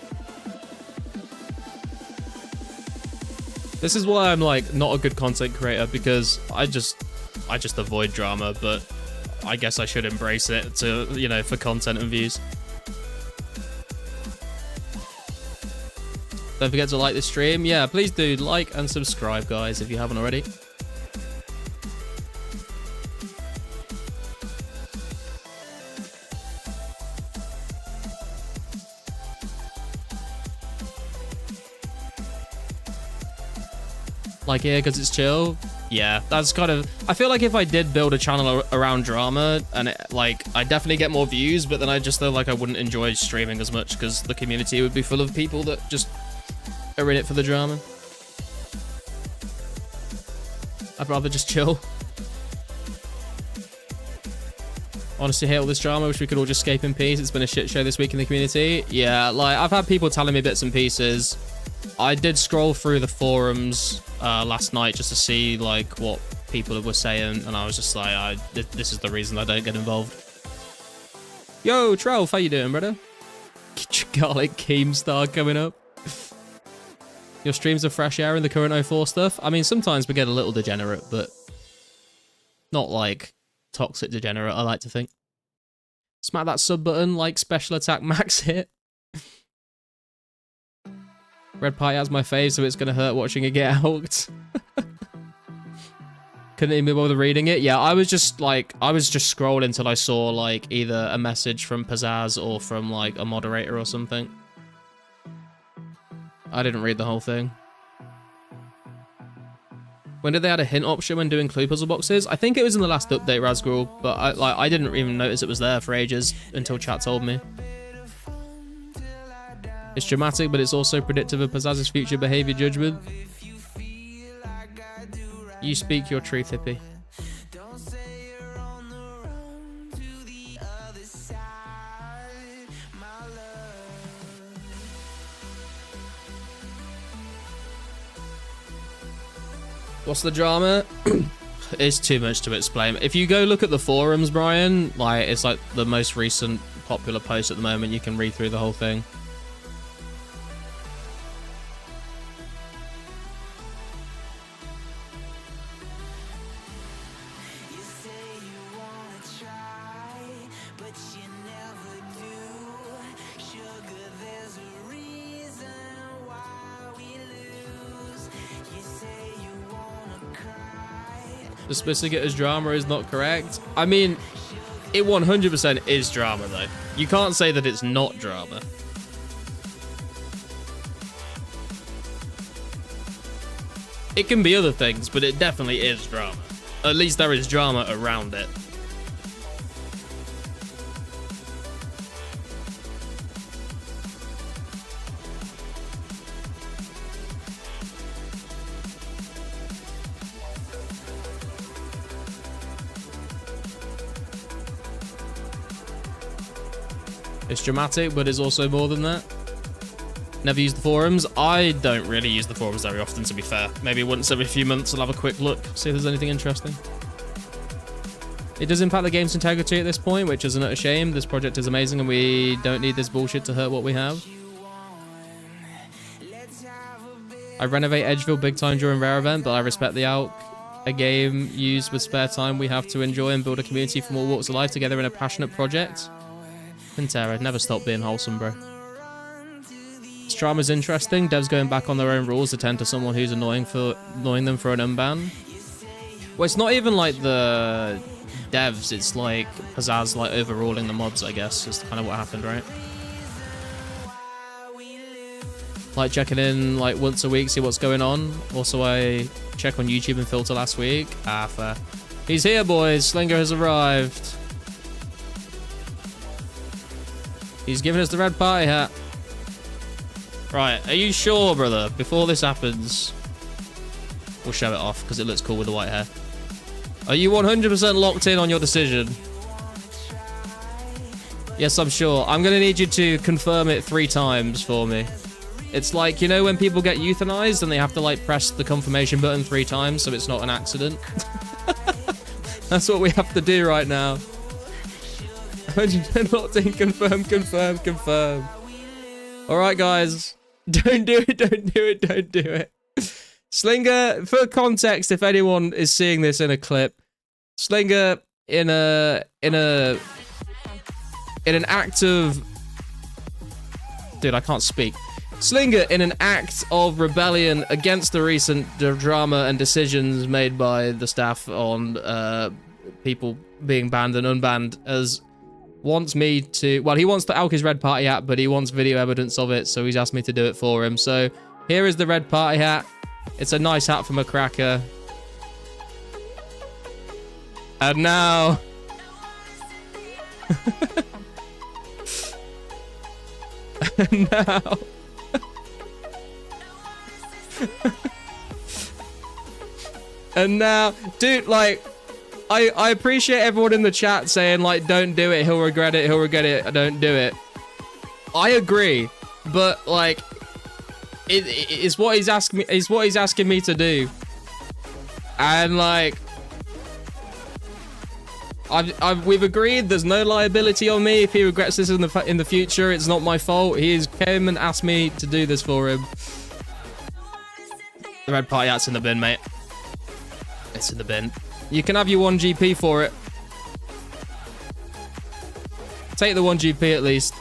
This is why I'm like not a good content creator, because I just avoid drama, but I guess I should embrace it to, you know, for content and views. Don't forget to like this stream. Yeah, please do like and subscribe, guys, if you haven't already. Like here, because it's chill. Yeah, that's kind of... I feel like if I did build a channel around drama, and like, I'd definitely get more views, but then I just feel like I wouldn't enjoy streaming as much, because the community would be full of people that just are in it for the drama. I'd rather just chill. Honestly, hate all this drama. Wish we could all just escape in peace. It's been a shit show this week in the community. Yeah, like, I've had people telling me bits and pieces. I did scroll through the forums last night just to see, like, what people were saying, and I was just like, this is the reason I don't get involved. Yo, Trelf, how you doing, brother? Garlic Keemstar coming up. Your streams are fresh air in the current 04 stuff. I mean, sometimes we get a little degenerate, but not like toxic degenerate, I like to think. Smack that sub button like special attack max hit. Red pie has my fave, so it's gonna hurt watching it get out. Couldn't even bother reading it. Yeah, I was just scrolling until I saw like either a message from Pizzazz or from like a moderator or something. I didn't read the whole thing. When did they add a hint option when doing clue puzzle boxes? I think it was in the last update, Razgul, but I didn't even notice it was there for ages until chat told me. It's dramatic, but it's also predictive of Pizzazz's future behavior judgment. You speak your truth, hippie. What's the drama? It's too much to explain. If you go look at the forums, Brian, like, it's like the most recent popular post at the moment. You can read through the whole thing. Dismissing it as drama is not correct. I mean, it 100% is drama, though. You can't say that it's not drama. It can be other things, but it definitely is drama. At least there is drama around it. It's dramatic, but it's also more than that. Never use the forums. I don't really use the forums very often, to be fair. Maybe once every few months I'll have a quick look, see if there's anything interesting. It does impact the game's integrity at this point, which isn't a shame. This project is amazing and we don't need this bullshit to hurt what we have. I renovate Edgeville big time during Rare Event, but I respect the ALK. A game used with spare time we have to enjoy and build a community from all walks of life together in a passionate project. Pantera, never stop being wholesome, bro. This drama's interesting. Devs going back on their own rules attend to someone who's annoying them for an unban. Well, it's not even like the devs, it's like Pizzazz like overruling the mods, I guess, is kind of what happened, right? Like checking in like once a week, see what's going on. Also, I check on YouTube and filter last week. Ah, fair. He's here, boys. Slinger has arrived. He's giving us the red party hat. Right, are you sure, brother? Before this happens, we'll show it off because it looks cool with the white hair. Are you 100% locked in on your decision? Yes, I'm sure. I'm going to need you to confirm it 3 times for me. It's like, you know when people get euthanized and they have to like press the confirmation button 3 times so it's not an accident? That's what we have to do right now. 100% locked in, confirm, confirm, confirm. Alright guys, don't do it, don't do it, don't do it. Slinger, for context, if anyone is seeing this in a clip, Slinger in an act of... Dude, I can't speak. Slinger, in an act of rebellion against the recent drama and decisions made by the staff on people being banned and unbanned, as wants me to... Well, he wants to ALK his red party hat, but he wants video evidence of it, so he's asked me to do it for him. So here is the red party hat. It's a nice hat from a cracker. And now... and now... and now... Dude, like... I appreciate everyone in the chat saying, like, don't do it, he'll regret it, don't do it. I agree. But, like... It's what he's asking me. It's what he's asking me to do, and like, we've agreed. There's no liability on me if he regrets this in the future. It's not my fault. He's came and asked me to do this for him. The red party hat's in the bin, mate. It's in the bin. You can have your 1 GP for it. Take the 1 GP at least.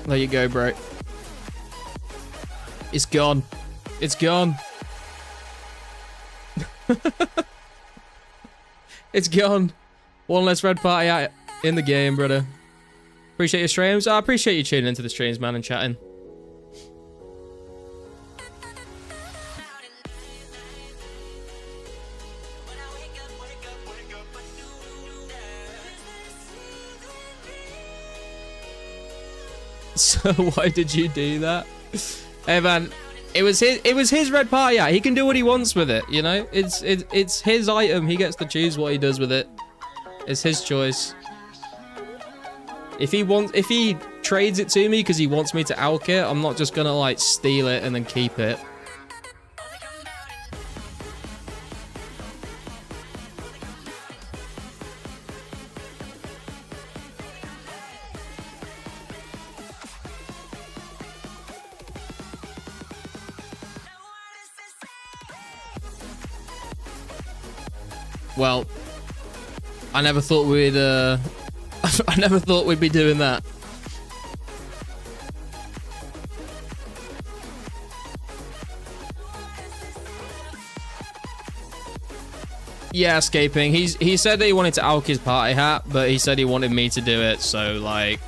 There you go, bro. It's gone. It's gone. It's gone. 1 less red party out in the game, brother. Appreciate your streams. I appreciate you tuning into the streams, man, and chatting. So why did you do that? Hey man, it was his red party hat. He can do what he wants with it, you know? It's his item. He gets to choose what he does with it. It's his choice. If he trades it to me because he wants me to ALK it, I'm not just gonna like steal it and then keep it. Well, I never thought we'd I never thought we'd be doing that. Yeah, escaping. He said that he wanted to ALK his party hat, but he said he wanted me to do it so like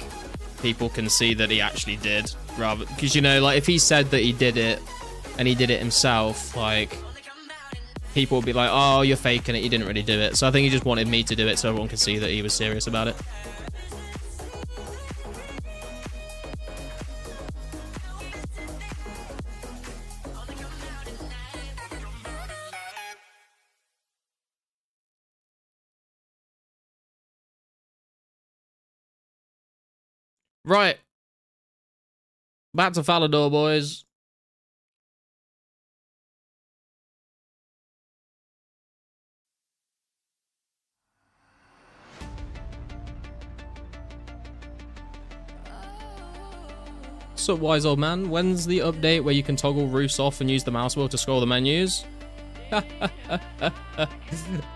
people can see that he actually did, rather because you know, like if he said that he did it and he did it himself, like people will be like, oh, you're faking it, you didn't really do it. So I think he just wanted me to do it so everyone could see that he was serious about it. Right. Back to Falador, boys. So, wise old man, when's the update where you can toggle roofs off and use the mouse wheel to scroll the menus?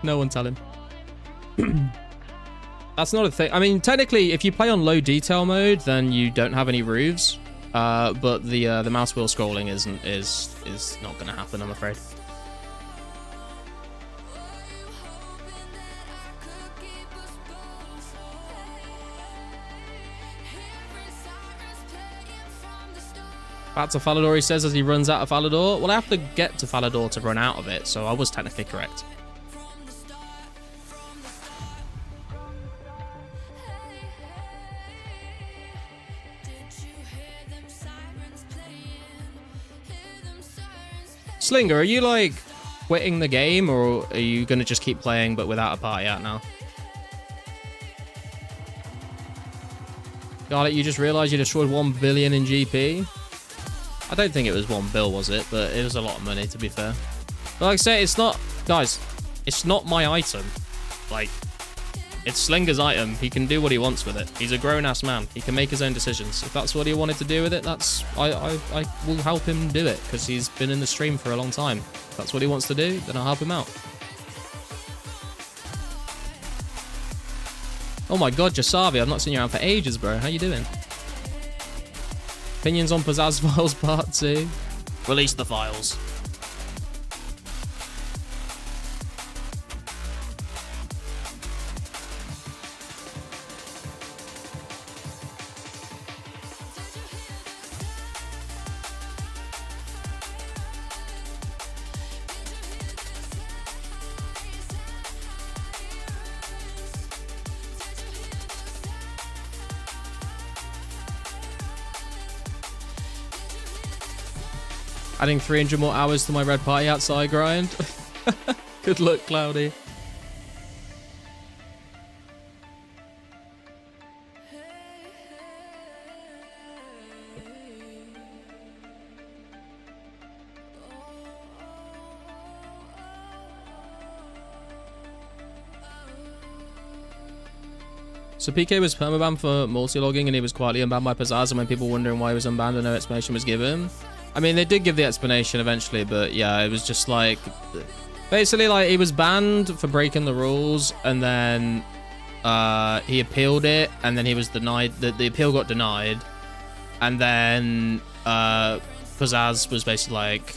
No one tell him. That's not a thing. I mean, technically, if you play on low detail mode, then you don't have any roofs. But the mouse wheel scrolling is not going to happen, I'm afraid. Back to Falador, he says as he runs out of Falador. Well, I have to get to Falador to run out of it, so I was technically correct. Slinger, are you like quitting the game, or are you going to just keep playing but without a party out now? Got it, you just realized you destroyed 1 billion in GP? I don't think it was 1 bill, was it? But it was a lot of money, to be fair. But like I say, it's not... Guys, it's not my item. Like, it's Slinger's item. He can do what he wants with it. He's a grown-ass man. He can make his own decisions. If that's what he wanted to do with it, I will help him do it, because he's been in the stream for a long time. If that's what he wants to do, then I'll help him out. Oh my god, Jasavi, I've not seen you around for ages, bro. How you doing? Opinions on Pizzazz Files Part 2. Release the files. Adding 300 more hours to my red party outside grind. Good luck, Cloudy. So PK was permabanned for multi-logging and he was quietly unbanned by Pizzazz, and when people were wondering why he was unbanned and no explanation was given. I mean, they did give the explanation eventually, but yeah, it was just like... Basically, like, he was banned for breaking the rules, and then he appealed it, and then he was denied... The appeal got denied, and then Pizzazz was basically like...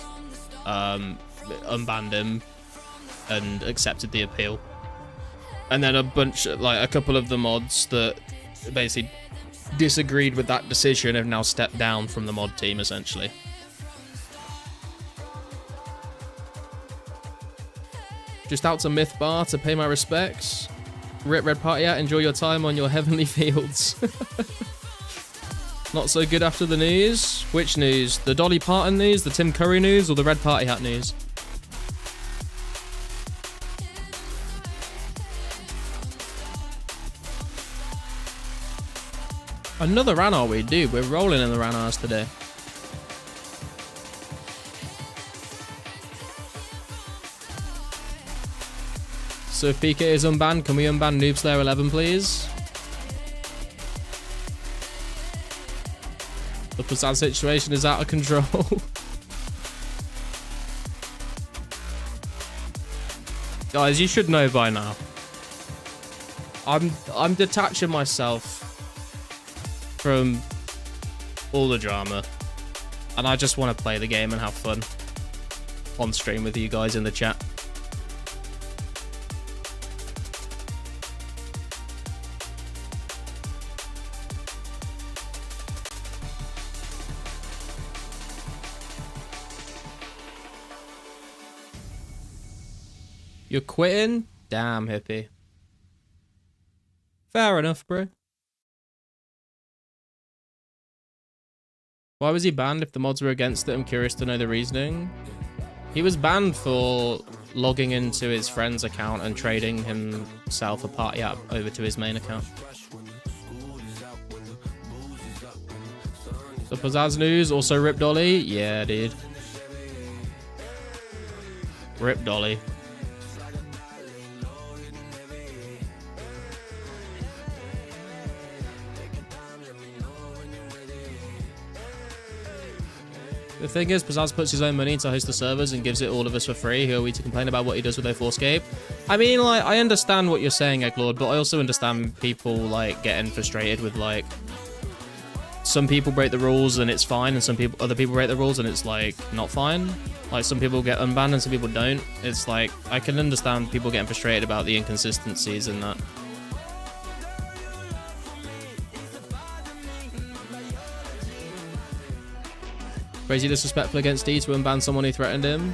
unbanned him and accepted the appeal. And then a couple of the mods that basically disagreed with that decision have now stepped down from the mod team, essentially. Just out to Myth Bar to pay my respects. Rip Red Party out, enjoy your time on your heavenly fields. Not so good after the news. Which news? The Dolly Parton news, the Tim Curry news, or the Red Party hat news? Another Ranar we do. We're rolling in the Ranars today. So if PK is unbanned, can we unban Noob Slayer 11, please? The Pizzazz situation is out of control. Guys, you should know by now. I'm detaching myself from all the drama, and I just want to play the game and have fun on stream with you guys in the chat. You're quitting? Damn, hippie. Fair enough, bro. Why was he banned if the mods were against it? I'm curious to know the reasoning. He was banned for logging into his friend's account and trading himself a party app over to his main account. The Pizzazz news, also Rip Dolly. Yeah, dude. Rip Dolly. The thing is, Pizzazz puts his own money into host the servers and gives it all of us for free. Who are we to complain about what he does with 2004scape? I mean, like, I understand what you're saying, Egglord, but I also understand people, like, getting frustrated with, like, some people break the rules and it's fine, and other people break the rules and it's, like, not fine. Like, some people get unbanned and some people don't. It's like, I can understand people getting frustrated about the inconsistencies in that. Crazy disrespectful against D to unban someone who threatened him.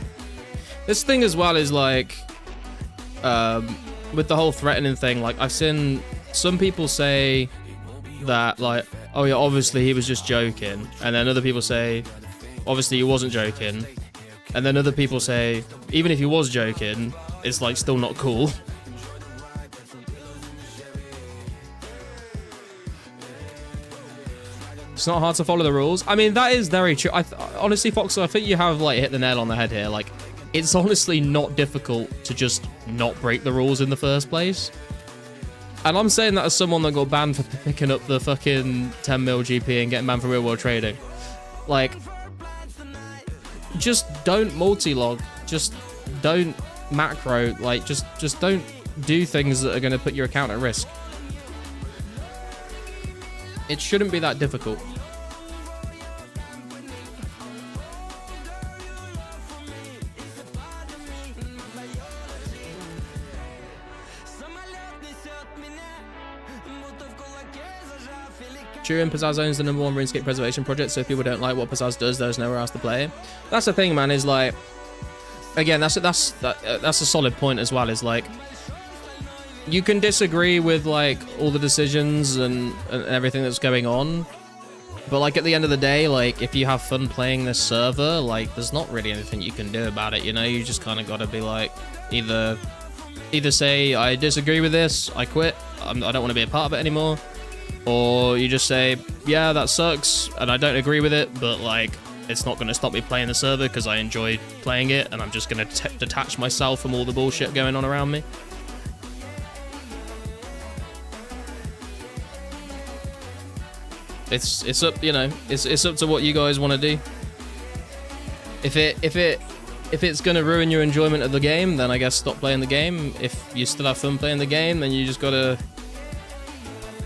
This thing as well is like, with the whole threatening thing, like I've seen some people say that like, oh yeah, obviously he was just joking. And then other people say, obviously he wasn't joking. And then other people say, even if he was joking, it's like still not cool. It's not hard to follow the rules. I mean, that is very true. Honestly, Fox, I think you have like hit the nail on the head here. Like, it's honestly not difficult to just not break the rules in the first place. And I'm saying that as someone that got banned for picking up the fucking 10 mil GP and getting banned for real world trading. Like, just don't multi-log. Just don't macro. Like, just don't do things that are going to put your account at risk. It shouldn't be that difficult. True, and Pizzazz owns the #1 RuneScape preservation project, so if people don't like what Pizzazz does, there's nowhere else to play. That's the thing, man, is like, again, that's a solid point as well, is like, you can disagree with like all the decisions and everything that's going on, but like at the end of the day, like if you have fun playing this server, like there's not really anything you can do about it, you know? You just kind of got to be like, either say I disagree with this, I quit, I don't want to be a part of it anymore, or you just say, yeah, that sucks and I don't agree with it, but like it's not going to stop me playing the server because I enjoy playing it, and I'm just going to detach myself from all the bullshit going on around me. It's up, you know, it's up to what you guys want to do. If it's gonna ruin your enjoyment of the game, then I guess stop playing the game. If you still have fun playing the game, then you just gotta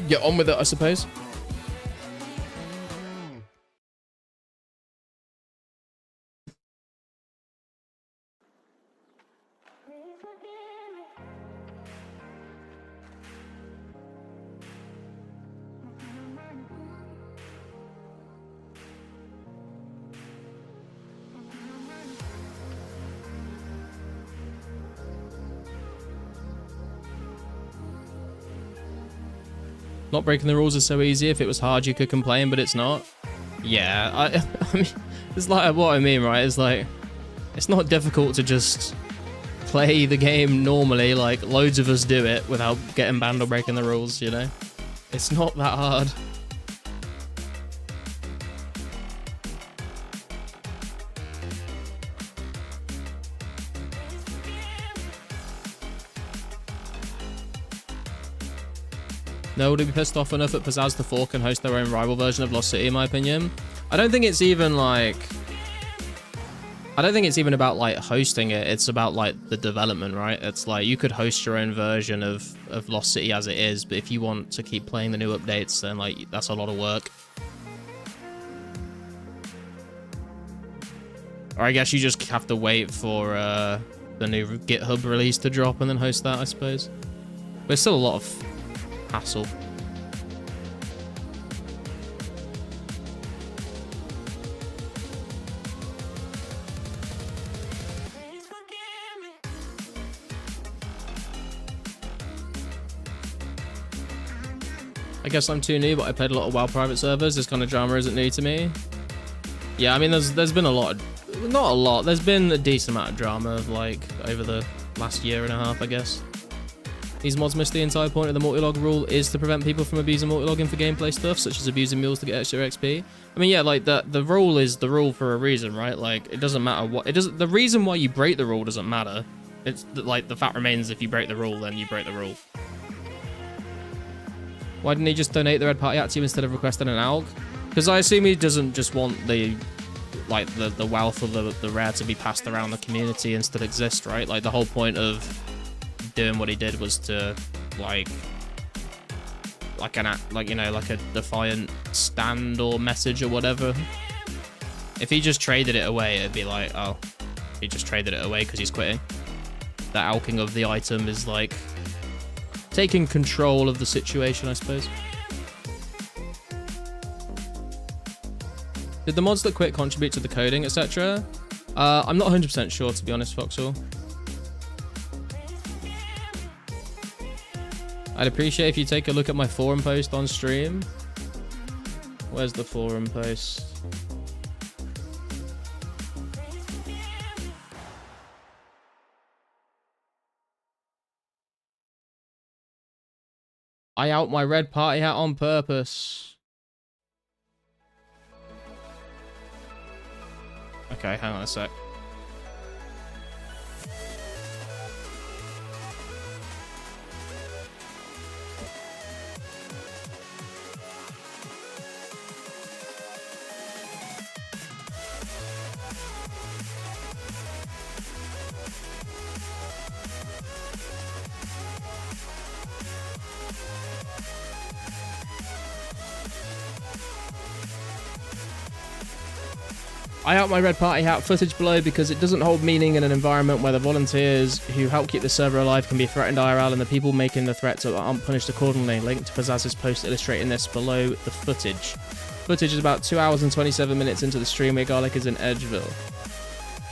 get on with it, I suppose. Not breaking the rules is so easy. If it was hard, you could complain, but it's not. Yeah, I mean, it's like what I mean, right? It's like, it's not difficult to just play the game normally. Like, loads of us do it without getting banned or breaking the rules, you know? It's not that hard. No, would it be pissed off enough at Pizzazz to fork and host their own rival version of Lost City, in my opinion? I don't think it's even like... I don't think it's even about like hosting it. It's about like the development, right? It's like you could host your own version of Lost City as it is, but if you want to keep playing the new updates, then like that's a lot of work. Or I guess you just have to wait for the new GitHub release to drop and then host that, I suppose. But it's still a lot of hassle. I guess I'm too new, but I played a lot of WoW private servers. This kind of drama isn't new to me. Yeah, I mean, there's been a lot of, not a lot, there's been a decent amount of drama like over the last year and a half, I guess. These mods miss the entire point of the multi-log rule is to prevent people from abusing multi-logging for gameplay stuff, such as abusing mules to get extra XP. I mean, yeah, like the rule is the rule for a reason, right? Like it doesn't matter what it doesn't. The reason why you break the rule doesn't matter. It's like the fact remains if you break the rule, then you break the rule. Why didn't he just donate the red party hat to you instead of requesting an ALG? Because I assume he doesn't just want the wealth of the rare to be passed around the community and still exist, right? Like the whole point of doing what he did was to like a defiant stand or message or whatever. If he just traded it away, it'd be like, oh, he just traded it away because he's quitting. The alking of the item is like taking control of the situation, I suppose. Did the mods that quit contribute to the coding, etc.? I'm not 100% sure, to be honest, Foxhole. I'd appreciate if you take a look at my forum post on stream. Where's the forum post? I out my red party hat on purpose. Okay, hang on a sec. I out my red party hat footage below because it doesn't hold meaning in an environment where the volunteers who help keep the server alive can be threatened IRL and the people making the threats aren't punished accordingly. Link to Pizzazz's post illustrating this below the footage. Footage is about 2 hours and 27 minutes into the stream where Garlic is in Edgeville.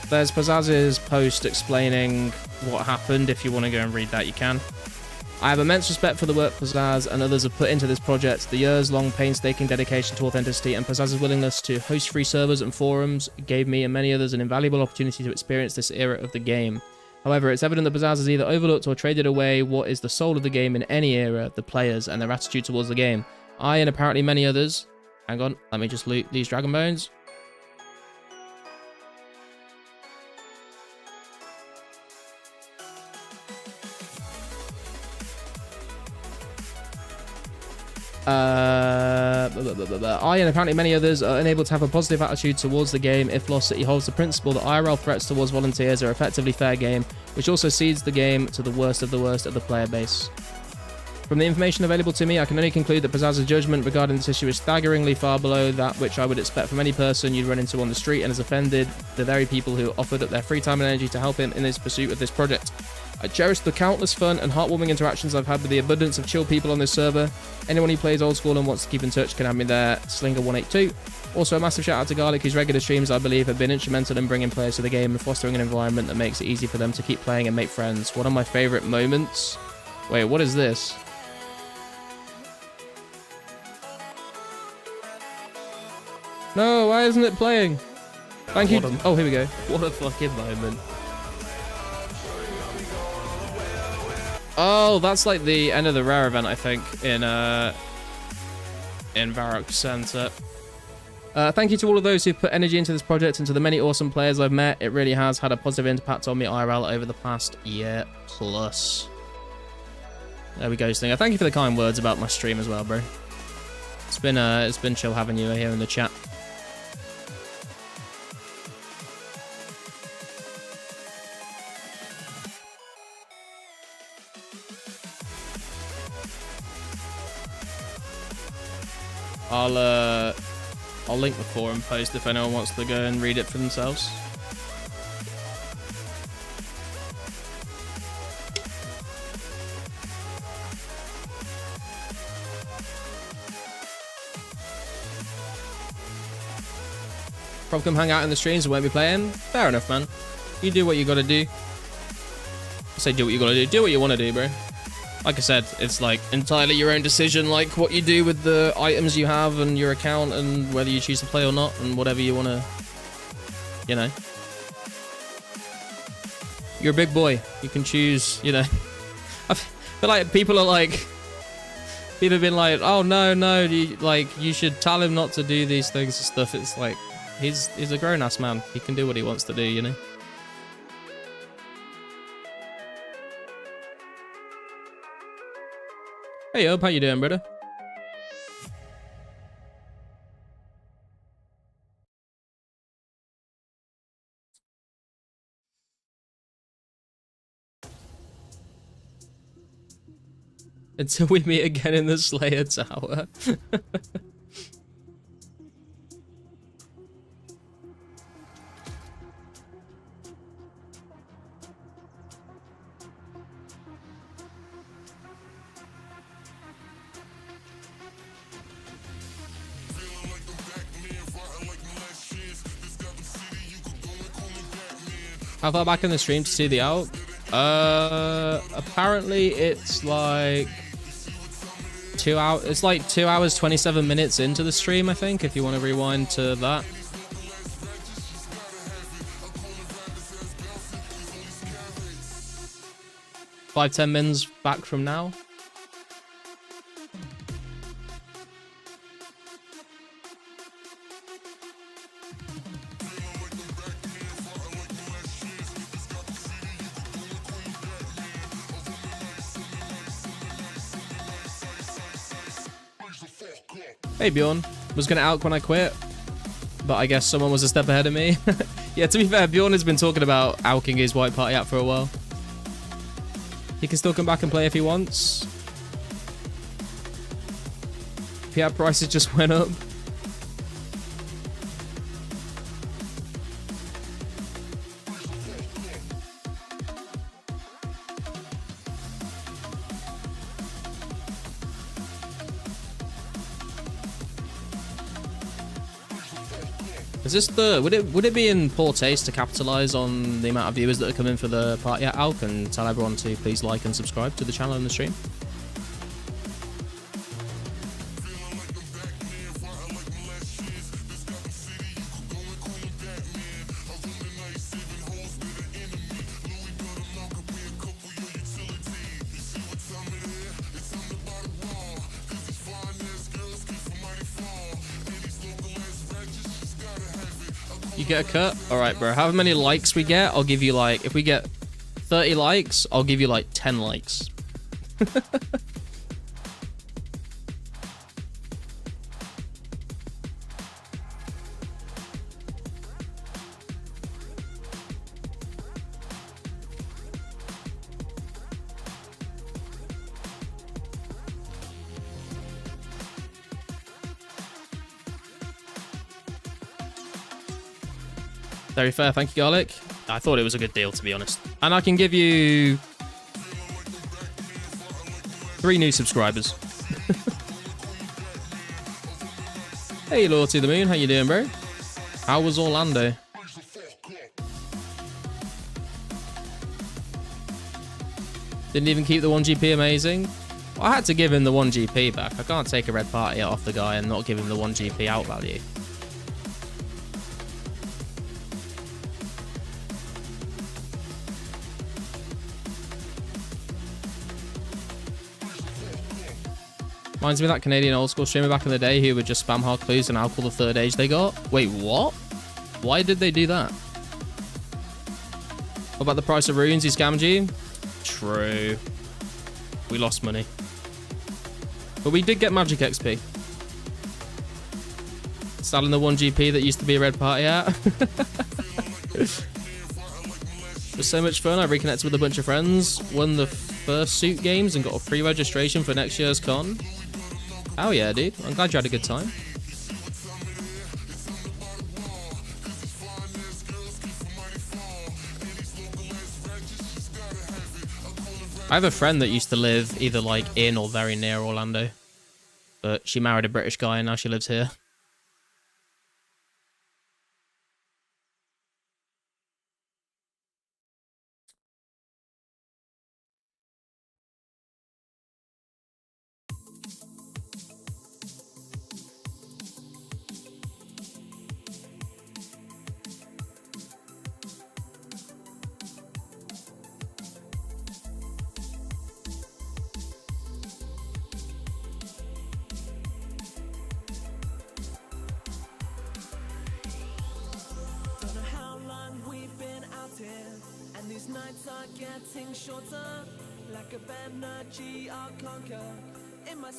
There's Pizzazz's post explaining what happened. If you want to go and read that, you can. I have immense respect for the work Pizzazz and others have put into this project, the years-long painstaking dedication to authenticity, and Pizzazz's willingness to host free servers and forums gave me and many others an invaluable opportunity to experience this era of the game. However, it's evident that Pizzazz has either overlooked or traded away what is the soul of the game in any era, the players and their attitude towards the game. I, and apparently many others... Hang on, let me just loot these Dragon Bones. I and apparently many others are unable to have a positive attitude towards the game if Lost City holds the principle that IRL threats towards volunteers are effectively fair game, which also cedes the game to the worst of the player base. From the information available to me, I can only conclude that Pizzazz's judgment regarding this issue is staggeringly far below that which I would expect from any person you'd run into on the street and has offended the very people who offered up their free time and energy to help him in his pursuit of this project. I cherish the countless fun and heartwarming interactions I've had with the abundance of chill people on this server. Anyone who plays old school and wants to keep in touch can have me there, Slinger182. Also, a massive shout out to Garlic, whose regular streams, I believe, have been instrumental in bringing players to the game and fostering an environment that makes it easy for them to keep playing and make friends. One of my favourite moments... Wait, what is this? No, why isn't it playing? Thank you. Oh, here we go.
What a fucking moment.
Oh, that's like the end of the rare event, I think, in Varrock Center. Thank you to all of those who put energy into this project and to the many awesome players I've met. It really has had a positive impact on me IRL over the past year plus. There we go, Stinger. Thank you for the kind words about my stream as well, bro. It's been chill having you here in the chat. I'll link the forum post if anyone wants to go and read it for themselves. Probably come hang out in the streams and won't be playing. Fair enough, man. You do what you gotta do. I say do what you gotta do. Do what you wanna do, bro. Like I said, it's like entirely your own decision, like what you do with the items you have and your account and whether you choose to play or not and whatever you want to, you know. You're a big boy. You can choose, you know. I feel like people are like, people have been like, oh no, you should tell him not to do these things and stuff. It's like, he's a grown ass man. He can do what he wants to do, you know. Hey, Up, how you doing, brother? Until we meet again in the Slayer Tower. How far back in the stream to see the out? Apparently it's like 2 hours. It's like 2 hours 27 minutes into the stream, I think. If you want to rewind to that. 5-10 mins back from now. Hey Bjorn, was gonna out when I quit, but I guess someone was a step ahead of me. Yeah, to be fair, Bjorn has been talking about alking his white party out for a while. He can still come back and play if he wants. PR prices just went up. Is this the would it be in poor taste to capitalize on the amount of viewers that are coming for the party at Alk and tell everyone to please like and subscribe to the channel and the stream? You get a cut? Alright, bro. However many likes we get, I'll give you like... If we get 30 likes, I'll give you like 10 likes. Very fair, thank you, Garlic. I thought it was a good deal, to be honest. And I can give you 3 new subscribers. Hey, Loyalty the Moon, how you doing, bro? How was Orlando? Didn't even keep the 1GP amazing. Well, I had to give him the 1GP back. I can't take a red party off the guy and not give him the 1GP out value. Reminds me of that Canadian old school streamer back in the day who would just spam hard clues and alcohol the third age they got. Wait, what? Why did they do that? What about the price of runes? He scammed you? True. We lost money. But we did get magic XP. Selling the 1GP that used to be a red party at. It was so much fun. I reconnected with a bunch of friends, won the first suit games and got a free registration for next year's con. Oh yeah, dude. I'm glad you had a good time. I have a friend that used to live either like in or very near Orlando, but she married a British guy and now she lives here.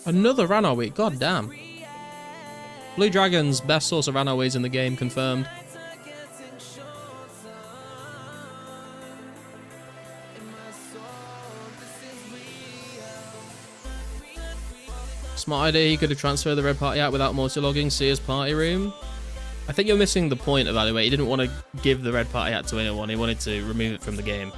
Another Rano wheat, god damn. Blue Dragon's best source of Rano wheats in the game, confirmed. Smart idea, he could have transferred the red party out without multi-logging, see his party room. I think you're missing the point of Alleyway. He didn't want to give the red party hat to anyone, he wanted to remove it from the game.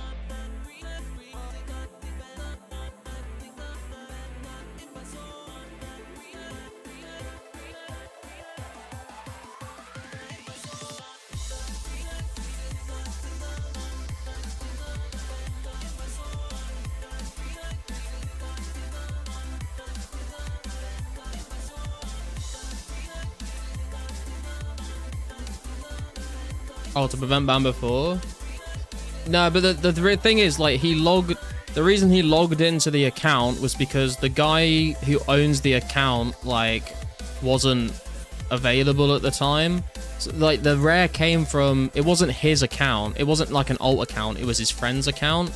Oh, to prevent ban before? No, but the thing is, like, the reason he logged into the account was because the guy who owns the account, like, wasn't available at the time. So, like, the rare came from, it wasn't his account. It wasn't like an alt account. It was his friend's account.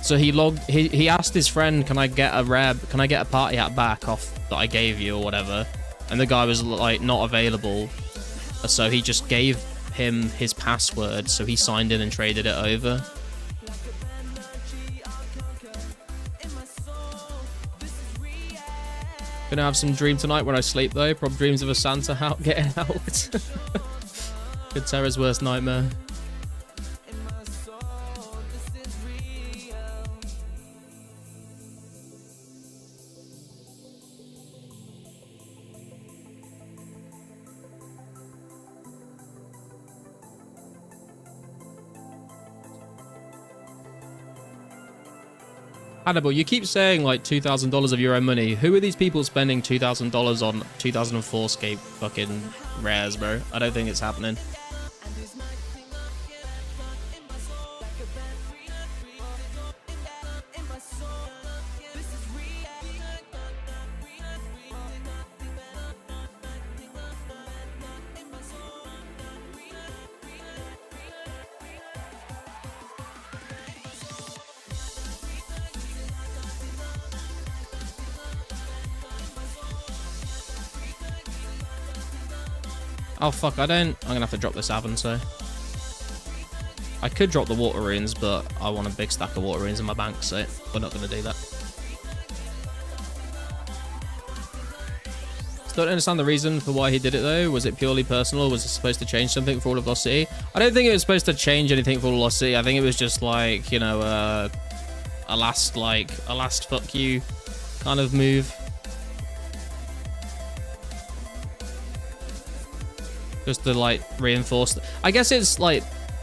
So he asked his friend, can I get a party hat back off that I gave you or whatever? And the guy was, like, not available. So he just gave him his password, so he signed in and traded it over. Gonna have some dream tonight when I sleep though. Probably dreams of a Santa out getting out. Good Terror's worst nightmare. Hannibal, you keep saying like $2,000 of your own money. Who are these people spending $2,000 on 2004scape fucking rares, bro? I don't think it's happening. Oh fuck, I'm gonna have to drop this Avon, so. I could drop the water runes, but I want a big stack of water runes in my bank, so we're not gonna do that. Still don't understand the reason for why he did it though. Was it purely personal? Was it supposed to change something for all of Lost City? I don't think it was supposed to change anything for all of Lost City. I think it was just like, you know, a last fuck you kind of move. Just to like reinforce. I guess it's like,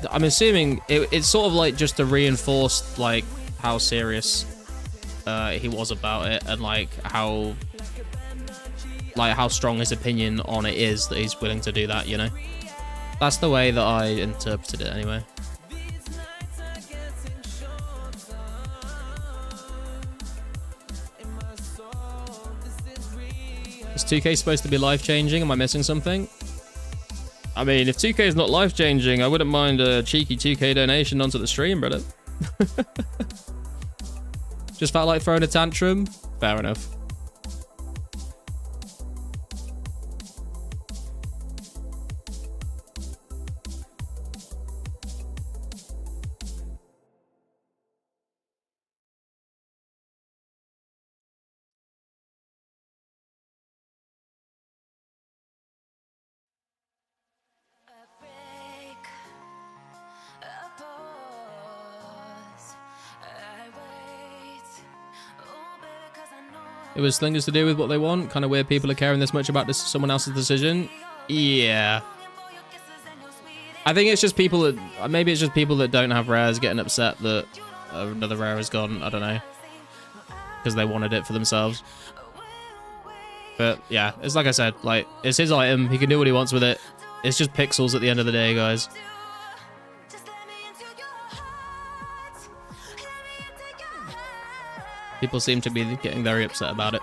I'm assuming it's sort of like just to reinforce like how serious he was about it, and like how strong his opinion on it is that he's willing to do that, you know? That's the way that I interpreted it anyway. Is 2K supposed to be life-changing? Am I missing something? I mean, if 2K is not life-changing, I wouldn't mind a cheeky 2K donation onto the stream, brother. Just felt like throwing a tantrum? Fair enough. It was slingers to do with what they want. Kind of weird people are caring this much about this someone else's decision. Yeah. I think it's just people that, maybe it's just people that don't have rares getting upset that another rare is gone. I don't know. Because they wanted it for themselves. But yeah, it's like I said, like, it's his item. He can do what he wants with it. It's just pixels at the end of the day, guys. People seem to be getting very upset about it.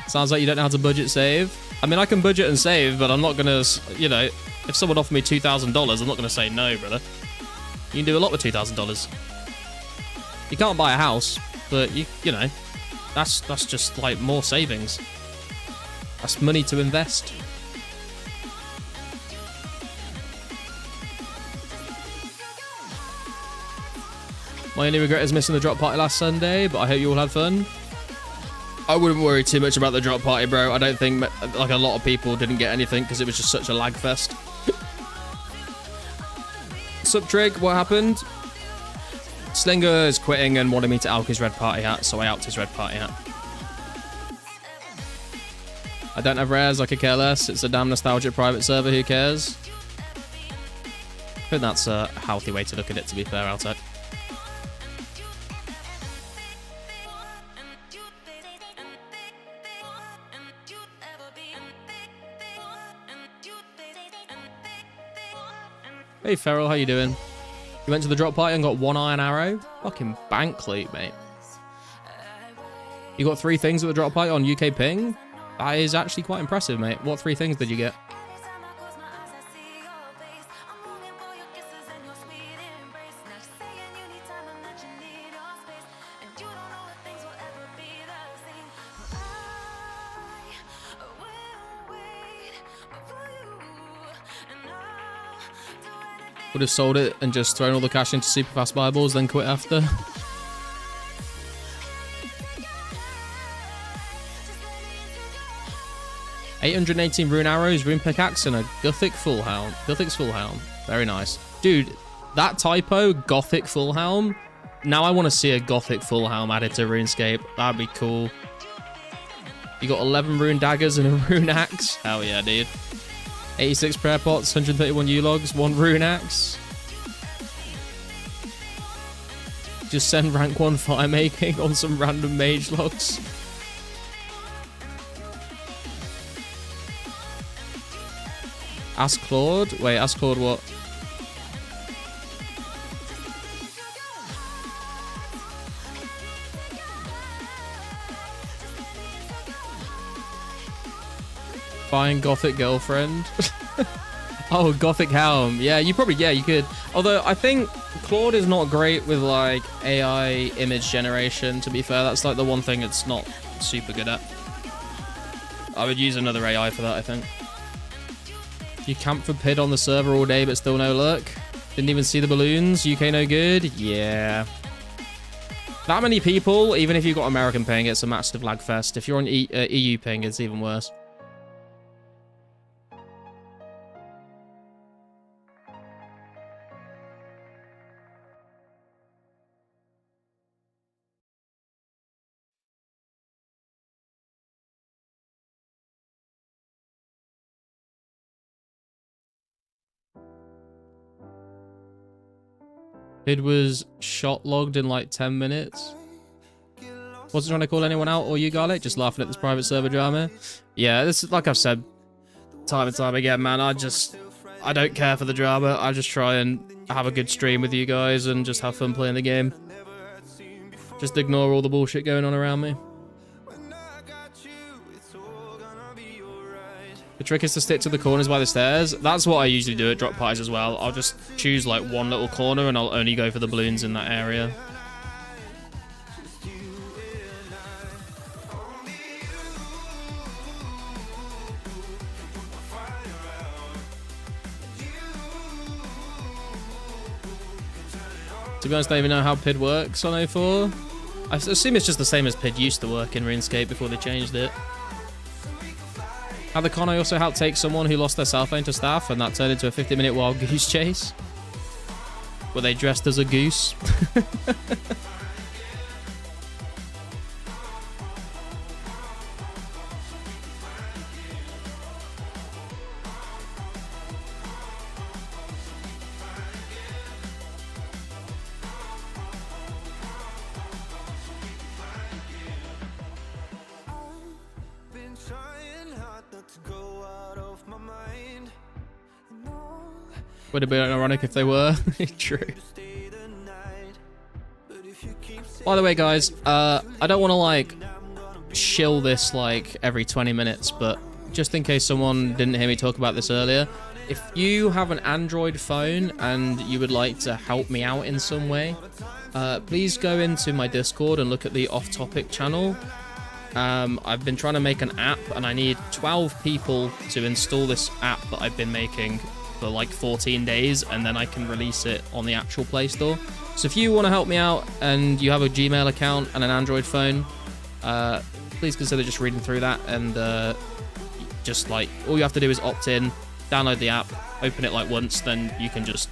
Sounds like you don't know how to budget save. I mean, I can budget and save, but I'm not gonna, you know, If someone offered me $2,000, I'm not going to say no, brother. You can do a lot with $2,000. You can't buy a house, but you know, that's just like more savings. That's money to invest. My only regret is missing the drop party last Sunday, but I hope you all had fun. I wouldn't worry too much about the drop party, bro. I don't think like a lot of people didn't get anything because it was just such a lag fest. Sup, Trig? What happened? Slinger is quitting and wanted me to alk his red party hat, so I alked his red party hat. I don't have rares, I could care less. It's a damn nostalgic private server, who cares? I think that's a healthy way to look at it, to be fair, outside. Hey Feral, how you doing? You went to the drop party and got 1 iron arrow? Fucking bank loot, mate. You got 3 things at the drop party on UK ping? That is actually quite impressive, mate. What 3 things did you get? Would have sold it and just thrown all the cash into super fast Bibles, then quit after. $818 rune arrows, rune pickaxe, and a Gothic full helm. Gothic's full helm. Very nice. Dude, that typo, Gothic full helm. Now I want to see a Gothic full helm added to RuneScape. That'd be cool. You got 11 rune daggers and a rune axe. Hell yeah, dude. 86 prayer pots, 131 U-logs, 1 rune axe. Just send rank 1 fire making on some random mage logs. Ask Claude? Wait, ask Claude what? Buying Gothic girlfriend. Oh, Gothic helm. Yeah, you probably, yeah, you could. Although I think Claude is not great with like AI image generation, to be fair. That's like the one thing it's not super good at. I would use another AI for that, I think. You camp for PID on the server all day, but still no luck. Didn't even see the balloons. UK no good. Yeah. That many people, even if you've got American ping, it's a massive lag fest. If you're on EU ping, it's even worse. It was shot logged in like 10 minutes. Wasn't trying to call anyone out or you, Garlic, just laughing at this private server drama. Yeah, this is like I've said time and time again, man. I don't care for the drama. I just try and have a good stream with you guys and just have fun playing the game. Just ignore all the bullshit going on around me. The trick is to stick to the corners by the stairs. That's what I usually do at drop parties as well. I'll just choose like one little corner and I'll only go for the balloons in that area. To be honest, I don't even know how PID works on 04. I assume it's just the same as PID used to work in RuneScape before they changed it. At the con, I also helped take someone who lost their cell phone to staff, and that turned into a 50-minute wild goose chase. Were they dressed as a goose? Would have been ironic if they were. True. By the way, guys, I don't want to like shill this like every 20 minutes, but just in case someone didn't hear me talk about this earlier, if you have an Android phone and you would like to help me out in some way, please go into my Discord and look at the Off Topic channel. I've been trying to make an app and I need 12 people to install this app that I've been making for like 14 days, and then I can release it on the actual Play Store. So if you want to help me out and you have a Gmail account and an Android phone, please consider just reading through that, and just like all you have to do is opt in, download the app, open it like once, then you can just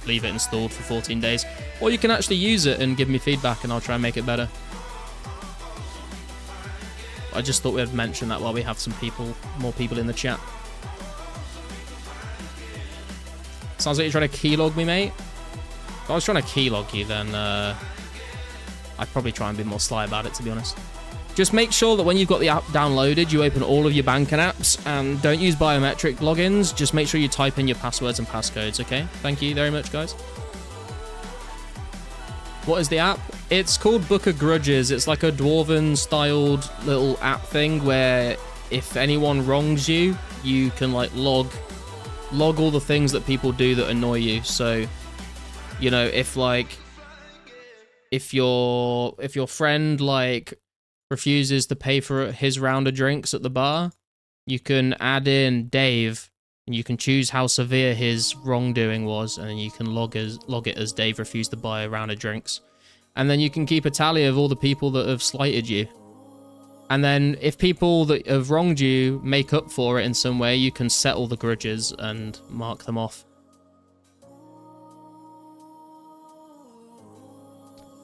leave it installed for 14 days. Or you can actually use it and give me feedback and I'll try and make it better. I just thought we'd mention that while we have some more people in the chat. Sounds like you're trying to keylog me, mate. If I was trying to keylog you, then I'd probably try and be more sly about it, to be honest. Just make sure that when you've got the app downloaded, you open all of your banking apps and don't use biometric logins. Just make sure you type in your passwords and passcodes, okay? Thank you very much, guys. What is the app? It's called Book of Grudges. It's like a Dwarven-styled little app thing where if anyone wrongs you, you can like log all the things that people do that annoy you. So, you know, if your friend like refuses to pay for his round of drinks at the bar, you can add in Dave and you can choose how severe his wrongdoing was, and then you can log it as Dave refused to buy a round of drinks. And then you can keep a tally of all the people that have slighted you. And then if people that have wronged you make up for it in some way, you can settle the grudges and mark them off.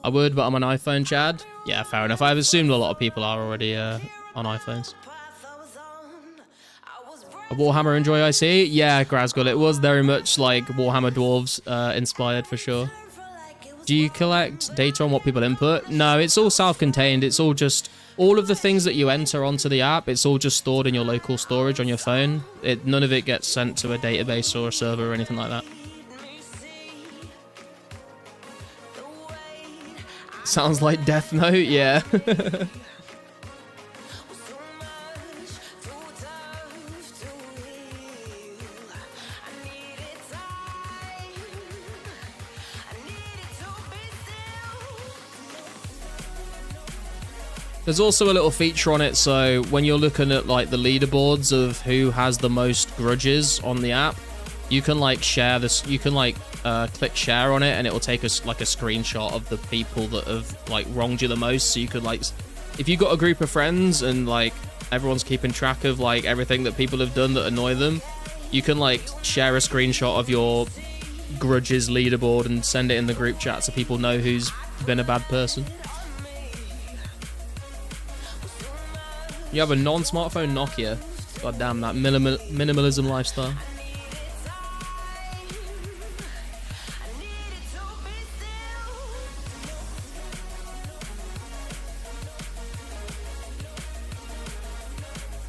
I would, but I'm on iPhone, Chad. Yeah, fair enough. I've assumed a lot of people are already on iPhones. A Warhammer Enjoy IC? Yeah, Grazgul. It was very much like Warhammer Dwarves inspired for sure. Do you collect data on what people input? No, it's all self-contained. It's all just... all of the things that you enter onto the app, it's all just stored in your local storage on your phone. None of it gets sent to a database or a server or anything like that. Sounds like Death Note, yeah. There's also a little feature on it, so when you're looking at like the leaderboards of who has the most grudges on the app, you can like share this. You can like click share on it, and it will take us like a screenshot of the people that have like wronged you the most. So you could like, if you got a group of friends and like everyone's keeping track of like everything that people have done that annoy them, you can like share a screenshot of your grudges leaderboard and send it in the group chat so people know who's been a bad person. You have a non-smartphone Nokia. God damn, that minimalism lifestyle.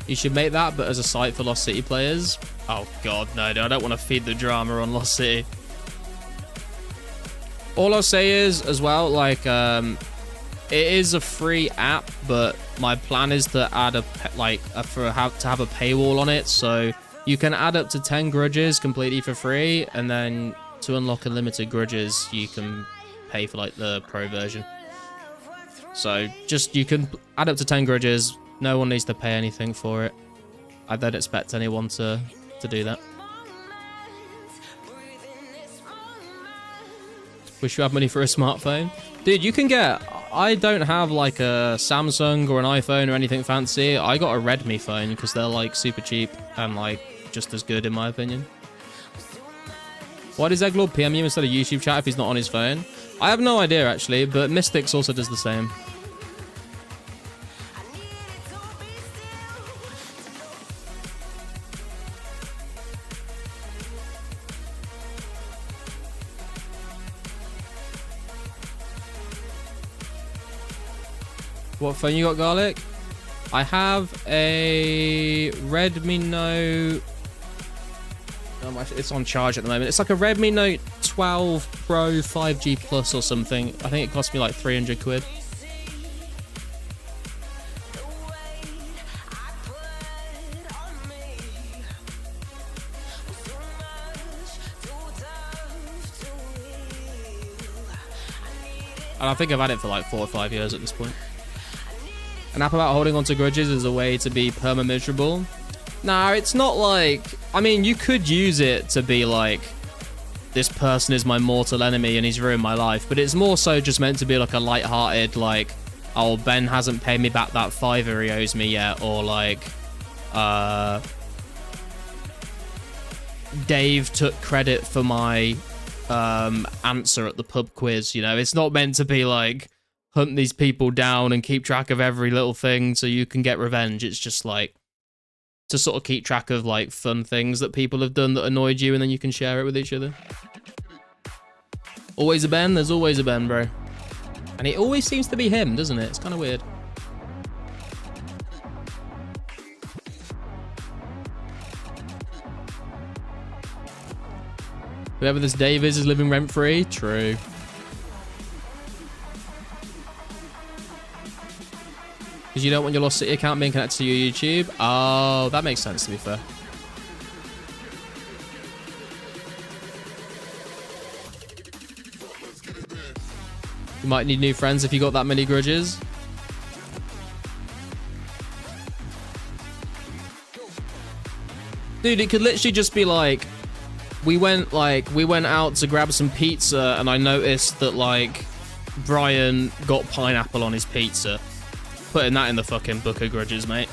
You should make that, but as a site for Lost City players. Oh god, no, I don't want to feed the drama on Lost City. All I'll say is, as well, like, it is a free app, but my plan is to add to have a paywall on it, so you can add up to 10 grudges completely for free, and then to unlock unlimited grudges, you can pay for like the pro version. So just you can add up to 10 grudges. No one needs to pay anything for it. I don't expect anyone to do that. Wish you had money for a smartphone. Dude, you can get... I don't have like a Samsung or an iPhone or anything fancy. I got a Redmi phone because they're like super cheap and like just as good in my opinion. Why does Egglord PM you instead of YouTube chat if he's not on his phone? I have no idea actually, but Mystics also does the same. What phone you got, Garlic? I have a Redmi Note... it's on charge at the moment. It's like a Redmi Note 12 Pro 5G Plus or something. I think it cost me like 300 quid. And I think I've had it for like 4 or 5 years at this point. An app about holding on to grudges is a way to be perma-miserable. Nah, it's not like... I mean, you could use it to be like, this person is my mortal enemy and he's ruined my life. But it's more so just meant to be like a light-hearted, like, oh, Ben hasn't paid me back that $5 he owes me yet. Or like, Dave took credit for my answer at the pub quiz. You know, it's not meant to be like, hunt these people down and keep track of every little thing so you can get revenge. It's just like, to sort of keep track of like fun things that people have done that annoyed you, and then you can share it with each other. Always a Ben? There's always a Ben, bro. And it always seems to be him, doesn't it? It's kind of weird. Whoever this Dave is living rent-free? True. Because you don't want your Lost City account being connected to your YouTube? Oh, that makes sense, to be fair. You might need new friends if you got that many grudges. Dude, it could literally just be like, we went out to grab some pizza and I noticed that like Brian got pineapple on his pizza. Putting that in the fucking book of grudges, mate.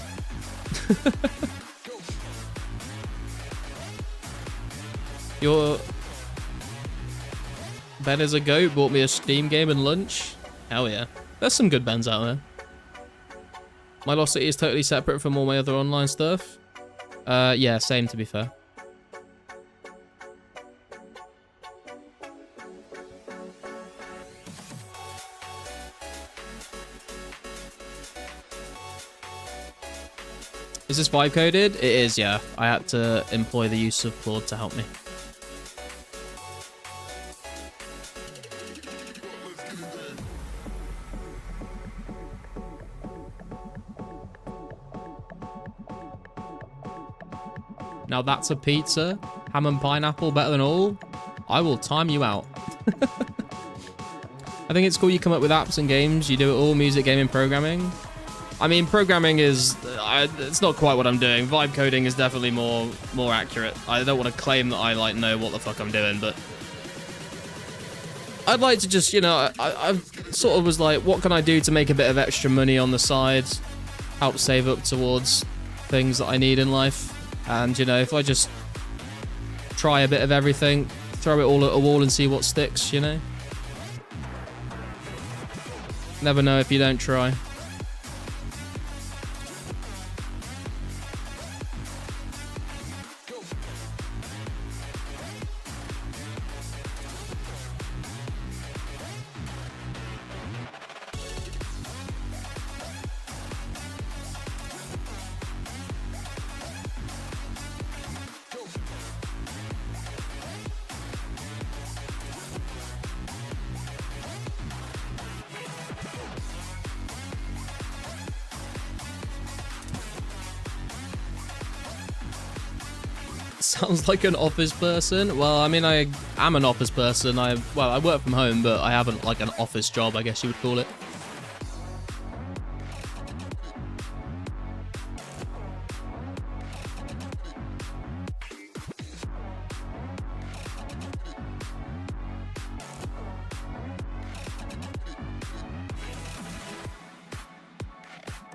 Your Ben is a goat, bought me a Steam game and lunch. Hell yeah. There's some good Bens out there. My Lost City is totally separate from all my other online stuff. Yeah, same to be fair. Is this vibe coded? It is, yeah. I had to employ the use of Claude to help me. Now that's a pizza. Ham and pineapple better than all. I will time you out. I think it's cool you come up with apps and games. You do it all, music, gaming, programming. I mean, programming is... it's not quite what I'm doing. Vibe coding is definitely more accurate. I don't want to claim that I, like, know what the fuck I'm doing, but... I'd like to just, you know... I sort of was like, what can I do to make a bit of extra money on the side? Help save up towards things that I need in life. And, you know, if I just try a bit of everything, throw it all at a wall and see what sticks, you know? Never know if you don't try. Sounds like an office person. Well, I mean, I am an office person. I work from home, but I haven't like an office job, I guess you would call it.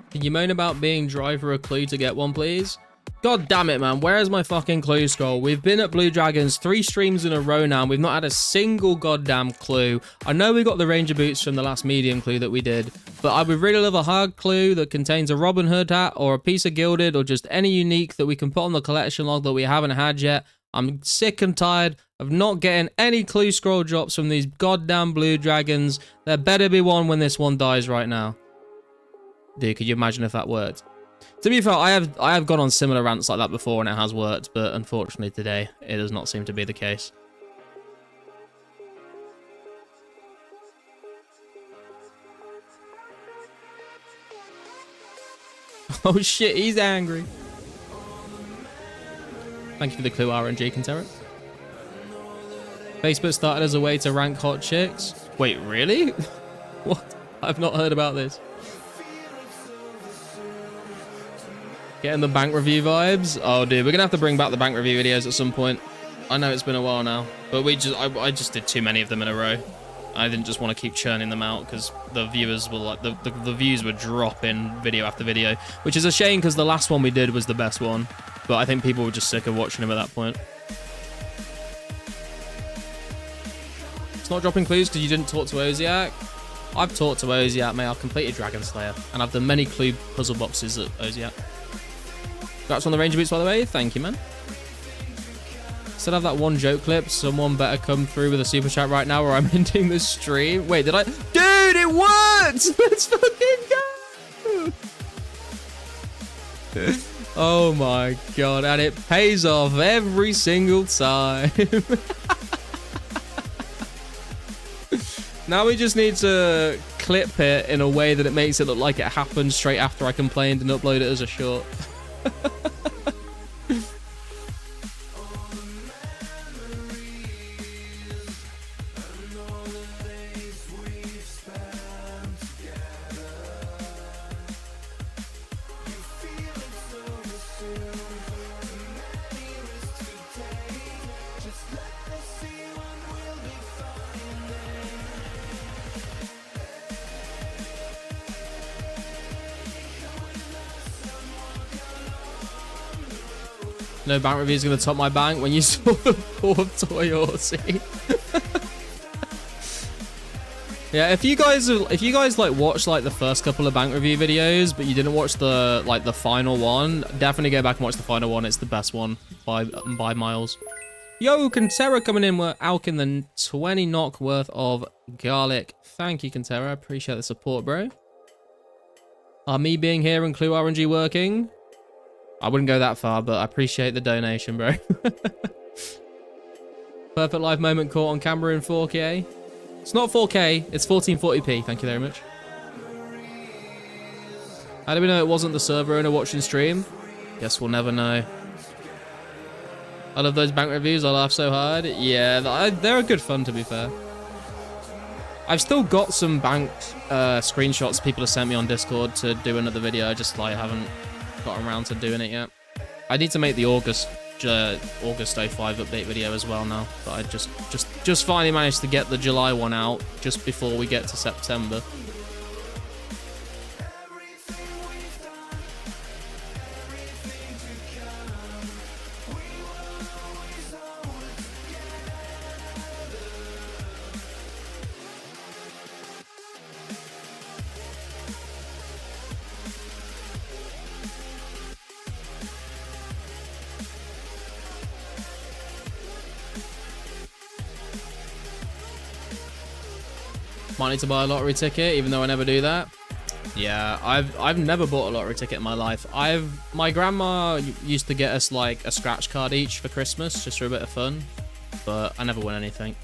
Can you moan about being dry for a clue to get one, please? God damn it, man. Where's my fucking clue scroll? We've been at Blue Dragons 3 streams in a row now, and we've not had a single goddamn clue. I know we got the Ranger boots from the last medium clue that we did, but I would really love a hard clue that contains a Robin Hood hat or a piece of gilded or just any unique that we can put on the collection log that we haven't had yet. I'm sick and tired of not getting any clue scroll drops from these goddamn Blue Dragons. There better be one when this one dies right now. Dude, could you imagine if that worked? To be fair, I have gone on similar rants like that before and it has worked, but unfortunately today it does not seem to be the case. Oh shit, he's angry. Thank you for the clue, RNG Contera. Facebook started as a way to rank hot chicks. Wait, really? What? I've not heard about this. Getting the bank review vibes? Oh, dude, we're gonna have to bring back the bank review videos at some point. I know it's been a while now, but I just did too many of them in a row. I didn't just want to keep churning them out because the viewers were like, the views were dropping video after video, which is a shame because the last one we did was the best one, but I think people were just sick of watching them at that point. It's not dropping clues because you didn't talk to Oziak. I've talked to Oziak, mate. I've completed Dragon Slayer, and I've done many clue puzzle boxes at Oziak. Congrats on the Ranger Boots, by the way. Thank you, man. Still have that one joke clip. Someone better come through with a super chat right now or I'm ending this stream. Wait, did I? Dude, it worked! Let's fucking go! Oh my god, and it pays off every single time. Now we just need to clip it in a way that it makes it look like it happened straight after I complained and upload it as a short. No bank review is going to top my bank when you saw the poor toy horsey. Yeah, if you guys like watched like the first couple of bank review videos, but you didn't watch the final one, definitely go back and watch the final one. It's the best one by miles. Yo, Cantera coming in. We're alking the 20 knock worth of garlic. Thank you, Cantera. Appreciate the support, bro. Are me being here and Clue RNG working? I wouldn't go that far, but I appreciate the donation, bro. Perfect live moment caught on camera in 4K. It's not 4K, it's 1440p. Thank you very much. How do we know it wasn't the server owner watching stream? Guess we'll never know. I love those bank reviews. I laugh so hard. Yeah, they're good fun, to be fair. I've still got some bank screenshots people have sent me on Discord to do another video. I just like haven't gotten around to doing it yet. I need to make the August 05 update video as well now, but I just finally managed to get the July one out just before we get to September. Might need to buy a lottery ticket, even though I never do that. Yeah, I've never bought a lottery ticket in my life. My grandma used to get us like a scratch card each for Christmas, just for a bit of fun, but I never won anything.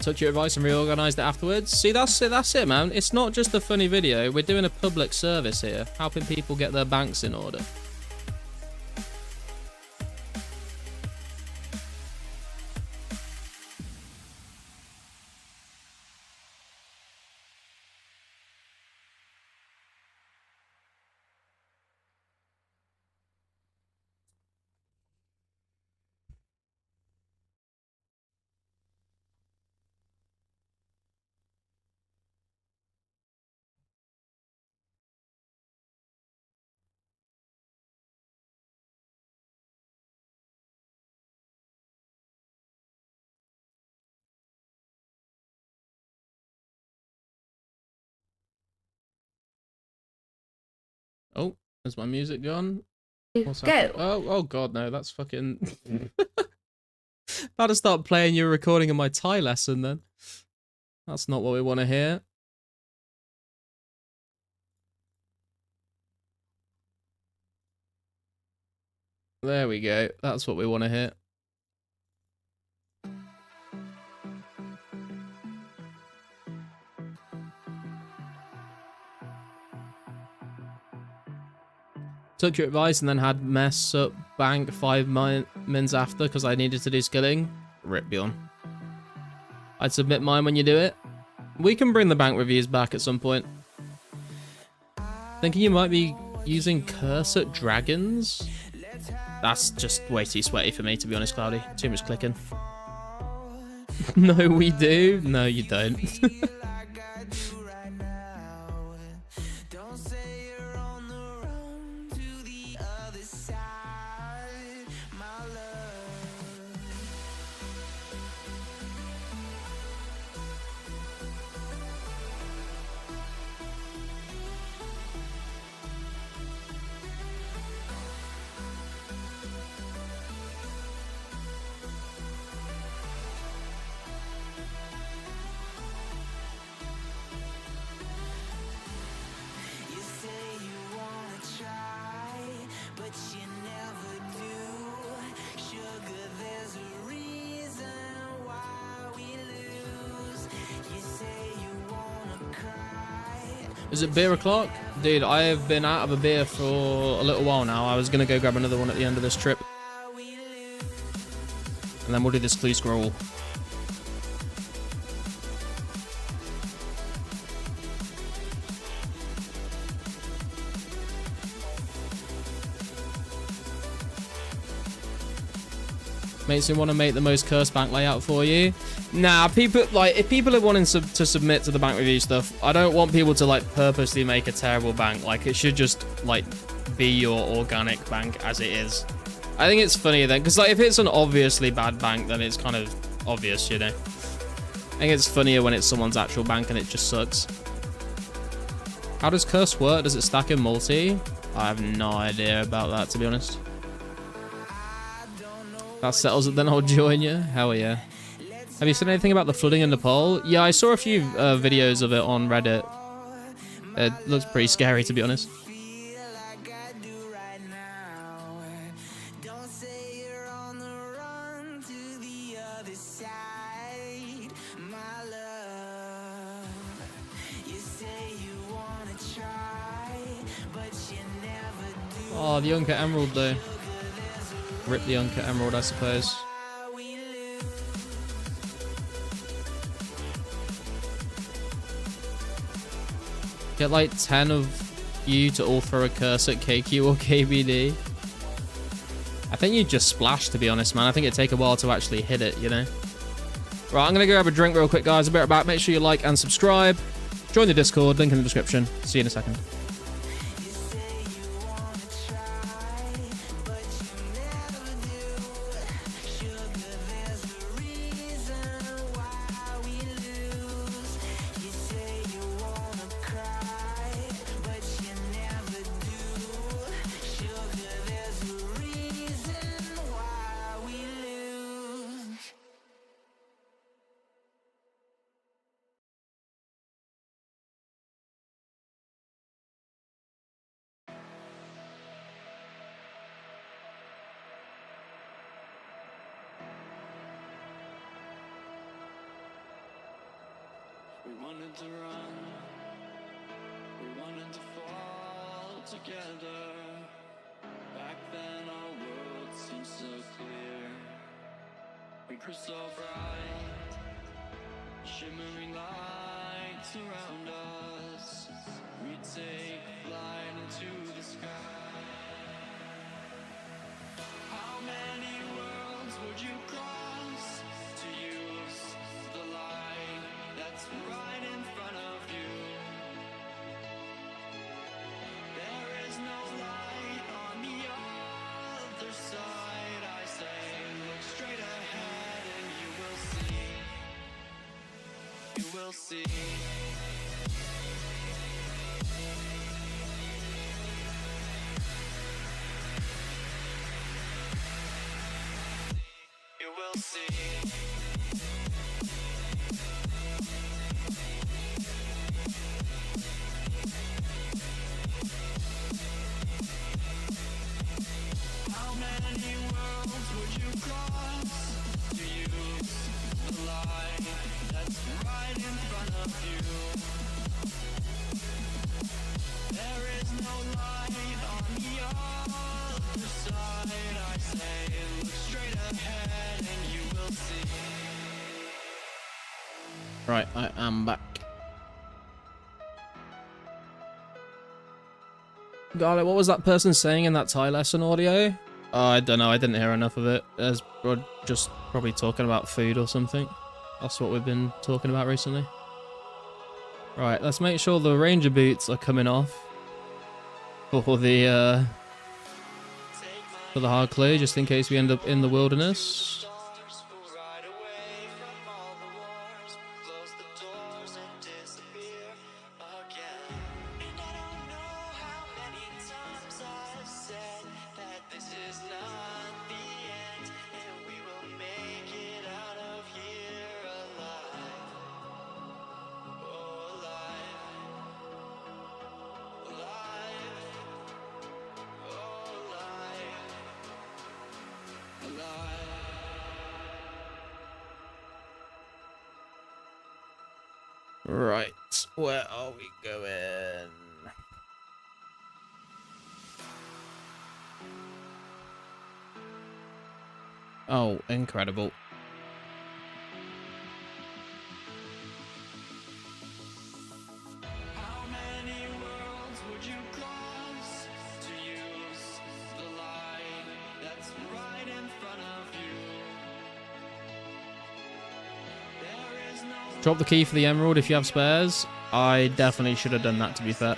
Took your advice and reorganized it afterwards. See, that's it, man. It's not just a funny video. We're doing a public service here, helping people get their banks in order. Oh, has my music gone? What's happening? Oh god, no, that's fucking... About to start playing your recording of my Thai lesson then. That's not what we want to hear. There we go. That's what we want to hear. Took your advice and then had mess up bank 5 mins after because I needed to do skilling. Rip Bjorn. I'd submit mine when you do it. We can bring the bank reviews back at some point. Thinking you might be using curse at dragons? That's just way too sweaty for me, to be honest, Cloudy. Too much clicking. No, we do. No, you don't. Is it beer o'clock? Dude, I have been out of a beer for a little while now. I was going to go grab another one at the end of this trip. And then we'll do this clue scroll. Makes me want to make the most cursed bank layout for you. Nah, people like if people are wanting to submit to the bank review stuff, I don't want people to like purposely make a terrible bank. Like it should just like be your organic bank as it is. I think it's funnier then, because like if it's an obviously bad bank, then it's kind of obvious, you know. I think it's funnier when it's someone's actual bank and it just sucks. How does curse work? Does it stack in multi? I have no idea about that, to be honest. That settles it, then I'll join you. Hell yeah. Have you seen anything about the flooding in Nepal? Yeah, I saw a few videos of it on Reddit. It looks pretty scary, to be honest. Oh, the Uncut Emerald, though. Rip the Uncut Emerald, I suppose. Get like 10 of you to all throw a curse at KQ or KBD. I think you just splash, to be honest, man. I think it'd take a while to actually hit it, you know? Right, I'm going to go grab a drink real quick, guys. I'll be right back. Make sure you like and subscribe. Join the Discord, link in the description. See you in a second.
We wanted to run, we wanted to fall together. Back then our world seemed so clear. We grew so bright, shimmering lights around us. We'd take flight into the sky. How many worlds would you cross to use the light that's right in front of you? There is no light on the other side. I say, look straight ahead and you will see. You will see. You will see. How many worlds would you cross to use the light that's right in front of you? There is no light on the other side. I say, look straight ahead and you will see.
Right, I am back. Got it. What was that person saying in that Thai lesson audio? Oh, I don't know. I didn't hear enough of it. We're just probably talking about food or something. That's what we've been talking about recently. Right, let's make sure the ranger boots are coming off for the hard clay, just in case we end up in the wilderness. Right, where are we going? Oh, incredible.
How many worlds would you cross to use the light that's right in front of you? There is no
Drop the key for the emerald if you have spares. I definitely should have done that, to be fair.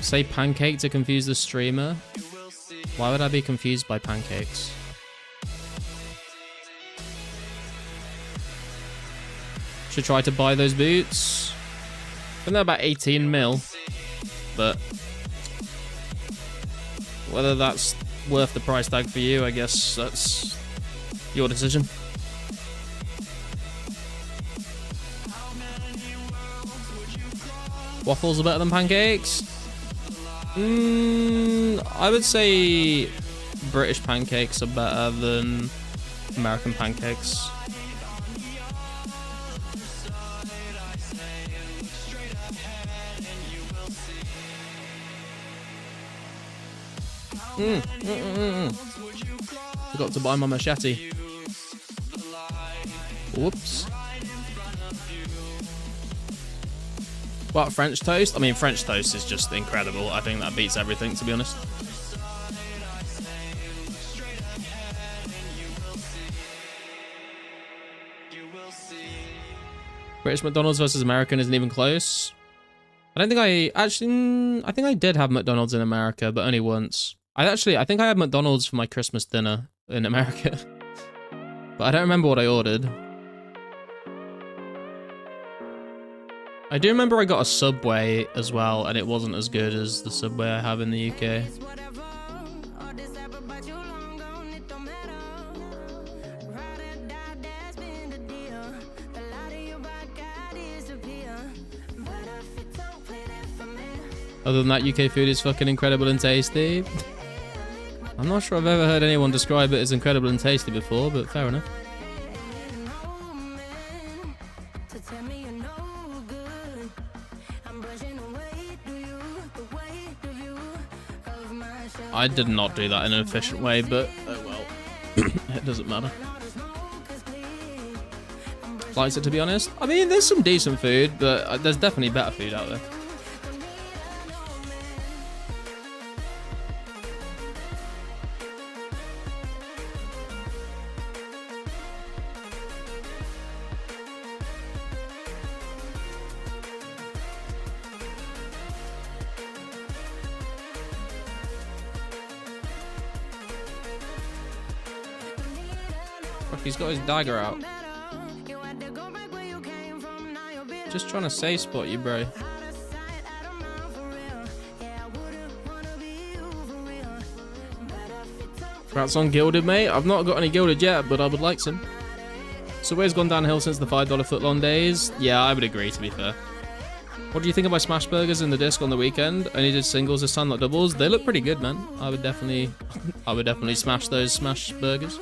Say pancake to confuse the streamer. Why would I be confused by pancakes? Should try to buy those boots. I think they're about 18 mil, but whether that's worth the price tag for you, I guess that's your decision. Waffles are better than pancakes? I would say British pancakes are better than American pancakes. Forgot to buy my machete. Whoops. What, French toast? I mean, French toast is just incredible. I think that beats everything, to be honest. British McDonald's versus American isn't even close. I don't think I think I did have McDonald's in America, but only once. I think I had McDonald's for my Christmas dinner in America. But I don't remember what I ordered. I do remember I got a Subway as well, and it wasn't as good as the Subway I have in the UK. Other than that, UK food is fucking incredible and tasty. I'm not sure I've ever heard anyone describe it as incredible and tasty before, but fair enough. I did not do that in an efficient way, but oh well. It doesn't matter. Likes it, to be honest. I mean, there's some decent food, but there's definitely better food out there. He's got his dagger out. Just trying to safe spot you, bro. Congrats on Gilded, mate. I've not got any Gilded yet, but I would like some. So where's gone downhill since the $5 footlong days? Yeah, I would agree, to be fair. What do you think of my smash burgers in the disc on the weekend? Only did singles this time, not doubles. They look pretty good, man. I would definitely smash those smash burgers.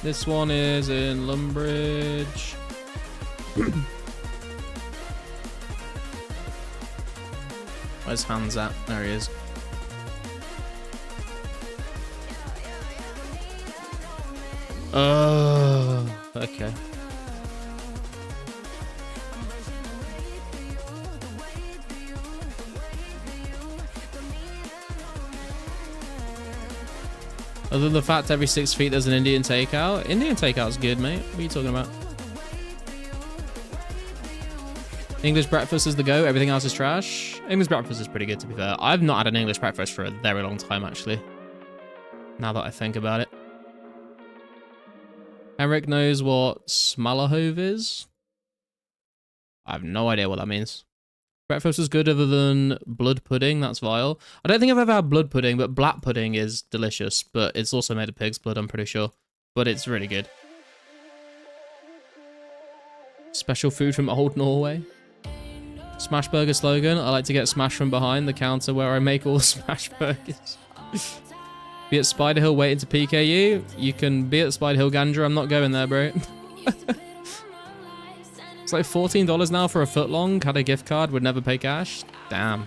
This one is in Lumbridge. Where's Hans at? There he is. Oh, okay. Other than the fact every 6 feet there's an Indian takeout. Indian takeout's good, mate. What are you talking about? English breakfast is the go. Everything else is trash. English breakfast is pretty good, to be fair. I've not had an English breakfast for a very long time, actually. Now that I think about it. Henrik knows what Smalahove is. I have no idea what that means. Breakfast is good other than blood pudding. That's vile. I don't think I've ever had blood pudding, but black pudding is delicious. But it's also made of pig's blood, I'm pretty sure. But it's really good. Special food from old Norway. Smash burger slogan. I like to get smashed from behind the counter where I make all smash burgers. Be at Spider Hill waiting to PKU. You can be at Spider Hill, Gandra. I'm not going there, bro. It's like $14 now for a foot long. Had a gift card, would never pay cash. Damn.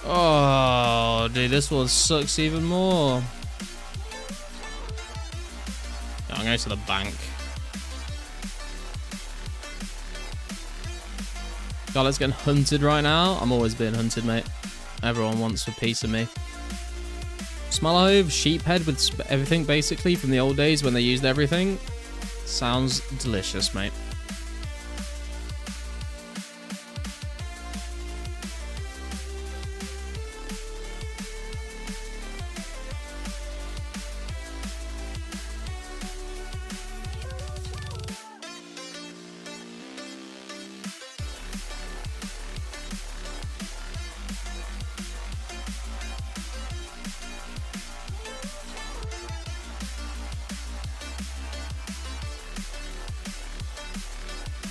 Oh, dude, this one sucks even more. I'm going to the bank. God, let's get hunted right now. I'm always being hunted, mate. Everyone wants a piece of me. Smalahove, sheephead with everything, basically, from the old days when they used everything. Sounds delicious, mate.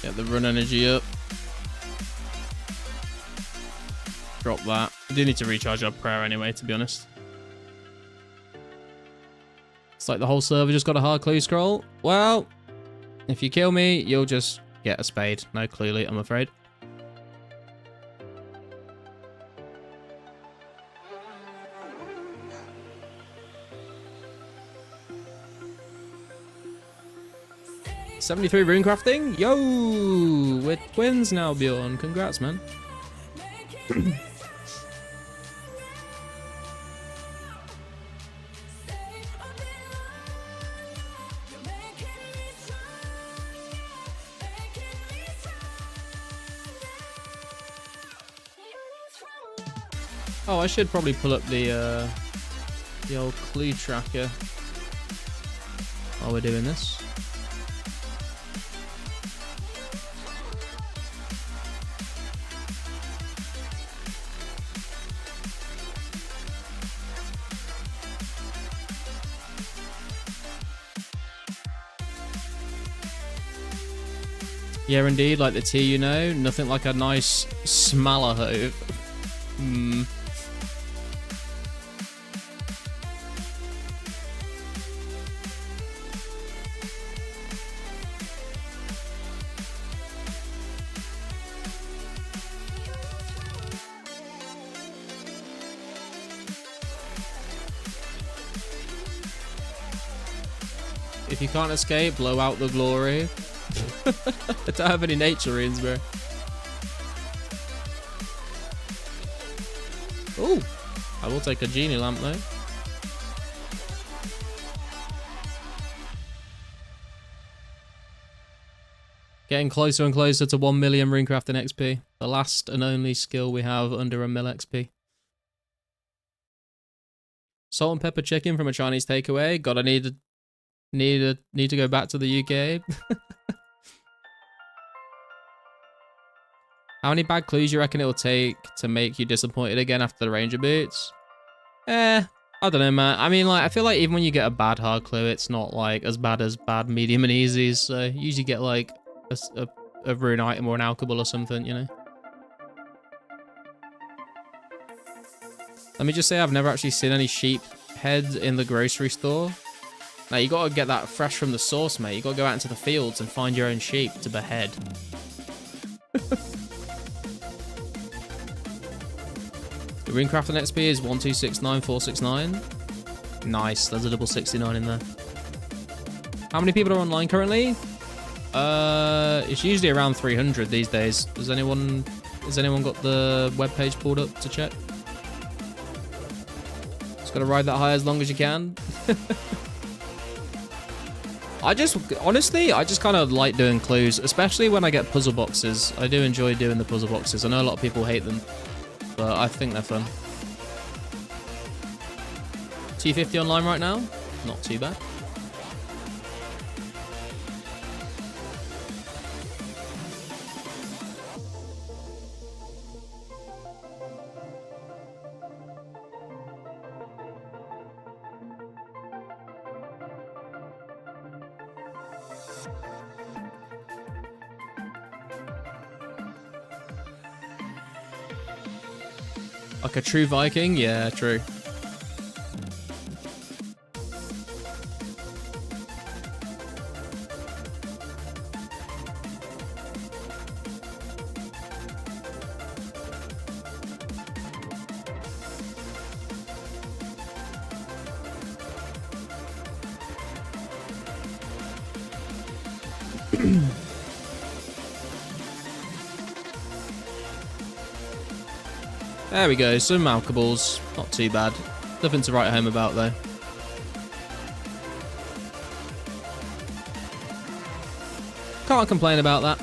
Get the run energy up. Drop that. I do need to recharge our prayer anyway, to be honest. It's like the whole server just got a hard clue scroll. Well, if you kill me, you'll just get a spade. No, clearly, I'm afraid. $73 rune crafting? Yo! We're twins now, Bjorn. Congrats, man. Oh, I should probably pull up the old clue tracker while we're doing this. Yeah, indeed, like the tea, you know. Nothing like a nice Smalahove. If you can't escape, blow out the glory. I don't have any nature runes, bro. Ooh, I will take a genie lamp though. Getting closer and closer to 1 million runecrafting XP. The last and only skill we have under a mil XP. Salt and pepper chicken from a Chinese takeaway. God, I need to go back to the UK. How many bad clues you reckon it will take to make you disappointed again after the ranger boots? I don't know, man. I mean, like, I feel like even when you get a bad hard clue, it's not like as bad as bad, medium, and easies. So you usually get like a rune item or an alchable or something, you know. Let me just say I've never actually seen any sheep heads in the grocery store. Now you gotta get that fresh from the source, mate. You gotta go out into the fields and find your own sheep to behead. The runecrafting XP is 1269469. Nice, there's a double 69 in there. How many people are online currently? It's usually around 300 these days. Has anyone got the webpage pulled up to check? Just gotta ride that high as long as you can. Honestly, I just kind of like doing clues, especially when I get puzzle boxes. I do enjoy doing the puzzle boxes. I know a lot of people hate them, but I think they're fun. 250 online right now? Not too bad. Like a true Viking? Yeah, true. There we go, some alchables. Not too bad. Nothing to write home about though. Can't complain about that.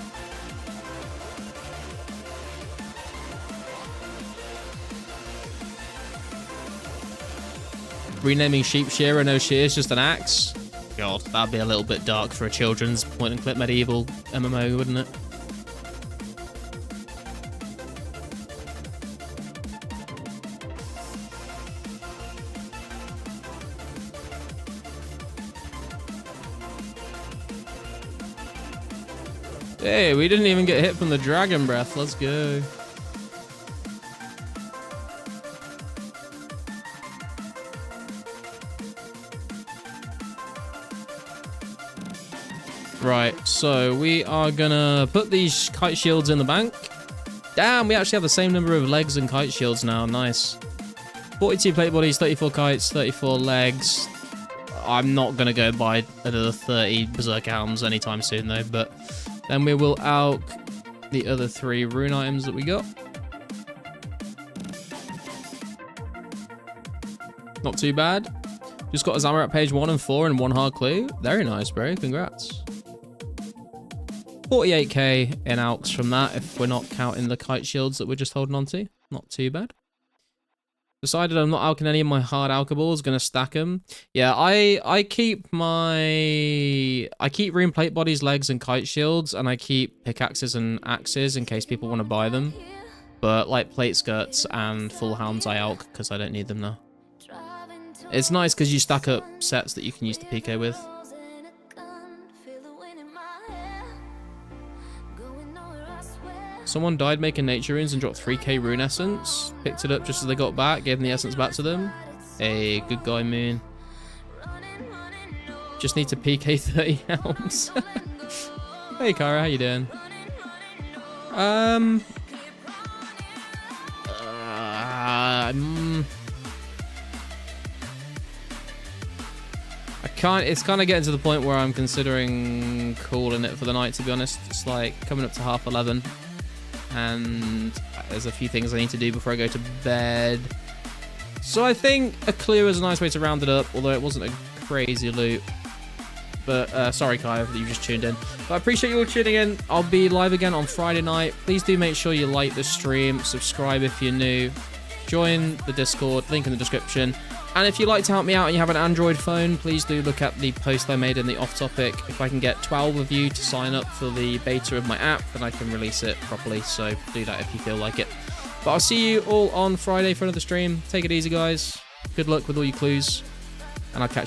Renaming sheep shearer, no shears, just an axe. God, that'd be a little bit dark for a children's point and click medieval MMO, wouldn't it? Hey, we didn't even get hit from the dragon breath. Let's go. Right, so we are gonna put these kite shields in the bank. Damn, we actually have the same number of legs and kite shields now. Nice. 42 plate bodies, 34 kites, 34 legs. I'm not gonna go buy another 30 berserk helms anytime soon though, but then we will alch the other 3 rune items that we got. Not too bad. Just got a Zamorak page 1 and 4 and 1 hard clue. Very nice, bro. Congrats. 48k in alchs from that, if we're not counting the kite shields that we're just holding on to. Not too bad. Decided I'm not alching any of my hard alchables, gonna stack them. Yeah, I keep rune plate bodies, legs, and kite shields, and I keep pickaxes and axes in case people want to buy them. But like plate skirts and full helms I alch because I don't need them now. It's nice because you stack up sets that you can use the PK with. Someone died making nature runes and dropped 3k rune essence. Picked it up just as they got back, gave them the essence back to them. Hey, good guy, Moon. Just need to PK 30 helms. Hey, Kara, how you doing? It's kind of getting to the point where I'm considering calling it for the night, to be honest. It's like coming up to 11:30. And there's a few things I need to do before I go to bed. So I think a clue is a nice way to round it up, although it wasn't a crazy loot. But sorry, Kai, that you just tuned in. But I appreciate you all tuning in. I'll be live again on Friday night. Please do make sure you like the stream, subscribe if you're new, join the Discord, link in the description. And if you'd like to help me out and you have an Android phone, please do look at the post I made in the off topic. If I can get 12 of you to sign up for the beta of my app, then I can release it properly. So do that if you feel like it. But I'll see you all on Friday for another stream. Take it easy, guys. Good luck with all your clues. And I'll catch you.